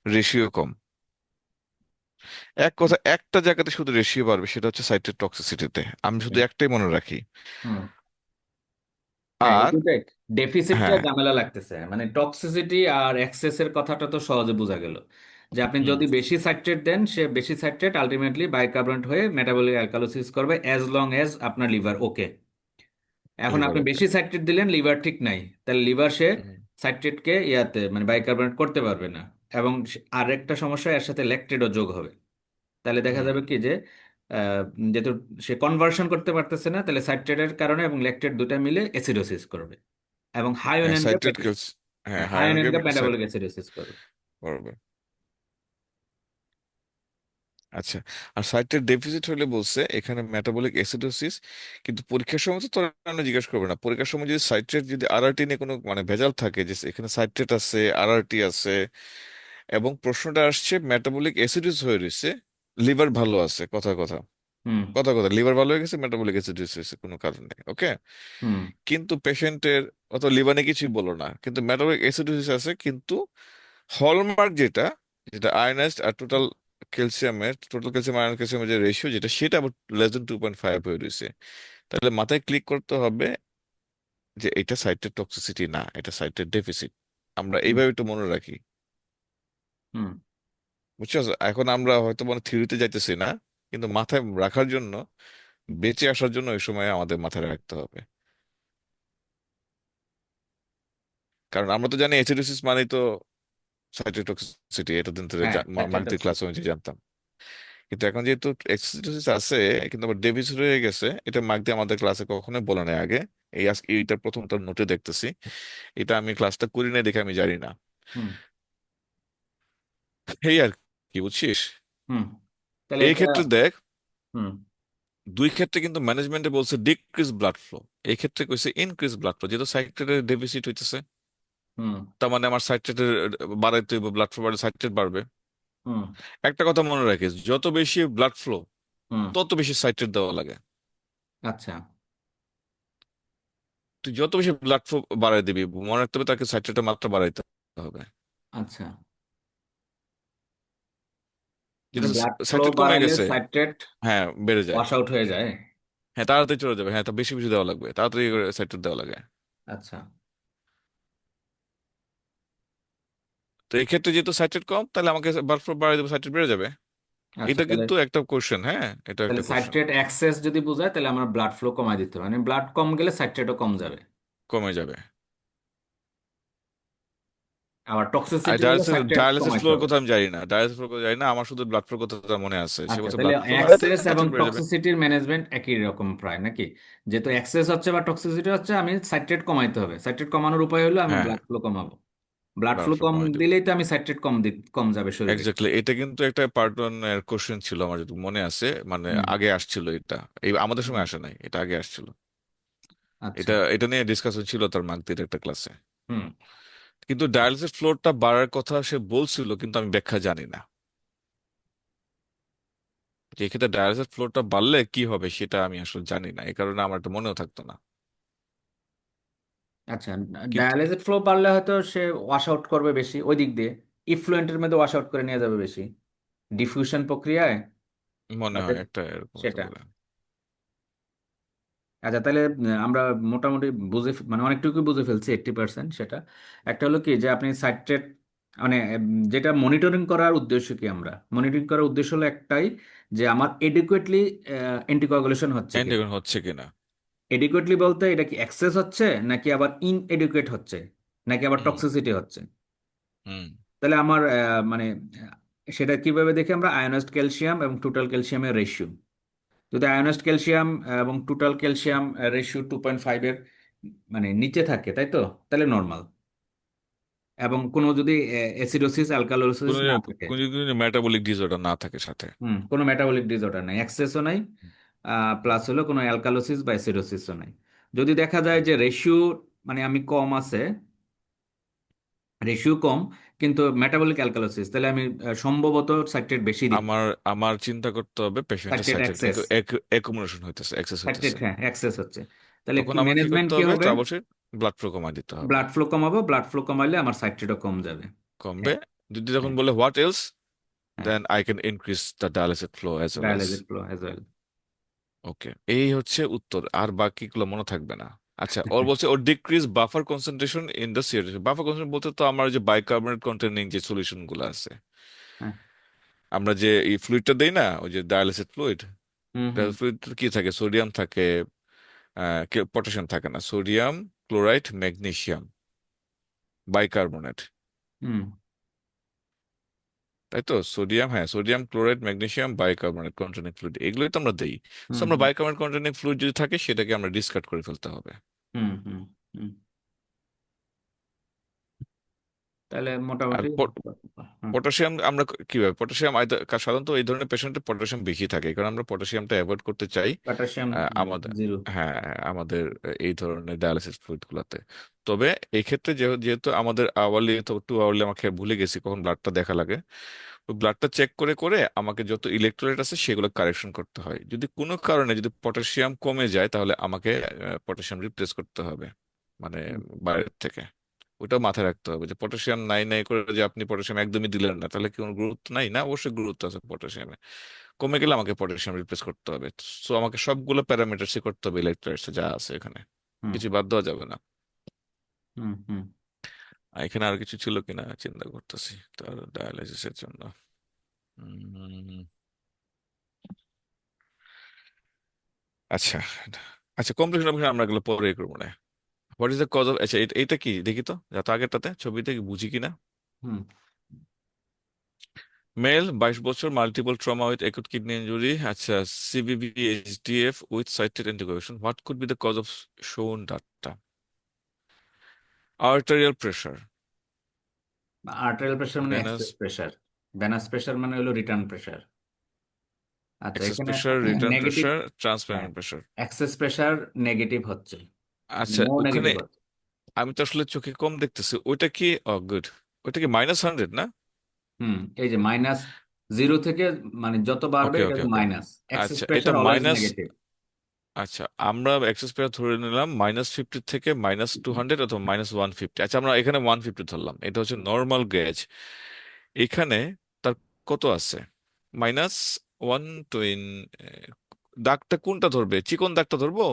রেশিও কম। এক কথা, একটা জায়গাতে শুধু রেশিও বাড়বে, সেটা হচ্ছে সাইট্রেট টক্সিসিটিতে। আমি শুধু একটাই মনে রাখি। হুম হ্যাঁ এই আর দুটাই, ডেফিসিটটা হ্যাঁ, ঝামেলা লাগতেছে, মানে টক্সিসিটি আর এক্সেসের কথাটা তো সহজে বোঝা গেল, যে আপনি হুম, যদি বেশি সাইট্রেট দেন, সে বেশি সাইট্রেট আলটিমেটলি বাইকার্বনেট হয়ে মেটাবলিক অ্যালকালোসিস করবে, অ্যাজ লং অ্যাজ আপনার লিভার ওকে। এখন লিভার আপনি ওকে। বেশি সাইট্রেট দিলেন, লিভার ঠিক নাই, তাহলে লিভার সে সাইট্রেটকে ইয়াতে মানে বাইকার্বনেট করতে পারবে না, এবং আরেকটা সমস্যা এর সাথে ল্যাকটেটও যোগ হবে। তাহলে দেখা হুম, যাবে কি যে আহ, যেহেতু সে কনভার্সন করতে পারতেছে না, তাহলে সাইট্রেটের কারণে এবং ল্যাকটেট দুটা মিলে অ্যাসিডোসিস করবে, এবং হ্যাঁ সাইট্রেট কেলস, হ্যাঁ হায়ানোকে হাইওনেনকে মেটাবলিক অ্যাসিডোসিস করবে। করবে। আচ্ছা, আর সাইট্রেট ডেফিসিট হলে বলছে এখানে মেটাবলিক অ্যাসিডোসিস। কিন্তু পরীক্ষার সময় তো তোরা জিজ্ঞাসা করবে না, পরীক্ষার সময় যদি সাইট্রেট যদি আরআরটি নিয়ে কোনো মানে ভেজাল থাকে, যে এখানে সাইট্রেট আছে আরআরটি আছে, এবং প্রশ্নটা আসছে মেটাবলিক অ্যাসিডোসিস হয়ে রয়েছে, লিভার ভালো আছে, কথা কথা হুম কথা কথা লিভার ভালো হয়ে গেছে, মেটাবলিক অ্যাসিডোসিস হয়েছে কোনো কারণে, ওকে। হুম কিন্তু পেশেন্টের অত লিভার নিয়ে কিছুই বলো না, কিন্তু মেটাবলিক অ্যাসিডোসিস আছে, কিন্তু হলমার্ক যেটা, যেটা আয়নাইজড আর টোটাল ক্যালসিয়াম আয়রন ক্যালসিয়ামের যে রেশিও যেটা, সেটা আবার লেস দেন 2.5 হয়ে রয়েছে। তাহলে মাথায় ক্লিক করতে হবে যে এটা সাইটের টক্সিসিটি না, এটা সাইটের ডেফিসিট। আমরা হুম এইভাবে একটু মনে রাখি, হুম বুঝছো। এখন আমরা হয়তো মানে থিওরিতে যাইতেছি না, কিন্তু মাথায় রাখার জন্য, বেঁচে আসার জন্য ওই সময় আমাদের মাথায় রাখতে হবে। কারণ আমরা তো জানি অ্যাসিডোসিস মানেই তো সাইটোটক্সিসিটি, এটা দিন ধরে হ্যাঁ মাল্টি ক্লাস সাইটোটক্সিসিটি। অনুযায়ী জানতাম। কিন্তু এখন যেহেতু এক্সিডোসিস আছে, কিন্তু আবার ডেভিস হয়ে গেছে, এটা মার্ক দিয়ে আমাদের ক্লাসে কখনোই বলে নাই আগে। এই আজকে এইটা প্রথম তার নোটে দেখতেছি, এটা আমি ক্লাসটা করি নাই দেখে আমি জানি না। হুম এই আর কি, বুঝছিস। হুম তাহলে এই এটা। ক্ষেত্রে দেখ, হুম দুই ক্ষেত্রে কিন্তু ম্যানেজমেন্টে বলছে ডিক্রিজ ব্লাড ফ্লো, এই ক্ষেত্রে কইছে ইনক্রিজ ব্লাড ফ্লো, যেহেতু সাইকেলের ডেফিসিট হইতেছে। হুম। তার মানে আমার সাইট্রেটের বাড়াইতে হইব, ব্লাড ফ্লো বাড়লে সাইট্রেট বাড়বে। হুম। একটা কথা মনে রাখিস, যত বেশি ব্লাড ফ্লো হুম। তত বেশি সাইট্রেট দেওয়া লাগে। আচ্ছা। তুই যত বেশি ব্লাড ফ্লো বাড়াই দিবি, মনে রাখতে হবে তাকে সাইট্রেটের মাত্রা বাড়াইতে হবে। আচ্ছা, যেটা মানে ব্লাড ফ্লো সাইট্রেট কমে বাড়াইলে গেছে, সাইট্রেট হ্যাঁ বেড়ে যায়। ওয়াশ আউট হয়ে যায়। হ্যাঁ তাড়াতাড়ি চলে যাবে, হ্যাঁ তা বেশি বেশি দেওয়া লাগবে, তাড়াতাড়ি করে সাইট্রেট দেওয়া লাগে। আচ্ছা। তো এই ক্ষেত্রে যেহেতু সাইট্রেট কম, তাহলে আমাকে ব্লাড ফ্লো বাড়াই দেবো, সাইট্রেট বেড়ে যাবে। আচ্ছা, এটা তাহলে কিন্তু একটা কোশ্চেন, হ্যাঁ এটা তাহলে একটা কোশ্চেন। সাইট্রেট এক্সেস যদি বোঝায় তাহলে আমার ব্লাড ফ্লো কমায় দিতে হবে, মানে ব্লাড কম গেলে সাইট্রেটও কম যাবে। কমে যাবে। আবার আর টক্সিসিটি হলে ডায়ালিসিস সাইট্রেট ডায়ালিসিস কমাইতে ফ্লোর হবে। কথা আমি জানি না, ডায়ালিসিস ফ্লোর কথা জানি না, আমার শুধু ব্লাড ফ্লোর কথা মনে আছে। সে আচ্ছা, বলছে তাহলে ব্লাড ফ্লো বাড়াই দিলে অ্যাক্সেস এবং সাইট্রেট বেড়ে যাবে। টক্সিসিটির ম্যানেজমেন্ট একই রকম প্রায় নাকি? যেহেতু অ্যাক্সেস হচ্ছে বা টক্সিসিটি হচ্ছে, আমি সাইট্রেট কমাইতে হবে, সাইট্রেট কমানোর উপায় হলো আমি হ্যাঁ, ব্লাড ফ্লো কমাবো। ব্লাড ব্লাড ফ্লো ফ্লো কম কমাই দেবো। দিলেই তো আমি সাইট্রেট কম যাবে শরীরে। এক্স্যাক্টলি, এটা কিন্তু একটা পার্ট ওয়ান এর কোশ্চেন ছিল আমার, যদি মনে আছে, মানে হুম। আগে আসছিল এটা, এই আমাদের হুম। সময় আসে নাই, এটা আগে আসছিল। আচ্ছা। এটা এটা নিয়ে ডিসকাশন ছিল তার মার্কদের একটা ক্লাসে। হুম। কিন্তু ডায়ালিসিস ফ্লোরটা বাড়ার কথা সে বলছিল, কিন্তু আমি ব্যাখ্যা জানি না যে এক্ষেত্রে ডায়ালিসিস ফ্লোরটা বাড়লে কি হবে, সেটা আমি আসলে জানি না, এই কারণে আমার এটা মনেও থাকতো না। আচ্ছা, কিন্তু ডায়ালাইসিস ফ্লো বাড়লে হয়তো সে ওয়াশ আউট করবে বেশি ওই দিক দিয়ে, ইফ্লুয়েন্টের মধ্যে ওয়াশ আউট করে নিয়ে যাবে বেশি ডিফিউশন প্রক্রিয়ায় মনে হয় তাদের, একটা এরকম হতে সেটা। পারে। আচ্ছা, তাহলে আমরা মোটামুটি মানে অনেকটুকু বুঝে ফেলছি, 80%। সেটা একটা হলো কি যে আপনি সাইট্রেট মানে যেটা মনিটরিং করার উদ্দেশ্য কি, আমরা মনিটরিং করার উদ্দেশ্য হলো একটাই, যে আমার এডিকুয়েটলি অ্যান্টিকোয়াগুলেশন হচ্ছে কিনা। এন্ড হচ্ছে কিনা। এডিকুয়েটলি বলতে এটা কি এক্সেস হচ্ছে নাকি আবার ইনএডুকেট হচ্ছে, নাকি আবার হুম। টক্সিসিটি হচ্ছে। হুম। তাহলে আমার মানে সেটা কিভাবে দেখি আমরা, আয়োনাইজড ক্যালসিয়াম এবং টোটাল ক্যালসিয়ামের রেশিও। যদি আয়োনাইজড ক্যালসিয়াম এবং টোটাল ক্যালসিয়াম রেশিও 2.5-এর মানে নিচে থাকে, তাই তো, তাহলে নর্মাল। এবং কোনো যদি অ্যাসিডোসিস অ্যালকালোসিস কোনো না থাকে, কোনো যদি মেটাবলিক ডিসঅর্ডার না থাকে সাথে। কোনো মেটাবলিক ডিসঅর্ডার নাই, অ্যাক্সেসও নাই, প্লাস হলো কোনো অ্যালকালোসিস বা অ্যাসিডোসিসও নাই। যদি দেখা যায় যে রেশিও মানে আমি কম আছে, রেশিও কম কিন্তু মেটাবলিক অ্যালকালোসিস, তাহলে আমি সম্ভবত সাইট্রেট বেশি দিব। আমার আমার চিন্তা করতে হবে পেশেন্টের সাইট্রেট সাইট্রেট অ্যাক্সেস, কিন্তু অ্যাকুমুলেশন হইতেছে, এক্সেস সাইট্রেট হইতেছে। হ্যাঁ অ্যাক্সেস হচ্ছে, তাহলে তখন কি আমার কি ম্যানেজমেন্ট করতে কি হবে, হবে? অবশ্যই ব্লাড ফ্লো কমায় দিতে হবে। ব্লাড ফ্লো কমাবো, ব্লাড ফ্লো কমাইলে আমার সাইট্রেটও কম যাবে। কমবে। হ্যাঁ। যদি তখন হ্যাঁ। বলে হোয়াট এলস, হ্যাঁ, then I can increase the dialysis flow as well as. Dialysis flow as well. Okay, এই হচ্ছে উত্তর, আর বাকিগুলো মনে থাকবে না। আচ্ছা, ওর বলছে ওর decrease buffer concentration in the সিয়ারেশন। বাফার কনসেন্ট্রেশন বলতে তো আমার যে বাইকার্বনেট কন্টেনিং যে সলিউশন গুলো আছে, হ্যাঁ। আমরা যে এই ফ্লুইডটা দেই না, ওই যে ডায়ালিসিস ফ্লুইড, হুম। হুম। ফ্লুইড কি থাকে, সোডিয়াম থাকে, পটাশিয়াম থাকে না, সোডিয়াম, ক্লোরাইড, ম্যাগনেসিয়াম, বাইকার্বনেট, হুম। তাই তো? সোডিয়াম, হ্যাঁ sodium, chloride, magnesium, bicarbonate containing fluid, এগুলোই তো আমরা দেই। তো হুম। আমরা হুম। বাইকার্বনেট কন্টেনিং ফ্লুইড যদি থাকে, সেটাকে আমরা ডিসকার্ড করে ফেলতে হবে। হুম। হুম। হুম। তাহলে আর মোটামুটি। হুম। পটাশিয়াম আমরা কিভাবে, পটাশিয়াম সাধারণত এই ধরনের পেশেন্টের পটাশিয়াম বেশি থাকে, কারণ আমরা পটাশিয়ামটা অ্যাভয়েড করতে চাই পটাশিয়াম আমাদের, জিরো। হ্যাঁ আমাদের এই ধরনের ডায়ালিসিস ফ্লুইড গুলাতে। তবে এই ক্ষেত্রে যেহেতু আমাদের আওয়ারলি অথবা 2 আওয়ারলি, আমাকে ভুলে গেছি কখন ব্লাডটা দেখা লাগে, ওই ব্লাডটা চেক করে করে আমাকে যত ইলেকট্রোলাইট আছে সেগুলো কারেকশন করতে হয়। যদি কোনো কারণে যদি পটাশিয়াম কমে যায়, তাহলে আমাকে পটাশিয়াম রিপ্লেস করতে হবে, মানে হুম। বাইরের থেকে। ওটাও মাথায় রাখতে হবে যে পটাশিয়াম নাই নাই করে যে আপনি পটাশিয়াম একদমই দিলেন না, তাহলে কি কোনো গুরুত্ব নাই? না, অবশ্যই গুরুত্ব আছে পটাশিয়ামে। কমে গেলে আমাকে পটাশিয়াম রিপ্লেস করতে হবে। সো আমাকে সবগুলো প্যারামিটার্সই করতে হবে, ইলেকট্রোলাইটস যা আছে এখানে, হুম। কিছু বাদ দেওয়া যাবে না। হুম। হুম। আর এখানে আর কিছু ছিল কিনা চিন্তা করতেছি তার ডায়ালাইসিসের জন্য। উম, আচ্ছা, আচ্ছা কমপ্লিকেশন আমরা এগুলো পরে করবো না। What is the cause of, আচ্ছা এটা কি দেখি তো, যা তো আগেরটাতে ছবিতে কি বুঝি কিনা। হুম। মেল 22 বছর, multiple trauma with acute kidney injury, আচ্ছা CVV HDF with citrate anticoagulation, what could be the cause of shown data? Arterial pressure, arterial pressure মানে venous, access pressure, venous pressure মানে হলো রিটার্ন প্রেশার। আচ্ছা, এক্সেস এখানে প্রেশার, রিটার্ন নেগেটিভ। প্রেশার, হ্যাঁ, transparent pressure. Access pressure negative হচ্ছে, আচ্ছা নো ওখানে নেগেটিভ হচ্ছে। আমি তো আসলে চোখে কম দেখতেছি, ওইটা কি? ও গুড, ওইটা কি -100 না? হুম, এই যে মাইনাস জিরো থেকে, মানে যত বাড়বে ওকে এটা ওকে তো ওকে। মাইনাস, এক্সেস আচ্ছা, এটা প্রেসার অলওয়েজ মাইনাস। নেগেটিভ। আচ্ছা, আমরা এক্সেস পেয়ার ধরে নিলাম -50 থেকে -200 অথবা -150। আচ্ছা, আমরা এখানে 150 ধরলাম, এটা হচ্ছে নর্মাল গেজ। এখানে তার কত আছে? -120। দাগটা কোনটা ধরবে? চিকন দাগটা ধরবো?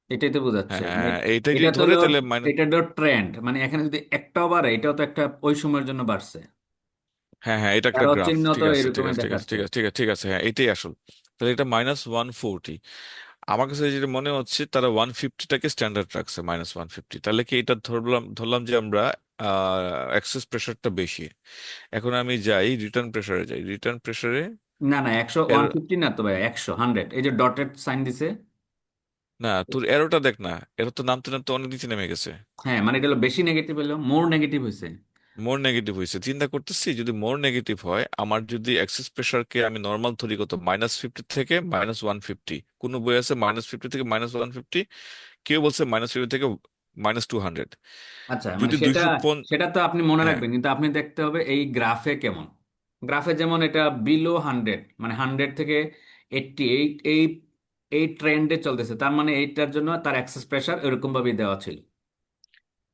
এটাই তো বোঝাচ্ছে, মানে হ্যাঁ, এইটা এটা যদি তো ধরে হলো, তাহলে এটা তো ট্রেন্ড, মানে এখানে যদি একটাও বাড়ে এটাও তো একটা ওই সময়ের জন্য বাড়ছে, হ্যাঁ হ্যাঁ, এটা একটা আরো গ্রাফ। চিহ্ন তো ঠিক আছে ঠিক এরকমই আছে ঠিক আছে দেখাচ্ছে। ঠিক আছে ঠিক আছে ঠিক আছে, হ্যাঁ এটাই আসল। তাহলে এটা -140। আমার কাছে যেটা মনে হচ্ছে তারা 150টাকে স্ট্যান্ডার্ড রাখছে, -150। তাহলে কি এটা ধরলাম ধরলাম যে আমরা এক্সেস প্রেশারটা বেশি। এখন আমি যাই রিটার্ন প্রেশারে, যাই রিটার্ন প্রেশারে। না না, একশো, এর 150 না তো ভাই, 100, 100, এই যে ডটেড সাইন দিছে। না, তোর এরোটা দেখ না, এরো তো নামতে নামতে অনেক নিচে নেমে গেছে। হ্যাঁ, মানে এটা হলো বেশি নেগেটিভ, হলো মোর নেগেটিভ হয়েছে। মোর নেগেটিভ হয়েছে, চিন্তা করতেছি যদি মোর নেগেটিভ হয়, আমার যদি এক্সেস প্রেশারকে আমি নর্মাল ধরি কত, -50 থেকে -150। কোন বই আছে -50 থেকে -150, কেউ বলছে -50 থেকে -200। আচ্ছা, মানে যদি সেটা, 200। সেটা তো আপনি মনে হ্যাঁ রাখবেন, কিন্তু আপনি দেখতে হবে এই গ্রাফে কেমন। গ্রাফে যেমন এটা বিলো 100, মানে 100 থেকে 80, এই এই ট্রেন্ডে চলতেছে, তার মানে এইটার জন্য তার অ্যাক্সেস প্রেশার এরকম ভাবে দেওয়া ছিল,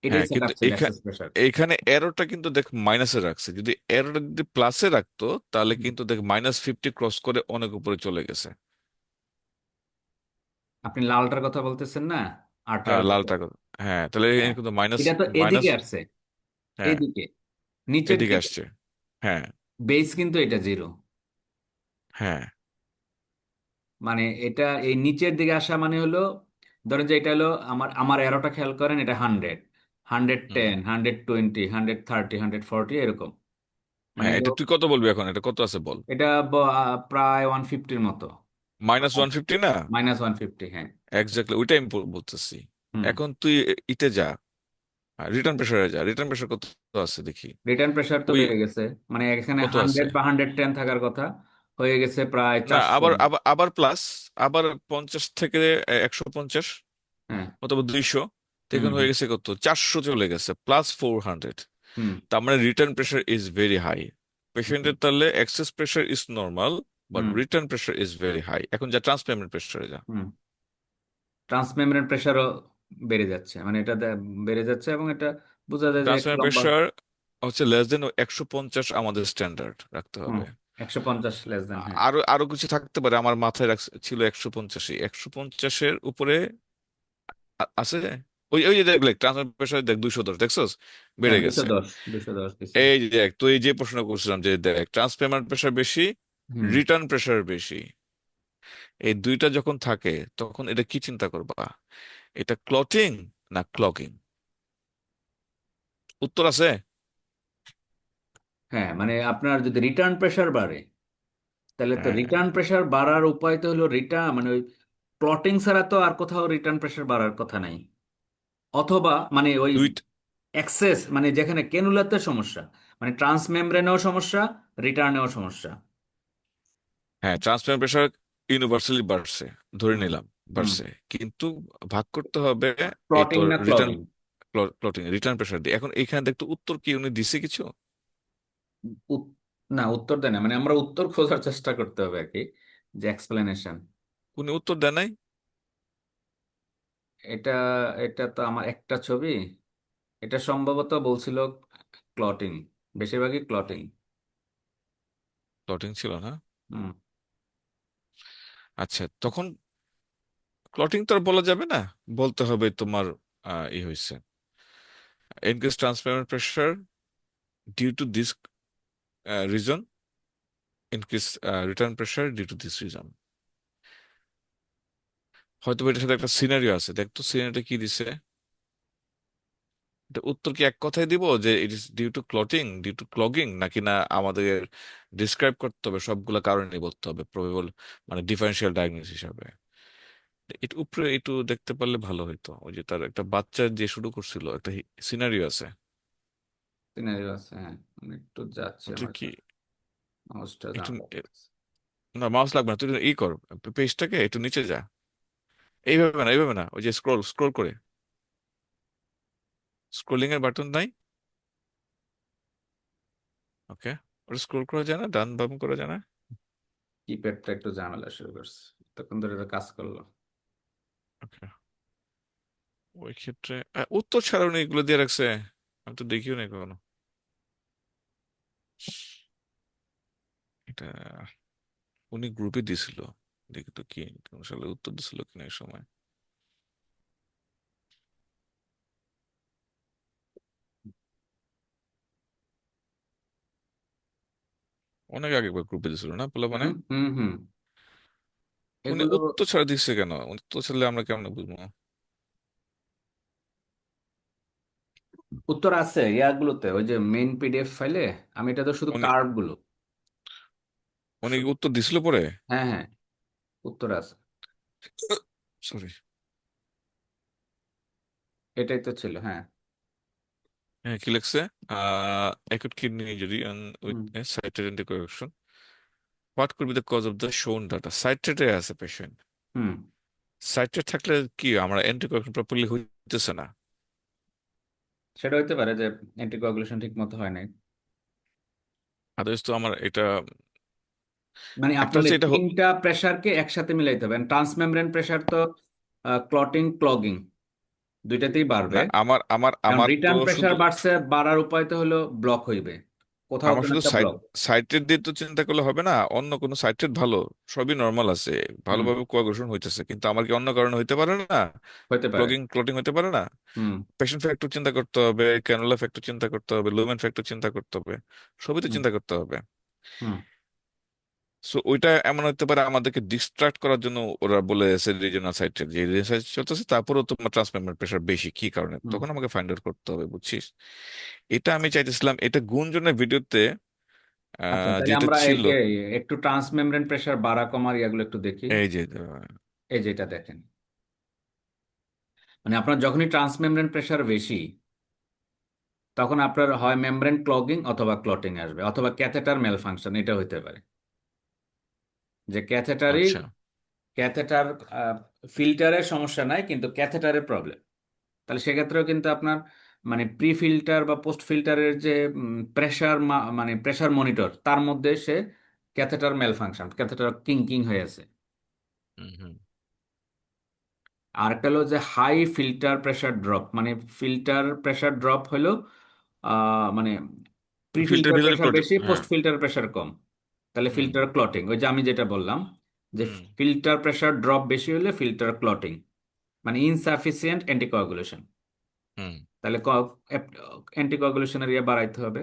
এটাই হ্যাঁ, সেট কিন্তু আপ ছিল এখানে অ্যাক্সেস প্রেশার। এখানে এরোটা কিন্তু দেখ মাইনাসে রাখছে। যদি এরোটা যদি প্লাসে রাখতো তাহলে কিন্তু দেখ -50 ক্রস করে অনেক উপরে চলে গেছে। আপনি লালটার কথা বলতেছেন না, হ্যাঁ, আঠারো যেটা। লালটা হ্যাঁ, তাহলে এখানে হ্যাঁ, কিন্তু মাইনাস এটা তো মাইনাস এদিকে আসছে, হ্যাঁ, এইদিকে, নিচের এদিকে দিকে আসছে। হ্যাঁ বেস কিন্তু এটা জিরো, হ্যাঁ মানে এটা এই নিচের দিকে আসা মানে হলো, ধরেন যে এটা হলো আমার আমার এরোটা খেয়াল করেন, এটা 100, হান্ড্রেড হুম, টেন 120, 130, 140 এরকম, মানে হ্যাঁ, এটা এটা তুই কত বলবি এখন? এটা কত আছে বল। এটা প্রায় 150-র মতো। -150 না? -150, হ্যাঁ। এক্স্যাক্টলি ওইটাই আমি বলতেছি। হুম। এখন তুই ইতে যা, রিটার্ন প্রেসারে যা, রিটার্ন প্রেসার কত আছে দেখি। রিটার্ন প্রেশার তো ওই বেড়ে গেছে, মানে এখানে কত আছে? 100 বা 110 থাকার কথা, হয়ে গেছে প্রায় না, 400। আবার আবার আবার প্লাস, আবার 50 থেকে 150 হ্যাঁ। অথবা 200। হুম এখন হয়ে হুম গেছে কত, 400 চলে গেছে, +400। হুম তার মানে return pressure is very high. হুম পেশেন্টের তাহলে access pressure is normal, but hmm return pressure is very high. এখন যা ট্রান্সপেমেন্ট প্রেশারে যা। হুম। ট্রান্সমেমব্রেন প্রেশারও বেড়ে যাচ্ছে, মানে এটা বেড়ে যাচ্ছে, এবং এটা বোঝা যায় যে একটু ট্রান্সপেমেন্ট লম্বা। প্রেশার হচ্ছে লেস দেন 150 আমাদের স্ট্যান্ডার্ড রাখতে হুম, হবে। 150 লেস দেন, হ্যাঁ। আরো আরো কিছু থাকতে পারে, আমার মাথায় ছিল 150। 150-এর উপরে আছে। ওই ওই যে দেখলে ট্রান্সপেমেন্ট প্রেশার দেখ 210, দেখছস? হ্যাঁ, বেড়ে দুশো গেছে। দশ 210 দিছে। এই যে দেখ, তুই যে প্রশ্ন করছিলাম যে দেখ ট্রান্সপেমেন্ট প্রেশার বেশি, হুম। রিটার্ন প্রেশার বেশি, এই দুইটা যখন থাকে তখন এটা কি চিন্তা করবা? এটা ক্লটিং না ক্লগিং? উত্তর আছে। হ্যাঁ, মানে আপনার যদি রিটার্ন প্রেশার বাড়ে, তাহলে তো হ্যাঁ, রিটার্ন প্রেশার বাড়ার উপায় তো হলো রিটার্ন, মানে ওই ক্লটিং ছাড়া তো আর কোথাও রিটার্ন প্রেশার বাড়ার কথা নাই। অথবা মানে ওই দুই এক্সেস, মানে যেখানে কেনুলাতে সমস্যা, মানে ট্রান্সমেমব্রেনেও সমস্যা, রিটার্নেও সমস্যা। হ্যাঁ, ট্রান্সপেরেন্ট প্রেশার ইউনিভার্সালি বাড়ছে, ধরে হুম নিলাম হুম। বাড়ছে, কিন্তু ভাগ করতে হবে এই প্লটিং তোর না return clogging? Plotting return pressure দিয়ে। এখন এইখানে দেখতো উত্তর কি উনি দিছে কিছু? না, উত্তর দেয় না, মানে আমরা উত্তর খোঁজার চেষ্টা করতে হবে আর কি, যে এক্সপ্লেনেশন। উনি উত্তর দেয় নাই। এটা এটা তো আমার একটা ছবি, এটা সম্ভবত বলছিল ক্লটিং, বেশিরভাগই ক্লটিং। প্লটিং ছিল না? হুম। আচ্ছা, তখন ক্লটিং তো আর বলা যাবে না, বলতে হবে তোমার ই হয়েছে increased transparent pressure due to this reason, increased return pressure due to this reason। হয়তো বা এটার সাথে একটা সিনারিও আছে, দেখতো সিনারিটা কি দিছে। এটা উত্তর কি এক কথায় দিব যে it is due to clotting, due to clogging, নাকি না আমাদের ডিসক্রাইব করতে হবে, সবগুলা কারণে বলতে হবে প্রবেবল, মানে ডিফারেন্সিয়াল ডায়াগনোস হিসাবে। এটা উপরে একটু দেখতে পারলে ভালো হতো। ওই যে তার একটা বাচ্চা যে শুরু করছিল, একটা সিনারিও আছে। সিনারিও আছে, হ্যাঁ, আমি একটু যাচ্ছে ওটা আমার কি মাউসটা একটু জানা লাগতেছে। না, মাউস লাগবে না, তুই ই কর, পেজটাকে একটু নিচে যা। এইভাবে না, এইভাবে না, ওই যে স্ক্রল স্ক্রল করে। স্ক্রোলিং এর বাটন নাই? ওকে, ওটা স্ক্রোল করা যায় না, ডান বাম করা যায় না? কিপ্যাডটা একটু ঝামেলা শুরু করছে, তখন ধরে এটা কাজ করলো। ওকে, ওই ক্ষেত্রে উত্তর ছাড়া উনি এগুলো দিয়ে রাখছে, আমি তো দেখিও নাই কখনো এটা। উনি গ্রুপে দিছিল, দেখি তো কি কোন সালে উত্তর দিছিল কিনা এই সময়। অনেক আগে একবার গ্রুপে দিছিল না পোলা, মানে হুম হুম হুম। উনি এগুলো উত্তর ছাড়া দিচ্ছে কেন? উত্তর ছাড়লে আমরা কেমন বুঝবো? উত্তর আছে ইয়াগুলোতে, ওই যে মেইন পিডিএফ ফাইলে। আমি এটা তো শুধু উনি কার্ড গুলো। উনি কি শুধু উত্তর দিছিল পরে? হ্যাঁ হ্যাঁ, উত্তর আছে। সরি। এটাই তো ছিল, হ্যাঁ। হ্যাঁ, কি লিখছে? acute kidney injury and with hmm a cited anticoagulation, what could be the cause of the shown data? Cited এ আছে পেশেন্ট, হুম। সাইটেড থাকলে কি আমরা অ্যান্টিকোয়াগুলেশন প্রপারলি হইতেছে না? সেটা হইতে পারে যে অ্যান্টিকোয়াগুলেশন ঠিক মতো হয় নাই। আদার্স তো আমার এটা মানে একটা আপনার হচ্ছে এই এটা তিনটা প্রেসারকে একসাথে মিলাইতে হবে। ট্রান্সমেমব্রেন প্রেসার তো ক্লটিং ক্লগিং দুইটাতেই বাড়বে। না, আমার আমার কারণ আমার তো রিটার্ন প্রেসার শুধু বাড়ছে, বাড়ার উপায় তো হলো ব্লক হইবে, কোথাও আমার কোনো শুধু একটা ব্লক। সাইটেড দিয়ে তো চিন্তা করলে হবে না, অন্য কোনো সাইটেড ভালো, সবই নর্মাল আছে, হুম, ভালোভাবে কোয়াগুলেশন হইতেছে, কিন্তু আমার কি অন্য কারণে হইতে পারে না? হইতে পারে। ক্লটিং হইতে পারে না? হুম পেশেন্ট ফ্যাক্টর চিন্তা করতে হবে, ক্যানুলা ফ্যাক্টর চিন্তা করতে হবে, লুমেন ফ্যাক্টর চিন্তা করতে হবে, সবই তো হুম চিন্তা করতে হবে। হুম সো ওইটা এমন হতে পারে আমাদেরকে ডিস্ট্রাক্ট করার জন্য ওরা বলেছে রিজিওনাল সাইটের যে রিসার্চ চলতেছে, তারপরেও তোমার ট্রান্সমেম্ব্রেন প্রেশার বেশি কি কারণে, হুম। তখন আমাকে ফাইন্ড আউট করতে হবে, বুঝছিস? এটা আমি চাইতেছিলাম, এটা গুঞ্জনের ভিডিওতে আচ্ছা, তাহলে যেটা আমরা এই ছিল। যে একটু ট্রান্সমেমব্রেন প্রেসার বাড়া কমার ইয়াগুলো একটু দেখি। এই যে এই যেটা দেখেন, মানে আপনার যখনই ট্রান্সমেমব্রেন প্রেসার বেশি, তখন আপনার হয় মেমব্রেন ক্লগিং অথবা ক্লটিং আসবে, অথবা ক্যাথেটার মেল ফাংশন, এটা হইতে পারে। যে আচ্ছা। ক্যাথেটার ফিল্টারের সমস্যা নাই, কিন্তু ক্যাথেটারের প্রবলেম। তাহলে সেক্ষেত্রেও কিন্তু আপনার মানে প্রি ফিল্টার বা পোস্ট ফিল্টারের যে প্রেসার, মানে প্রেসার মনিটর, তার মধ্যে সে catheter malfunction, catheter kink হয়ে আছে। হুম হুম। আর একটা হলো যে হাই ফিল্টার প্রেসার ড্রপ, মানে ফিল্টার প্রেসার ড্রপ হলো মানে প্রি ফিল্টার ফিল্টার ভিতরে প্রেসার বেশি, হ্যাঁ। পোস্ট ফিল্টার প্রেসার কম। তাহলে হুম ফিল্টার ক্লটিং, ওই যে আমি যেটা বললাম, যে হুম ফিল্টার প্রেসার ড্রপ বেশি হলে ফিল্টার ক্লটিং, মানে ইনসাফিসিয়েন্ট অ্যান্টিকোয়াগুলেশন। হুম। তাহলে অ্যান্টিকোয়াগুলেশনের ইয়ে বাড়াইতে হবে।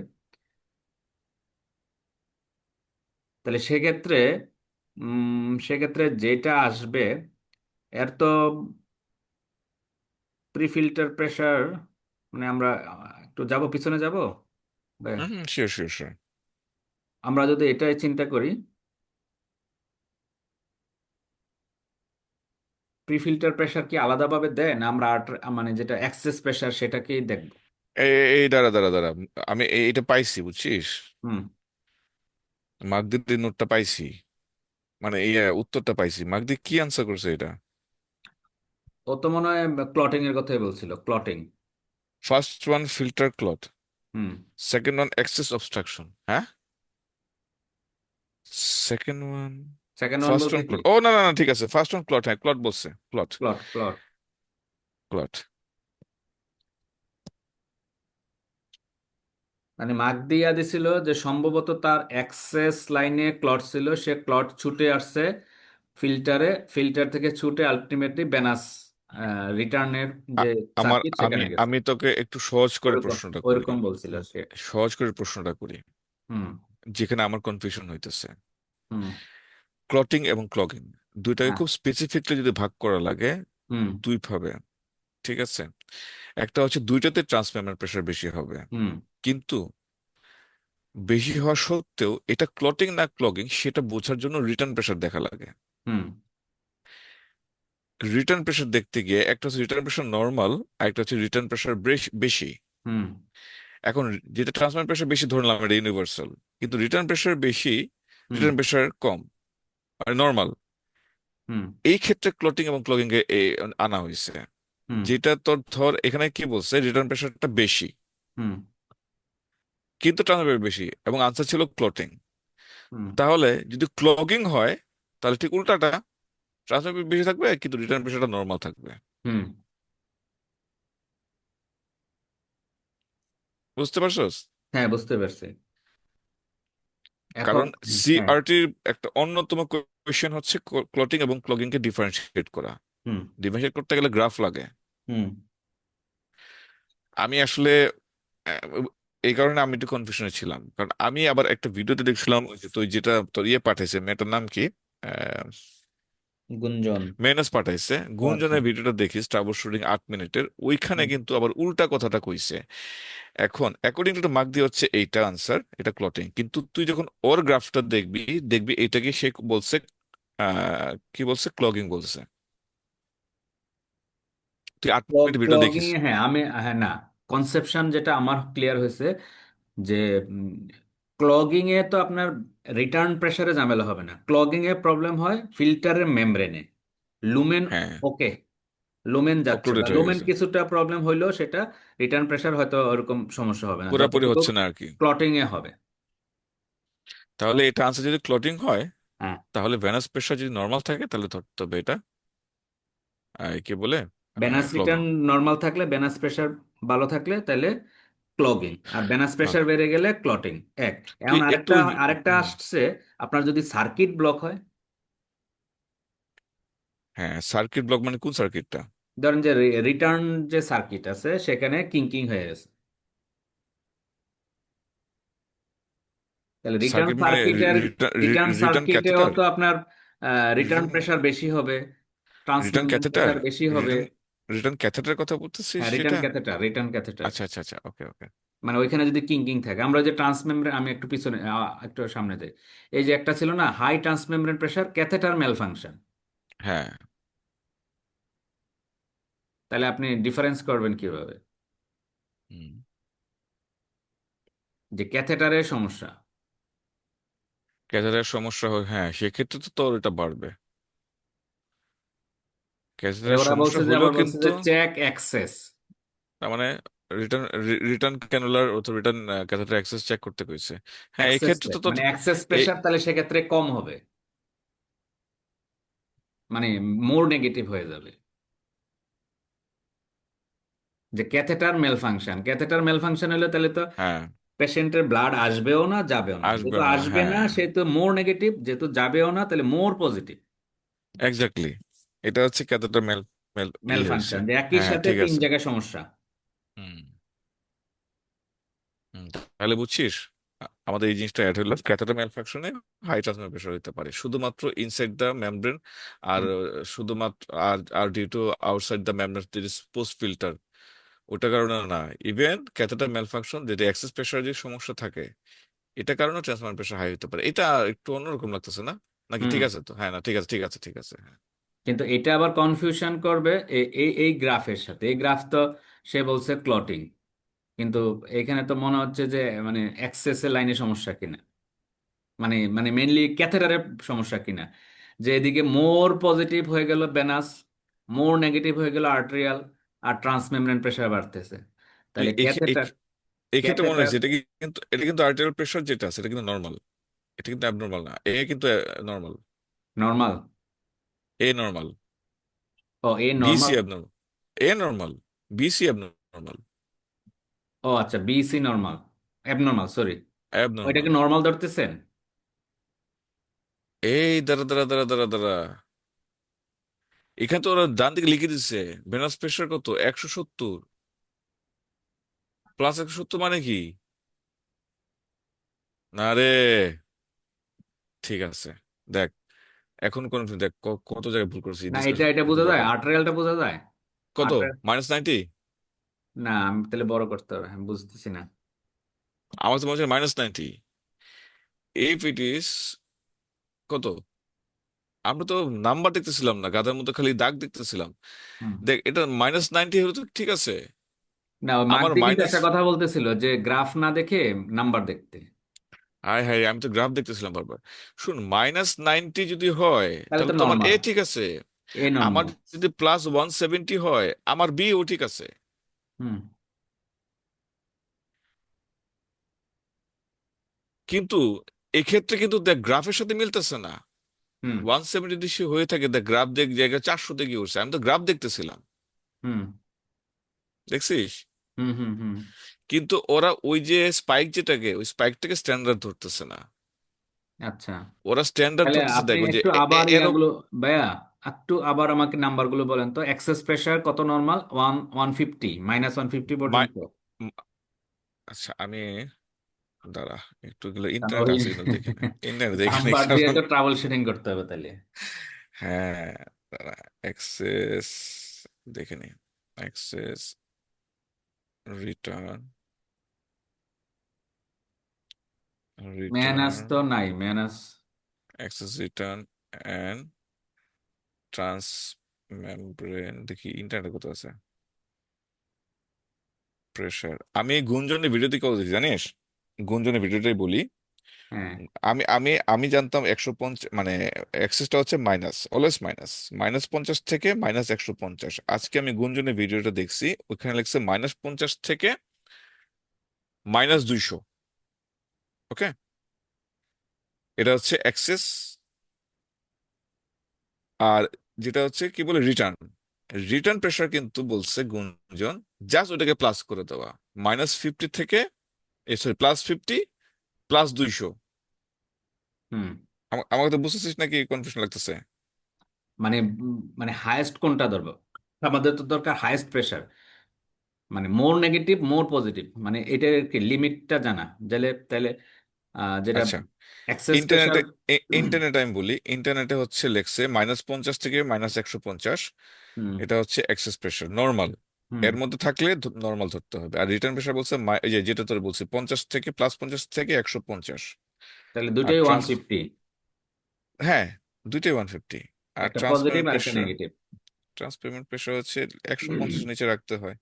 তাহলে সেক্ষেত্রে যেটা আসবে, এর তো প্রি ফিল্টার প্রেসার, মানে আমরা একটু যাব পিছনে যাব। হুম, শিওর শিওর শিওর। আমরা যদি এটাই চিন্তা করি, প্রি ফিল্টার প্রেসার কি আলাদাভাবে দেয় না আমরা মানে যেটা এক্সেস প্রেসার সেটাকেই দেখবো? এই দাঁড়া দাঁড়া দাঁড়া, আমি এটা পাইছি, বুঝছিস? হুম। মাগদির নোটটা পাইছি, মানে এই উত্তরটা পাইছি। মাগদি কি আনসার করছে এটা? ও তো মনে হয় ক্লটিং এর কথাই বলছিল, clotting. First one filter clot, হুম। Second one access obstruction. হ্যাঁ, second one, second one first বলতে ওয়ান কি? ক্লট, ও না না না, ঠিক আছে, ফার্স্ট ওয়ান ক্লট, হ্যাঁ ক্লট বলছে, ক্লট প্লট। ক্লট। মানে মার্ক দিয়া দিছিল যে সম্ভবত তার অ্যাক্সেস লাইনে ক্লট ছিল, সে ক্লট ছুটে আসছে ফিল্টারে, ফিল্টার থেকে ছুটে আলটিমেটলি ভেনাস রিটার্নের যে আমার সার্কিট আমি সেখানে গেছে। আমি তোকে একটু সহজ করে ওরকম প্রশ্নটা করি, ওরকম বলছিল সে। সহজ করে প্রশ্নটা করি, হুম যেখানে আমার কনফিউশন হইতেছে। হুম। ক্লটিং এবং ক্লগিং দুইটাকে হ্যাঁ। খুব স্পেসিফিকলি যদি ভাগ করা লাগে হুম দুই ভাবে, ঠিক আছে? একটা হচ্ছে দুইটাতে ট্রান্সমেম্ব্রেন প্রেশার বেশি হবে, হুম কিন্তু বেশি হওয়া সত্ত্বেও এটা ক্লটিং না ক্লগিং সেটা বোঝার জন্য রিটার্ন প্রেশার দেখা লাগে। হুম রিটার্ন প্রেশার দেখতে গিয়ে একটা হচ্ছে রিটার্ন প্রেশার নর্মাল, আর একটা হচ্ছে রিটার্ন প্রেশার বেশি। হুম এখন যেটা ট্রান্সফার প্রেশার বেশি ধরলাম এটা ইউনিভার্সাল, কিন্তু রিটার্ন প্রেশার বেশি, হুম রিটার্ন প্রেশার কম, মানে নর্মাল। হুম এই ক্ষেত্রে ক্লটিং এবং ক্লগিং এ আনা হয়েছে। হুম। যেটা তোর ধর এখানে কি বলছে, রিটার্ন প্রেশারটা বেশি হুম। কিন্তু ট্রান্সফার বেশি, এবং আনসার ছিল ক্লটিং। হুম। তাহলে যদি ক্লগিং হয় তাহলে ঠিক উল্টাটা, ট্রান্সফার বেশি থাকবে কিন্তু রিটার্ন প্রেশারটা নর্মাল থাকবে। হুম। বুঝতে পারছস? হ্যাঁ, বুঝতে পারছি। এখন কারণ হ্যাঁ। সিআরটির একটা অন্যতম কোয়েশ্চেন হচ্ছে ক্লটিং এবং ক্লগিং কে ডিফারেন্সিয়েট করা। হুম। ডিফারেন্সিয়েট করতে গেলে গ্রাফ লাগে। হুম। আমি আসলে আহ, এই কারণে আমি একটু কনফিউশনে ছিলাম, কারণ আমি আবার একটা ভিডিওতে দেখছিলাম, ওই যে তুই যেটা তোর ইয়ে পাঠাইছে, মেয়েটার নাম কি, গুঞ্জন। মেহনাজ পাঠাইছে, ও আচ্ছা। গুঞ্জনের ভিডিওটা দেখিস, ট্রাবল শুটিং 8 মিনিটের, ওইখানে হুম। কিন্তু আবার উল্টা কথাটা কইছে। এখন অ্যাকর্ডিং টু মার্ক দিয়ে হচ্ছে এইটা আনসার, এটা ক্লটিং, কিন্তু তুই যখন ওর গ্রাফটা দেখবি, দেখবি এটাকে সে বলছে কি বলছে, ক্লগিং বলছে। তুই 8 মিনিট ভিডিও ক্লগিং দেখিস। এ হ্যাঁ আমি হ্যাঁ না, কনসেপশন যেটা আমার ক্লিয়ার হয়েছে যে ক্লগিং এ তো আপনার রিটার্ন প্রেসারে ঝামেলা হবে না, ক্লগিং এ প্রবলেম হয় ফিল্টারের মেমব্রেনে। লুমেন হ্যাঁ, ওকে, লুমেন যাচ্ছে বা অক্লুডেড হয়ে লুমেন গেছে, কিছুটা প্রবলেম হইলেও সেটা রিটার্ন প্রেসার হয়তো ওরকম সমস্যা হবে না পুরাপুরি যতটুকু হচ্ছে না আর কি। ক্লটিং এ হবে। তাহলে এটা আনসার যদি ক্লটিং হয়, হ্যাঁ, তাহলে ভেনাস প্রেশার যদি নর্মাল থাকে তাহলে তবে এটা কি বলে, বেনাস ক্লগিং। রিটার্ন নর্মাল থাকলে, বেনাস প্রেসার ভালো থাকলে তাহলে ক্লগিং, আর বেনাস ভালো। প্রেসার বেড়ে গেলে ক্লটিং। এক, তুই এখন একটু আরেকটা আরেকটা আসছে, আপনার যদি সার্কিট ব্লক হয়, হ্যাঁ, সার্কিট ব্লক মানে কোন সার্কিটটা? ধরেন যে রিটার্ন যে সার্কিট আছে সেখানে কিঙ্কিং হয়ে গেছে, তাহলে রিটার্ন সার্কিট মানে সার্কিটের রিটার্ন রিটার্ন সার্কিটেও ক্যাথেটার, তো আপনার রিটার্ন রিটার্ন প্রেসার বেশি হবে, রিটার্ন ট্রান্সমিম্ব্রেন ক্যাথেটার, প্রেসার বেশি হবে। রিটার্ন রিটার্ন ক্যাথেটার কথা বলতেছিস হ্যাঁ, রিটার্ন সেটা? Catheter, return catheter. আচ্ছা আচ্ছা আচ্ছা, ওকে ওকে। মানে ওইখানে যদি কিঙ্কিং থাকে, আমরা যে ট্রান্সমেমব্রেন, আমি একটু পিছনে একটু সামনে যাই, এই যে একটা ছিল না high transmembrane pressure catheter malfunction, হ্যাঁ, তাহলে আপনি ডিফারেন্স করবেন কিভাবে হুম, যে ক্যাথেটারের সমস্যা? ক্যাথেটারের সমস্যা হয়, হ্যাঁ, সেক্ষেত্রে তো তোর এটা বাড়বে। ক্যাথেটারের ওরা সমস্যা বলছে যে, হলেও আবার বলছে কিন্তু, যে চেক অ্যাক্সেস। তার মানে রিটার্ন রিটার্ন ক্যানুলার অথবা রিটার্ন ক্যাথেটার অ্যাক্সেস চেক করতে কইছে। হ্যাঁ, এই অ্যাক্সেস ক্ষেত্রে চেক তো তোর মানে অ্যাক্সেস এই প্রেসার তাহলে সেক্ষেত্রে কম হবে, মানে মোর নেগেটিভ হয়ে যাবে। যে catheter malfunction, catheter malfunction হলে তাহলে তো হ্যাঁ, পেশেন্টের ব্লাড আসবেও না যাবেও না, আসবে যেহেতু না, আসবে না হ্যাঁ, সেহেতু মোর নেগেটিভ, যেহেতু যাবেও না তাহলে মোর পজিটিভ। এক্স্যাক্টলি। এটা হচ্ছে ক্যাথেটার মেল মেল মেল হয়েছে। ফাংশন যে একই হ্যাঁ, সাথে ঠিক তিন আছে। জায়গায় সমস্যা। হুম, তাহলে বুঝছিস, আমাদের এই জিনিসটা অ্যাড হলো, ক্যাথেটার ম্যালফাংশনে হাই ট্রান্সমিটার প্রেশার হতে পারে শুধুমাত্র ইনসাইড দ্য মেমব্রেন, আর হুম। শুধুমাত্র আর due to outside the membrane there is post filter, ওটার কারণে না। ইভেন ক্যাথেটার ম্যালফাংশন যেটা এক্সেস প্রেশার যে সমস্যা থাকে, এটা কারণে ট্রান্সমিটার প্রেশার হাই হতে পারে। এটা একটু অন্যরকম লাগতেছে না নাকি? হুম। ঠিক আছে তো, হ্যাঁ, না ঠিক আছে, ঠিক আছে, ঠিক আছে, হ্যাঁ। কিন্তু এটা আবার কনফিউশন করবে এই এই এই গ্রাফের সাথে, এই গ্রাফ তো সে বলছে ক্লটিং, কিন্তু এখানে তো মনে হচ্ছে যে মানে এক্সেস লাইনে সমস্যা কিনা, মানে মানে মেইনলি ক্যাথেটারের সমস্যা কিনা, যে এদিকে মোর পজিটিভ হয়ে গেল বেনাস, মোর নেগেটিভ হয়ে গেল আর্টেরিয়াল, আর ট্রান্সমেমব্রেন প্রেশার বাড়তেছে, তুই তাহলে ক্যাথেটার এই ক্ষেত্রে মনে ক্যাথেটার হয়েছে এটা কিন্তু আর্টেরিয়াল প্রেশার যেটা আছে এটা কিন্তু নর্মাল, এটা কিন্তু অ্যাবনর্মাল না, এ কিন্তু নর্মাল, নর্মাল। এ নর্মাল, ও A B C normal. Abnormal, A normal, B C abnormal, ও আচ্ছা, বিসি নর্মাল, অ্যাবনর্মাল সরি, ওইটাকে অ্যাবনর্মাল। নর্মাল ধরতেছেন? এই দাঁড়া দাঁড়া দাঁড়া দাঁড়া দাঁড়া, এখানে তো ওরা ডান দিকে লিখে দিচ্ছে ভেনাস প্রেশার কত, 170, প্লাস 170 মানে কি? না রে, ঠিক আছে, দেখ, এখন কোন দেখ কত জায়গায় ভুল করেছি না, এটা ডিসকাশন এটা করতে বোঝা যায়, করতে। আর্টারিয়ালটা বোঝা যায়। কত, আর্টারিয়াল, -90? না আমি তাহলে বড় করতে হবে, আমি বুঝতেছি না। আমার তো মনে হচ্ছে -90। ইফ ইট ইজ কত, আমরা তো নাম্বার দেখতেছিলাম না, গাধার মতো খালি দাগ দেখতেছিলাম। হুম। দেখ, এটা -90 হলে তো ঠিক আছে। না, ওই আমার মার্কটি কিন্তু মাইনাস, একটা কথা বলতেছিল যে গ্রাফ না দেখে নাম্বার দেখতে, হায় হায়, আমি তো গ্রাফ দেখতেছিলাম বারবার। শুন, -90 যদি হয় তাহলে তাহলে তো তো আমার নর্মাল। এ ঠিক আছে। এ আমার নর্মাল। যদি +170 হয়, আমার বি ও ঠিক আছে, হুম কিন্তু এক্ষেত্রে কিন্তু দেখ গ্রাফের সাথে মিলতেছে না। হুম 170 যদি হয়ে থাকে, দেখ গ্রাফ দেখ জায়গায় 400 গিয়ে উঠছে, আমি তো গ্রাফ দেখতেছিলাম, হুম দেখছিস? হুম হুম হুম। কিন্তু ওরা ওই যে ওই স্পাইকটাকে স্ট্যান্ডার্ড ধরতেছে না। আচ্ছা, ওরা স্ট্যান্ডার্ড তাহলে ধরতেছে, আপনি দেখো যে একটু আবার এরো ইয়াগুলো, ভাইয়া একটু আবার আমাকে নাম্বারগুলো বলেন তো। এক্সেস প্রেসার কত নর্মাল? 150, -150 মাই- পর্যন্ত? উম, আচ্ছা, আমি দাঁড়া, একটু এগুলো কারণ ইন্টারনেট ওই আছে কিনা দেখে নে, ইন্টারনেট দেখে নে, নাম্বার দিয়ে কারণ তো ট্রাবল শুটিং করতে হবে তাহলে। হ্যাঁ, দাঁড়া, অ্যাক্সেস দেখে নি, অ্যাক্সেস রিটার্ন, ম্যানাস রিটার্ন তো নাই, ম্যানাস। Access return and transmembrane, দেখি ইন্টারনেট কোথাও আছে, প্রেশার। আমি এই গুঞ্জনের ভিডিও থেকে কত দেখি জানিস? গুঞ্জনের ভিডিওটাই বলি। হ্যাঁ আমি জানতাম 150, মানে এক্সেসটা হচ্ছে মাইনাস, অলওয়েজ মাইনাস, -50 থেকে -150। আজকে আমি গুঞ্জনের ভিডিওটা দেখছি, ওখানে লিখছে -50 থেকে -200। ওকে, এটা হচ্ছে এক্সেস। আর যেটা হচ্ছে কি বলে রিটার্ন, রিটার্ন প্রেশার কিন্তু বলছে গুঞ্জন জাস্ট ওটাকে প্লাস করে দেওয়া, -50 থেকে, সরি, +50 +200। হুম। আমাকে তো বুঝতেছিস নাকি কনফিউশন লাগতেছে? মানে মানে হায়েস্ট কোনটা ধরবো? আমাদের তো দরকার হায়েস্ট প্রেসার, মানে মোর নেগেটিভ মোর পজিটিভ, মানে এটার কি লিমিটটা জানা গেলে তাহলে যেটা আচ্ছা, এক্সেস প্রেসার। ইন্টারনেটে ইন্টারনেটে আমি বলি, ইন্টারনেটে হচ্ছে লেখছে -50 থেকে -150। হুম এটা হচ্ছে এক্সেস প্রেশার নর্মাল, হুম। এর মধ্যে থাকলে নর্মাল ধরতে হবে। আর রিটার্ন প্রেশার বলছে এই যে যেটা তোর বলছি, 50 থেকে, +50 থেকে 150। তাহলে আর দুটোই 150, হ্যাঁ, দুইটাই 150। আর একটা পজিটিভ ট্রান্সপেমেন্ট আর একটা প্রেশার, নেগেটিভ। ট্রান্সপেমেন্ট প্রেশার হচ্ছে 150 নিচে রাখতে হয়।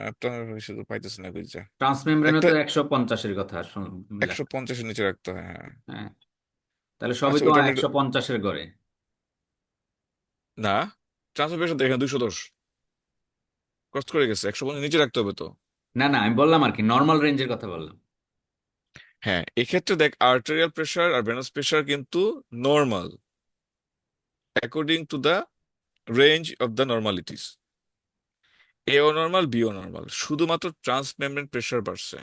আপনার শুধু পাইতেছে না বুঝছা, ট্রান্সমেমব্রেনে একটা তো 150-এর কথা লেখা। 150-এর নিচে রাখতে হয়, হ্যাঁ। হ্যাঁ, তাহলে সবই আচ্ছা, তো ওইটা আমি 150-এর গড়ে। না, ট্রান্সফার প্রেশার দেখেন 210 ক্রস করে গেছে, 150 নিচে রাখতে হবে তো। না না, আমি বললাম আর কি, নর্মাল রেঞ্জের কথা বললাম। হ্যাঁ, এক্ষেত্রে দেখ আর্টেরিয়াল প্রেশার আর ভেনাস প্রেশার কিন্তু normal according to the range of the normalities. এও নর্মাল, বিও নর্মাল, শুধুমাত্র ট্রান্সমেমব্রেন প্রেশার বাড়ছে।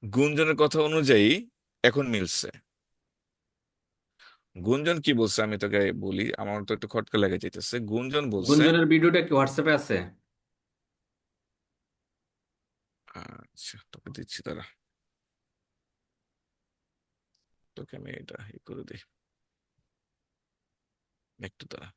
গুঞ্জনের কথা অনুযায়ী এখন মিলছে। গুঞ্জন কি বলছে আমি তোকে বলি, আমার তো একটু খটকা লেগে যাইতেছে। গুঞ্জন বলছে, গুঞ্জনের ভিডিওটা কি হোয়াটসঅ্যাপে আছে? আচ্ছা তোকে দিচ্ছি, তারা তোকে আমি এটা করে দিই একটু, তারা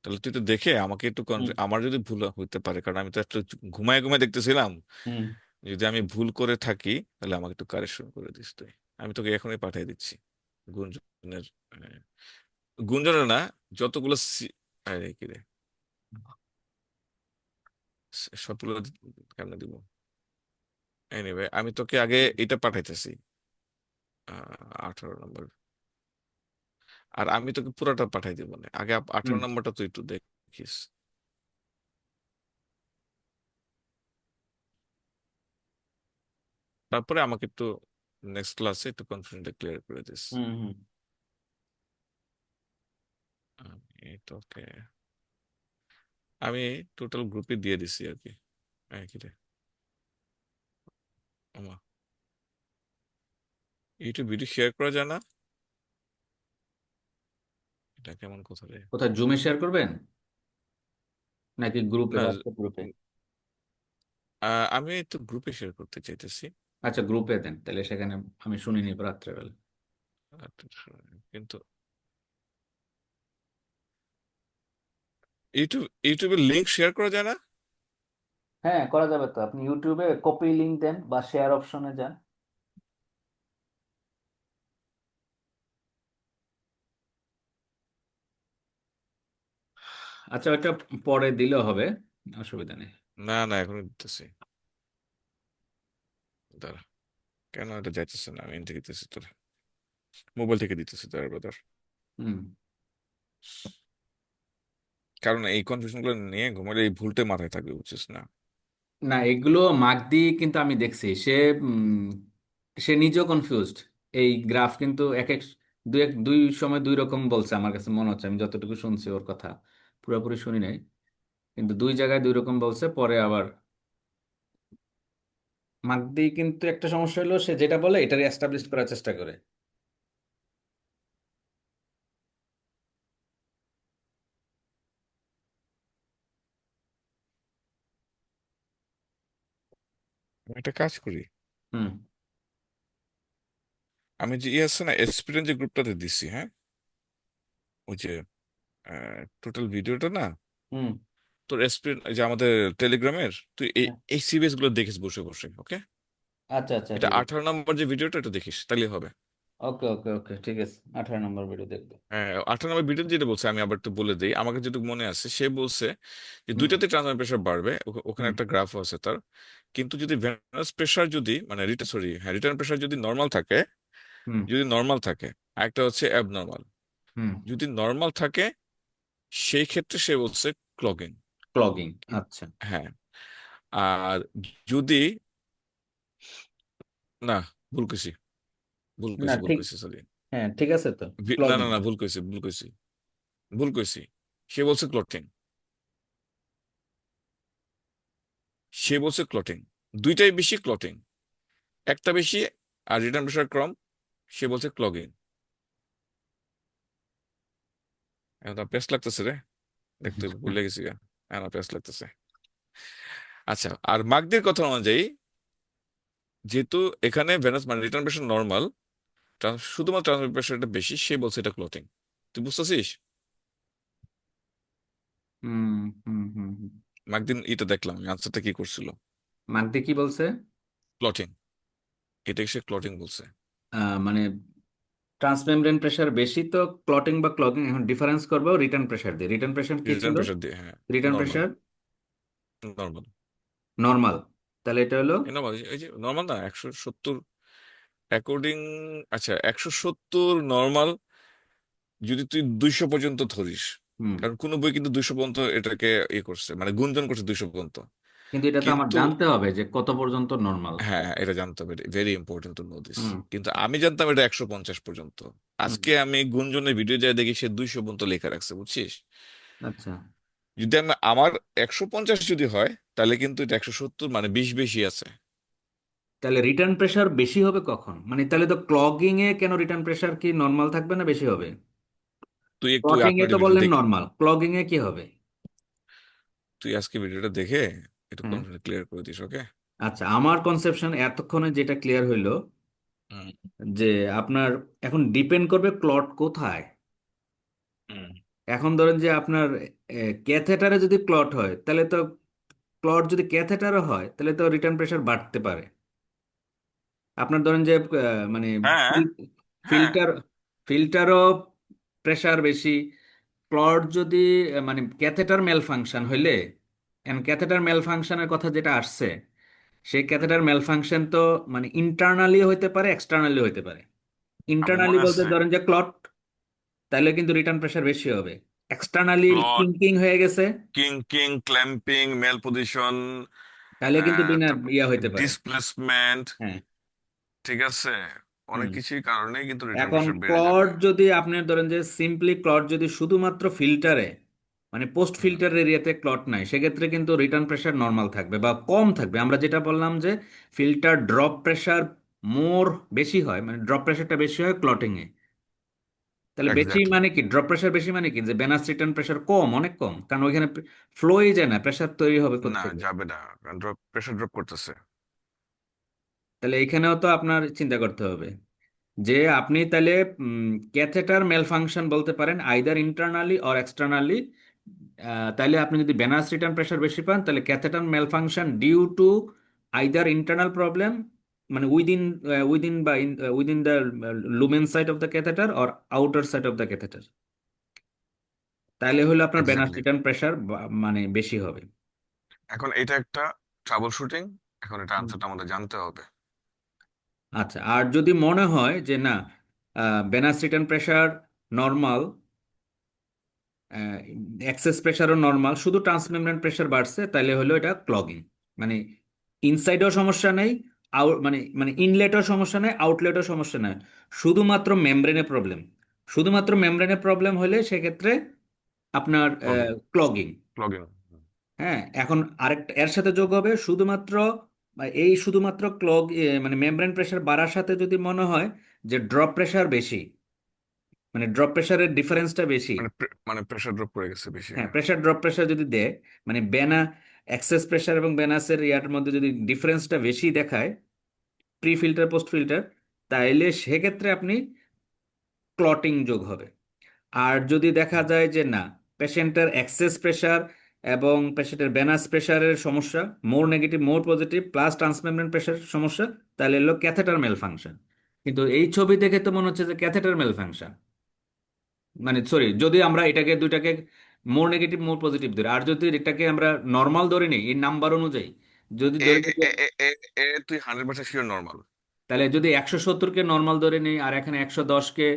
তাহলে তুই তো দেখে আমাকে একটু হুম আমার যদি ভুল হইতে পারে, কারণ আমি তো একটু ঘুমায় ঘুমায় দেখতেছিলাম, হুম। যদি আমি ভুল করে থাকি তাহলে আমাকে একটু কারেকশন করে দিস তুই। আমি তোকে এখনই পাঠিয়ে দিচ্ছি গুঞ্জনের, আহ, গুঞ্জনের না, যতগুলো আরে কি রে, সবগুলো কেমনে দিব। এনিওয়ে, আমি তোকে আগে এটা পাঠাইতেছি, 18 নম্বর। আর আমি তোকে পুরোটা পাঠাই দিব না, আগে 18 নম্বরটা তুই একটু দেখিস। তারপরে আমাকে একটু নেক্সট ক্লাসে একটু কনফিউশনটা ক্লিয়ার করে দিস। হুম হুম। আমি তোকে, আমি টোটাল গ্রুপে দিয়ে দিছি আর কি। কি রে, আমা, ইউটিউব ভিডিও শেয়ার করা যায় না, এটা কেমন কথা রে? কোথায় জুমে শেয়ার করবেন নাকি গ্রুপে, না, হোয়াটসঅ্যাপ গ্রুপে? আমি তো গ্রুপে শেয়ার করতে চাইতেছি। আচ্ছা, গ্রুপে দেন তাহলে, সেখানে আমি শুনে নিব রাত্রেবেলা। আচ্ছা, কিন্তু ইউটিউবের লিংক শেয়ার করা যায় না? হ্যাঁ, করা যাবে তো। আপনি ইউটিউবে কপি লিংক দেন বা শেয়ার অপশনে যান। আচ্ছা, ওইটা পরে দিলেও হবে, অসুবিধা নেই। না না, এখনই দিতেছি, দাঁড়া। কেন এটা যাইতেছে না, আমি দেখতেছি তোর। মোবাইল থেকে দিতেছে তার ব্রাদার। হুম। কারণ এই কনফিউশন গুলো নিয়ে ঘুমালে এই ভুলটাই মাথায় থাকবে, বুঝছিস না? না, এগুলো মাগদি কিন্তু আমি দেখছি সে নিজেও কনফিউজড। এই গ্রাফ কিন্তু দুই সময় দুই রকম বলছে আমার কাছে মনে হচ্ছে, আমি যতটুকু শুনছি ওর কথা, পুরোপুরি শুনি নাই, কিন্তু দুই জায়গায় দুই রকম বলছে। পরে আবার মাগদি কিন্তু একটা সমস্যা হলো, সে যেটা বলে এটারই এস্টাবলিশ করার চেষ্টা করে। আমি একটা কাজ করি, হুম। আমি যে ইয়ে আছে না এক্সপিরিয়েন্স যে গ্রুপটাতে দিছি, হ্যাঁ, ওই যে টোটাল ভিডিওটা না, হুম। তোর এক্সপিরিয়েন্স যে আমাদের টেলিগ্রামের, তুই এই হ্যাঁ। এই সিরিজ গুলো দেখিস বসে বসে, ওকে? আচ্ছা আচ্ছা, এটা ঠিক আছে। 18 নম্বর যে ভিডিওটা, এটা দেখিস, তাহলে হবে। ওকে ওকে ওকে, ঠিক আছে, 18 নম্বর ভিডিও দেখবো। হ্যাঁ, 18 নম্বর ভিডিও যেটা বলছে, আমি আবার একটু বলে দিই, আমাকে যেটুকু মনে আছে সে বলছে যে হুম। দুইটাতে ট্রান্সফার প্রেশার বাড়বে, ওখানে হুম। একটা গ্রাফ আছে তার। কিন্তু যদি ভেনাস প্রেশার যদি মানে রিটার্ন প্রেশার যদি নর্মাল থাকে, হুম। একটা হচ্ছে অ্যাবনর্মাল। হুম। যদি নর্মাল থাকে সেই ক্ষেত্রে সে বলছে ক্লগিং। ক্লগিং। আচ্ছা। হ্যাঁ। আর যদি না, ভুল কইছি, না, ভুল ঠিক। কইছি, সরি। হ্যাঁ, ঠিক আছে তো। না না ক্লগিং। না, ভুল কইছি। সে বলছে ক্লটিং, সে বলছে ক্লটিং। দুইটাই বেশি ক্লটিং, একটা বেশি আর রিটার্ন প্রেশার কম, সে বলছে ক্লগিং। এখন তো পেস্ট লাগতেছে রে, দেখতে ভুলে গেছি গা। হ্যাঁ, না পেস্ট লাগতেছে। আচ্ছা, আর মাগদির কথা অনুযায়ী, যেহেতু এখানে ভেনাস মানে রিটার্ন প্রেশার নর্মাল, শুধুমাত্র ট্রান্সফার প্রেশারটা বেশি, সে বলছে এটা ক্লটিং। তুই বুঝতেছিস? হুম। হুম। হুম। হুম। মাগদিন এটা দেখলাম আনসারটা কি করছিল। মাগদি কি বলছে? ক্লটিং, এটাকে সে ক্লটিং বলছে। মানে ট্রান্সমেমব্রেন প্রেশার বেশি তো ক্লটিং বা ক্লগিং, এখন ডিফারেন্স করবো রিটার্ন প্রেশার দিয়ে। রিটার্ন প্রেশার কি রিটার্ন ছিল? প্রেশার দিয়ে, হ্যাঁ। Return normal, pressure normal. Normal, তাহলে এটা হলো। নর্মাল, এই যে নর্মাল না, 170 অ্যাকর্ডিং। আচ্ছা, 170 নর্মাল, যদি তুই 200 পর্যন্ত ধরিস। হুম। কারণ কোন বই কিন্তু 200 পর্যন্ত এটাকে ইয়ে করছে, মানে গুঞ্জন করছে 200 পর্যন্ত। কিন্তু এটা তো আমার কিন্তু জানতে হবে যে কত পর্যন্ত নর্মাল। হ্যাঁ, হ্যাঁ, এটা জানতে হবে, very important to know this. হুম। কিন্তু আমি জানতাম এটা 150 পর্যন্ত। হুম। আজকে আমি গুঞ্জনের ভিডিও যাই দেখি সে 200 পর্যন্ত লেখা রাখছে, বুঝছিস? আচ্ছা, যদি আমার 150 যদি হয়, তাহলে কিন্তু এটা 170, মানে 20 বেশি আছে। তাহলে রিটার্ন প্রেশার বেশি হবে কখন? মানে তাহলে তো ক্লগিং এ কেন রিটার্ন প্রেশার কি নর্মাল থাকবে না বেশি হবে? তুই একটু ক্লটিং এ তো 8 মিনিট ভিডিও বললেন দেখি, নর্মাল, ক্লগিং এ কি হবে? তুই আজকে ভিডিওটা দেখে একটু হ্যাঁ। কনফিডেন্স ক্লিয়ার করে দিস, ওকে? আচ্ছা, আমার কনসেপশন এতক্ষণে যেটা ক্লিয়ার হইলো, হুম। যে আপনার এখন ডিপেন্ড করবে ক্লট কোথায়। হুম। এখন ধরেন যে আপনার ক্যাথেটারে যদি ক্লট হয়, তাহলে তো ক্লট যদি ক্যাথেটারে হয় তাহলে তো রিটার্ন প্রেশার বাড়তে পারে। আপনার ধরেন যে মানে হ্যাঁ, হ্যাঁ। ফিল্টার ফিল্টারও প্রেশার বেশি। ক্লট যদি মানে ক্যাথেটার মেল ফাংশন হইলে, ক্যাথেটার মেল ফাংশনের কথা যেটা আসছে, সেই হুম। ক্যাথেটার মেল ফাংশন তো মানে ইন্টারনালি হইতে পারে, এক্সটার্নালি হইতে পারে। আমার ইন্টারনালি মনে বলতে আছে ধরেন যে ক্লট, তাহলে কিন্তু রিটার্ন প্রেশার বেশি হবে। এক্সটার্নালি প্লট, কিঙ্কিং হয়ে গেছে, কিং ক্ল্যাম্পিং, মেল পজিশন, তাহলে কিন্তু বিনা তারপর ইয়া হইতে পারে। ডিসপ্লেসমেন্ট, হ্যাঁ। ঠিক আছে, অনেক হুম। কিছুই কারণে কিন্তু রিটার্ন এখন প্রেশার বেড়ে ক্লড যাবে। যদি আপনি ধরেন যে সিম্পলি ক্লড যদি শুধুমাত্র ফিল্টারে, মানে পোস্ট হুম। ফিল্টার এরিয়াতে ক্লট নাই, সেক্ষেত্রে কিন্তু রিটার্ন প্রেশার নর্মাল থাকবে বা কম থাকবে। আমরা যেটা বললাম যে ফিল্টার ড্রপ প্রেশার মোর বেশি হয়, মানে ড্রপ প্রেশারটা বেশি হয় ক্লটিং এ। তাহলে বেশি এক্স্যাক্টলি। মানে কি, ড্রপ প্রেশার বেশি মানে কি যে বেনাস রিটার্ন প্রেশার কম, অনেক কম, কারণ ওইখানে ফ্লোই যায় না, প্রেশার তৈরি হবে না, কোত্থেকে? যাবে না, কারণ প্রেশার ড্রপ করতেছে। তাহলে এখানেও তো আপনার চিন্তা করতে হবে যে আপনি তাহলে ক্যাথেটার মেল ফাংশন বলতে পারেন আইদার ইন্টারনালি অর এক্সটার্নালি। তাহলে আপনি যদি ভেনাস রিটার্ন প্রেশার বেশি পান, তাহলে catheter malfunction due to either internal problem, মানে উইদিন বা within the lumen side of the catheter or outer side of the catheter, তাহলে হলো আপনার ভেনাস এক্স্যাক্টলি। রিটার্ন প্রেশার মানে বেশি হবে। এখন এটা একটা ট্রাবল শুটিং, এখন এটা আনসারটা আমাদের জানতে হবে। আচ্ছা, আর যদি মনে হয় যে না, venous return pressure normal, excess প্রেশারও নর্মাল, শুধু ট্রান্সমেমব্রেন প্রেশার বাড়ছে, তাহলে হলো এটা ক্লগিং। মানে ইনসাইডেও সমস্যা নেই, আউট মানে মানে ইনলেটও সমস্যা নেই, আউটলেটও সমস্যা নেই, শুধুমাত্র মেমব্রেনে প্রবলেম। শুধুমাত্র মেমব্রেনে প্রবলেম হলে সেক্ষেত্রে আপনার ক্লগিং। ক্লগিং। ক্লগিং। হ্যাঁ, এখন আরেকটা এর সাথে যোগ হবে শুধুমাত্র শুধুমাত্র মানে মেমব্রেন প্রেশার বাড়ার সাথে যদি মনে হয় যে ড্রপ প্রেশার বেশি, মানে ড্রপ প্রেশারের ডিফারেন্সটা বেশি। মানে প্রেশার ড্রপ পড়ে গেছে বেশি, হ্যাঁ, হ্যাঁ। প্রেশার ড্রপ প্রেশার যদি দেয়, মানে এক্সেস প্রেশার এবং বেনাসের ইয়ার মধ্যে যদি ডিফারেন্সটা বেশি দেখায়, প্রি ফিল্টার পোস্ট ফিল্টার, তাইলে সেক্ষেত্রে আপনি ক্লটিং যোগ হবে। আর যদি দেখা হুম। যায় যে না, পেশেন্টের এক্সেস প্রেশার এবং পেশেন্টের ভেনাস প্রেশারের সমস্যা, মোর নেগেটিভ মোর পজিটিভ প্লাস ট্রান্সমেমব্রেন প্রেশার সমস্যা, তাহলে এলো ক্যাথেটার মেল ফাংশন। কিন্তু এই ছবি দেখে তো মনে হচ্ছে যে ক্যাথেটার মেল ফাংশন, মানে সরি, যদি আমরা এটাকে দুইটাকে মোর নেগেটিভ মোর পজিটিভ ধরি, আর যদি এটাকে আমরা নর্মাল ধরে নিই এই নাম্বার অনুযায়ী, যদি এ ধরে এ নিই যে, এ এ এ- এ তুই 100% শিওর নর্মাল? তাহলে যদি 170কে নর্মাল ধরে নিই আর এখানে 110কে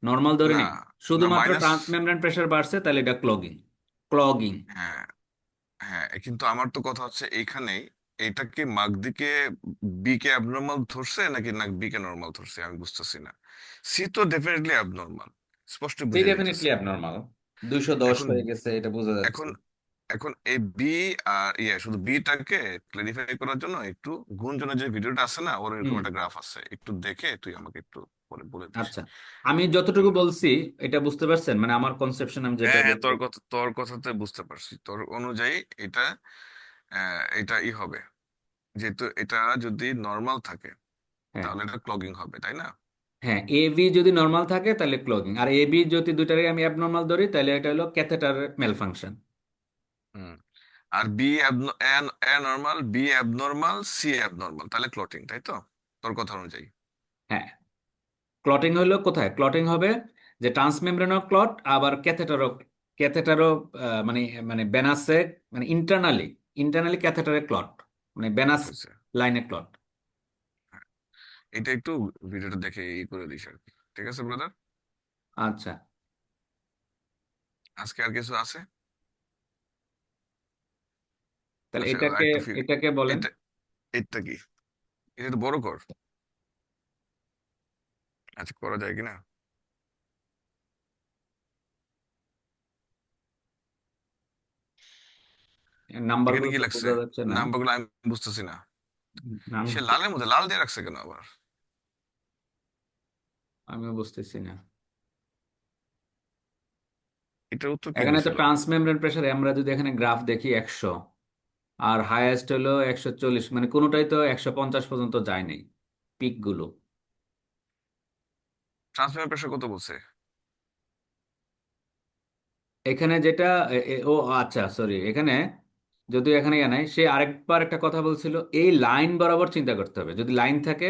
নর্মাল ধরে না, নিই, না, শুধুমাত্র মাইনাস। ট্রান্সমেমব্রেন প্রেশার বাড়ছে, তাহলে এটা ক্লগিং। ক্লগিং। হ্যাঁ, হ্যাঁ, কিন্তু আমার তো কথা হচ্ছে এইখানেই, এটা কি মাগদিকে বি কে অ্যাবনর্মাল ধরছে নাকি না বি কে নর্মাল ধরছে, আমি বুঝতেছি না। সি তো ডেফিনেটলি অ্যাবনর্মাল, স্পষ্ট সেই বুঝে ডেফিনেটলি যাইতেছে। অ্যাবনর্মাল, 210 এখন হয়ে গেছে এটা বোঝা যাচ্ছে। এখন এখন এই বি আর শুধু বিটাকে ক্লারিফাই করার জন্য একটু গুঞ্জনের যে ভিডিওটা আছে না, ওর এরকম হুম। একটা গ্রাফ আছে, একটু দেখে তুই আমাকে একটু পরে বলে দিস। আচ্ছা, আমি যতটুকু আমরা বলছি এটা বুঝতে পারছেন, মানে আমার কনসেপশন আমি যেটা হ্যাঁ, হ্যাঁ, বলছি। তোর কথাতে বুঝতে পারছি, তোর অনুযায়ী এটা এটা হবে, যেহেতু এটা যদি নর্মাল থাকে হ্যাঁ, তাহলে এটা ক্লগিং হবে, তাই না? হ্যাঁ, এ বি যদি নর্মাল থাকে তাহলে ক্লগিং, আর এ বি যদি দুইটারে আমি অ্যাবনর্মাল ধরি তাহলে এটা হলো ক্যাথেটার মেল ফাংশন। হুম। আর B normal, B abnormal, C abnormal, তাহলে ক্লটিং, তাই তো তোর কথা অনুযায়ী? হ্যাঁ, ক্লটিং হলো কোথায় ক্লটিং হবে, যে ট্রান্সমেমব্রেনও ক্লট, আবার ক্যাথেটারও মানে মানে বেনাসে, মানে ইন্টারনালি ইন্টারনালি ক্যাথেটারে ক্লট, মানে বেনাস আচ্ছা, আচ্ছা। লাইনে ক্লট। হ্যাঁ, এটা একটু ভিডিওটা দেখে করে দিস আর কি। ঠিক আছে ব্রাদার। আচ্ছা, আজকে আর কিছু আছে? তাহলে আচ্ছা, এটাকে একটা এটাকে বলেন। এটা এটা কি, এটা একটু বড় কর। আচ্ছা, করা যায় কিনা? এখানে নাম্বারগুলো কি তো লাগছে? বোঝা যাচ্ছে না। নাম্বারগুলো আমি বুঝতেছি না। নাম সে লালের মধ্যে লাল দিয়ে রাখছে কেন আবার? আমিও বুঝতেছি না। এটার উত্তর কে এখানে তো দিছিল? ট্রান্সমেমব্রেন প্রেশার আমরা যদি এখানে গ্রাফ দেখি 100, আর হাইয়েস্ট হলো 140, মানে কোনোটাই তো 150 পর্যন্ত যায় নাই পিক গুলো। ট্রান্সফার প্রেশার কত বলছে? এখানে যেটা ও আচ্ছা সরি, এখানে যদি এখানে ইয়ে নাই, সে আরেকবার একটা কথা বলছিল, এই লাইন বরাবর চিন্তা করতে হবে, যদি লাইন থাকে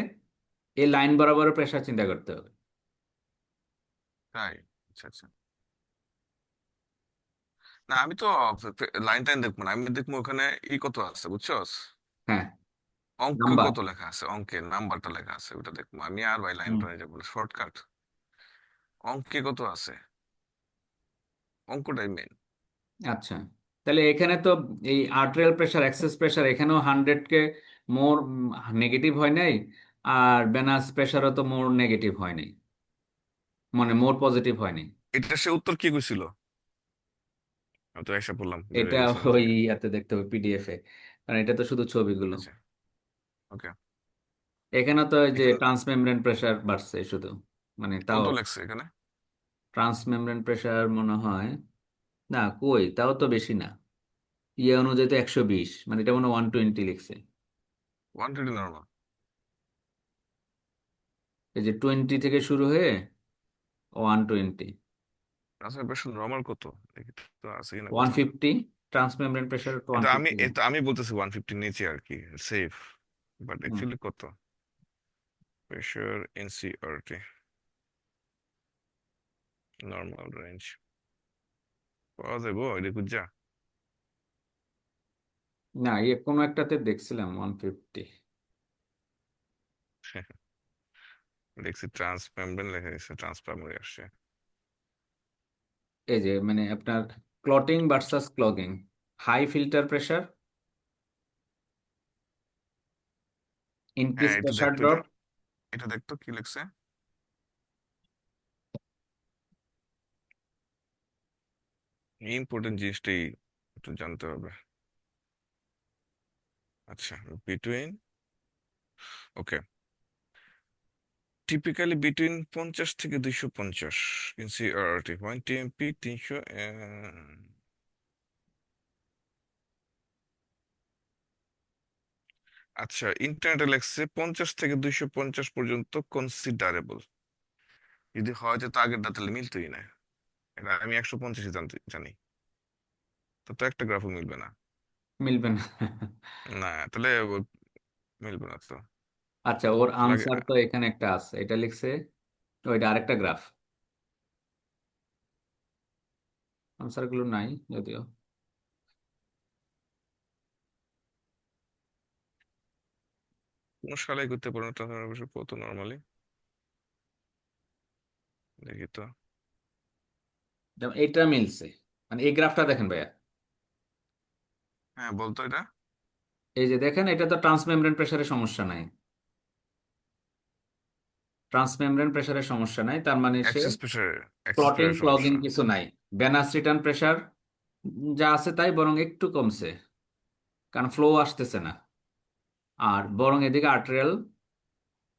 এই লাইন বরাবর প্রেশার চিন্তা করতে হবে। তাই? আচ্ছা, আচ্ছা। না, আমি তো লাইন টাইন দেখবো না, আমি দেখবো ওখানে কত আছে, বুঝছস? হ্যাঁ, অঙ্ক নাম্বার। কত লেখা আছে, অঙ্কের নাম্বারটা লেখা আছে ওটা দেখবো আমি, আর ভাই লাইন হুম। টাইনে যাবো না, শর্টকাট। অঙ্কে কত আছে, অঙ্কটাই মেন। আচ্ছা, তাহলে এখানে তো এই আর্টেরিয়াল প্রেশার এক্সেস প্রেশার এখানেও 100কে মোর নেগেটিভ হয় নাই, আর ভেনাস প্রেশারও তো মোর নেগেটিভ হয় নাই, মানে মোর পজিটিভ হয় নাই। এটা সে উত্তর কি কইছিল? আমি তো এসে পড়লাম, বের এটা হয়ে গেছে এখান ওই থেকে। ইয়াতে দেখতে হবে পিডিএফ এ, কারণ এটা তো শুধু ছবিগুলো। আচ্ছা, ওকে। এখানে তো ওই যে এখানে ট্রান্সমেমব্রেন প্রেশার বাড়ছে শুধু, মানে তাও কত লেখছে এখানে? ট্রান্সমেমব্রেন প্রেশার মনে হয়, না কই তাও তো বেশি না, ইয়ে অনুযায়ী তো 120, মানে এটা মনে হয় 120 লিখছে। 120 নর্মাল? এই যে 20 থেকে শুরু হয়ে 120, ট্রান্সফার প্রেশার নর্মাল কত? দেখি তো আছে কিনা ওয়ান কোথাও। ফিফটি ট্রান্সমেমব্রেন প্রেশার তো ওয়ান ফিফটি এটা আমি বলতেছি 150 নিচে আর কি, সেফ। বাট অ্যাকচুয়ালি কত? প্রেশার এনসিআরটি নর্মাল রেঞ্জ পাওয়া যাবো এটা খুঁজা? না, ইয়ে কোনো একটাতে দেখছিলাম 150। দেখছি ট্রান্সমেমব্রেন লেখা গেছে, ট্রান্সপ্রাইমারি আসছে। এই যে মানে আপনার clotting versus clogging, high filter pressure, increase হ্যাঁ, এটা প্রেশার দেখতো, ড্রপ। এটা দেখতো কি লিখছে। ইম্পর্টেন্ট জিনিসটাই একটু জানতে হবে। আচ্ছা, বিটুইন, ওকে, টিপিক্যালি বিটুইন 50 থেকে 250 এনসিআরটি পয়েন্ট, টিএমপি 300। আচ্ছা, ইন্টারনেটে লেখছে 50 থেকে 250 পর্যন্ত কনসিডারেবল। যদি হয় যে তো আগেরটা তাহলে মিলতোই না। এটা আমি 150 জানি, তো তো একটা গ্রাফও মিলবে না। মিলবে না। না, তাহলে মিলবে না তো। আচ্ছা, ওর তাহলে আগে আনসার তো এখানে একটা আছে, এটা লিখছে, ওইটা আরেকটা গ্রাফ, আনসার গুলো নাই যদিও। কোন সালে করতে পারো তাহলে অবশ্য কত নর্মালি, দেখি তো। যেমন এটা মিলছে, মানে এই গ্রাফটা দেখেন ভাইয়া, হ্যাঁ, বলতো এটা। এই যে দেখেন, এটা তো ট্রান্সমেমব্রেন প্রেসারের সমস্যা নাই, ট্রান্সমেমব্রেন প্রেসারের সমস্যা নাই, তার মানে সে অ্যাক্সেস ক্লটিং প্রেশার ক্লগিং সমস্যা। কিছু নাই। ভেনাস রিটার্ন প্রেসার যা আছে তাই, বরং একটু কমছে, কারণ ফ্লো আসতেছে না। আর বরং এদিকে আর্টেরিয়াল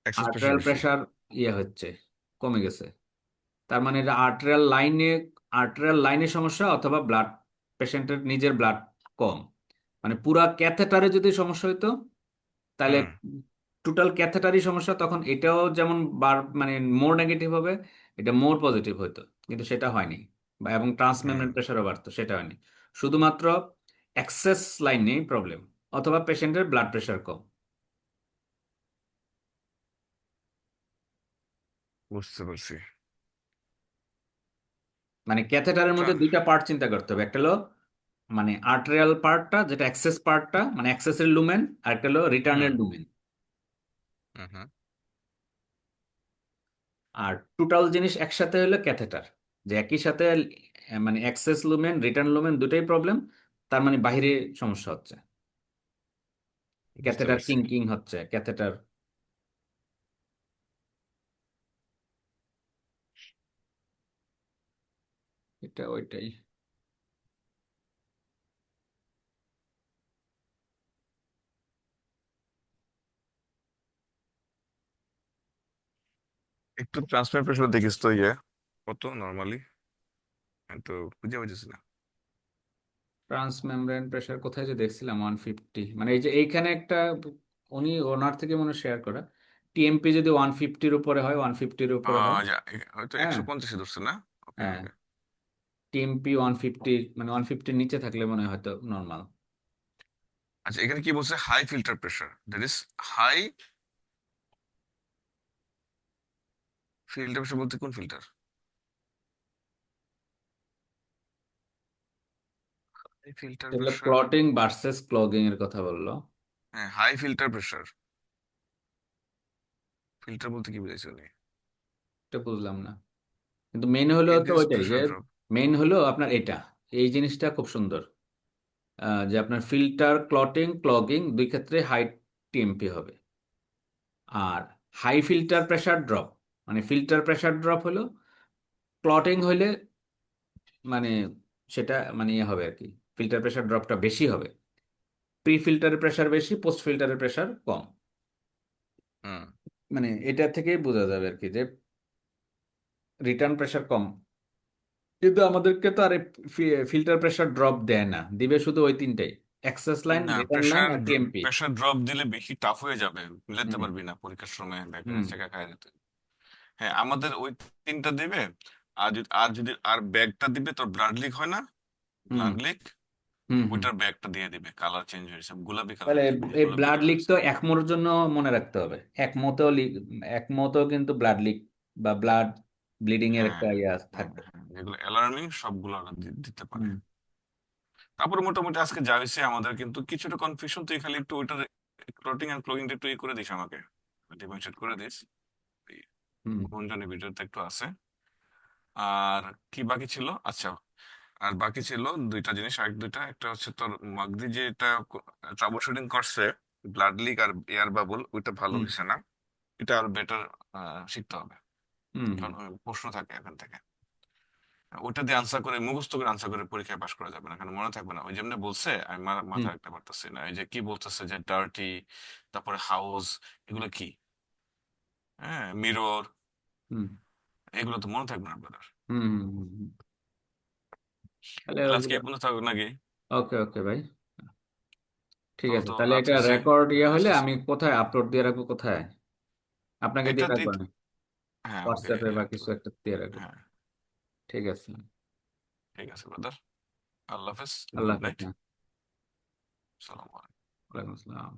অ্যাক্সেস প্রেশার আর্টেরিয়াল বেশি। প্রেসার ইয়ে হচ্ছে, কমে গেছে। তার মানে এটা আর্টেরিয়াল লাইনে, আর্টেরিয়াল লাইনে সমস্যা, অথবা ব্লাড, পেশেন্টের নিজের ব্লাড কম। মানে পুরা ক্যাথেটারে যদি সমস্যা হইতো, তাহলে হুম, টোটাল ক্যাথেটারি সমস্যা, তখন এটাও যেমন মানে মোর নেগেটিভ হবে, এটা মোর পজিটিভ হইতো, কিন্তু সেটা হয়নি। এবং হুম, ট্রান্সমেমব্রেন প্রেশারও বাড়তো, সেটা হয়নি। শুধুমাত্র অ্যাক্সেস লাইনে প্রবলেম, অথবা পেশেন্টের ব্লাড প্রেশার কম। বুঝতে পারছি। মানে ক্যাথেটারের মধ্যে চল। দুইটা পার্ট চিন্তা করতে হবে, একটা হলো মানে আর্টেরিয়াল পার্টটা, যেটা অ্যাক্সেস পার্টটা, মানে অ্যাক্সেসের লুমেন, আর একটা হলো হুম, রিটার্নের লুমেন। হুম, হুম। আর টোটাল জিনিস একসাথে হলো ক্যাথেটার, যে একই সাথে মানে অ্যাক্সেস লুমেন, রিটার্ন লুমেন দুটোই প্রবলেম, তার মানে বাহিরে সমস্যা হচ্ছে, বুঝতে ক্যাথেটার পারছি। কিঙ্কিং হচ্ছে, ক্যাথেটার। এটা ওইটাই। একটু ট্রান্সফার প্রেশার দেখিস তো, ইয়ে কত নর্মালি, তো খুঁজে পাচ্ছিস না। ট্রান্সমেমব্রেন প্রেশার কোথায় যে দেখছিলাম 150, মানে এই যে এইখানে একটা, উনি ওনার থেকে মনে শেয়ার করা, টিএমপি যদি 150-র উপরে হয়, 150-র উপরে হয়। হয়তো হ্যাঁ, 150 ধরছে না। ওকে, হ্যাঁ, ওকে। টিএমপি 150, মানে 150-র নিচে থাকলে মনে হয় হয়তো নর্মাল। আচ্ছা, এখানে কি বলছে? High filter pressure, that is high filter pressure বলতে কোন ফিল্টার? হাই ফিল্টার এগুলো প্রেশার। ক্লটিং ভার্সেস ক্লগিং এর কথা বললো। হ্যাঁ, হাই ফিল্টার প্রেশার, ফিল্টার বলতে কি বুঝাইছে উনি? এটা বুঝলাম না, কিন্তু মেইন হলো তো ইনক্রিজ ওইটাই, যে প্রেশার ড্রপ। মেইন হলো আপনার এটা, এই জিনিসটা খুব সুন্দর, যে আপনার ফিল্টার ক্লটিং ক্লগিং দুই ক্ষেত্রে হাই টিএমপি হবে। আর হাই ফিল্টার প্রেসার ড্রপ, মানে ফিল্টার প্রেসার ড্রপ হলো, ক্লটিং হইলে মানে সেটা মানে ইয়ে হবে আর কি, ফিল্টার প্রেসার ড্রপটা বেশি হবে, প্রি ফিল্টারের প্রেসার বেশি, পোস্ট ফিল্টারের প্রেসার কম। হুম। মানে এটা থেকেই বোঝা যাবে আর কি, যে রিটার্ন প্রেসার কম, কিন্তু আমাদেরকে তো আর ফিল্টার প্রেসার ড্রপ দেয় না, দিবে শুধু ওই তিনটাই, অ্যাক্সেস লাইন, না, রিটার্ন লাইন প্রেশার আর টিএমপি। প্রেশার ড্রপ দিলে বেশি টাফ হয়ে যাবে, মিলাতে হুম, পারবি না পরীক্ষার সময়, ব্যাকআপ হুম, চেকা খায় যেতে। হ্যাঁ, আমাদের ওই তিনটা দিবে। আর যদি ব্যাগটা দিবে, তোর ব্লাড লিক হয় না, হুম, ব্লাড লিক, হুম, হুম। ওইটার ব্যাগটা দিয়ে দিবে, কালার চেঞ্জ হয়েছে, গোলাপি কালার তাহলে হয়েছে, বুঝলি, এই গোলাপি ব্লাড কালার লিক হয়েছে। তো একমোর জন্য মনে রাখতে হবে, একমতেও একমতেও কিন্তু ব্লাড লিক বা ব্লাড ব্লিডিং এর হ্যাঁ, একটা ইয়ে হ্যাঁ, থাকবে। হ্যাঁ, যেগুলো অ্যালার্মিং সবগুলো ওরা দিতে পারে। হুম। তারপরে মোটামুটি আজকে যা হয়েছে আমাদের, কিন্তু কিছুটা কনফিউশন, তুই খালি একটু ওইটার ক্লটিং এন্ড ক্লগিংটা একটু করে দিস আমাকে, ডিফারেন্সিয়েট করে দিস। হুম গুঞ্জনের ভিডিওতে একটু আছে। আর কি বাকি ছিল? আচ্ছা, আর বাকি ছিল দুইটা জিনিস, আর দুইটা, একটা হচ্ছে তোর মাগদি যে এটা ট্রাবল শুটিং করছে, ব্লাড লিক আর এয়ার বাবল, ওইটা ভালো হুম হয়েছে না। এটা আর বেটার শিখতে হবে, হুম কারণ প্রশ্ন থাকে এখান থেকে। ওইটা দিয়ে আনসার করে, মুখস্থ করে আনসার করে পরীক্ষায় পাশ করা যাবে না, কারণ মনে থাকবে না। ওই যেমনি বলছে, আমি হুম মাথা রাখতে পারতেছি না। এই যে কি বলতেছে যে ডার্টি, তারপরে হাউস, এগুলো কি, হ্যাঁ, মিরর, হুম এগুলো তো মনে থাকবে না ব্রাদার। হুম হুম হুম, হুম। তাহলে তাহলে আজকে ওগুলো, এই পর্যন্ত থাকুক নাকি? ওকে ওকে ভাই, ঠিক তোর আছে। তো তাহলে রাত এটা হয়েছে। রেকর্ড ইয়ে হলে এসএস আমি কোথায় আপলোড দিয়ে রাখবো, কোথায় আপনাকে এটা দিয়ে রাখবো? আমি হ্যাঁ, আমাকে হোয়াটসঅ্যাপে বা রাখতে কিছু পারো। একটা দিয়ে রাখবো। হ্যাঁ, ঠিক আছে। ঠিক আছে ব্রাদার। আল্লাহ হাফেজ, আল্লাহ গুড হাফেজ। নাইট। হ্যাঁ, সালাম। ওয়ালাইকুম আসসালাম।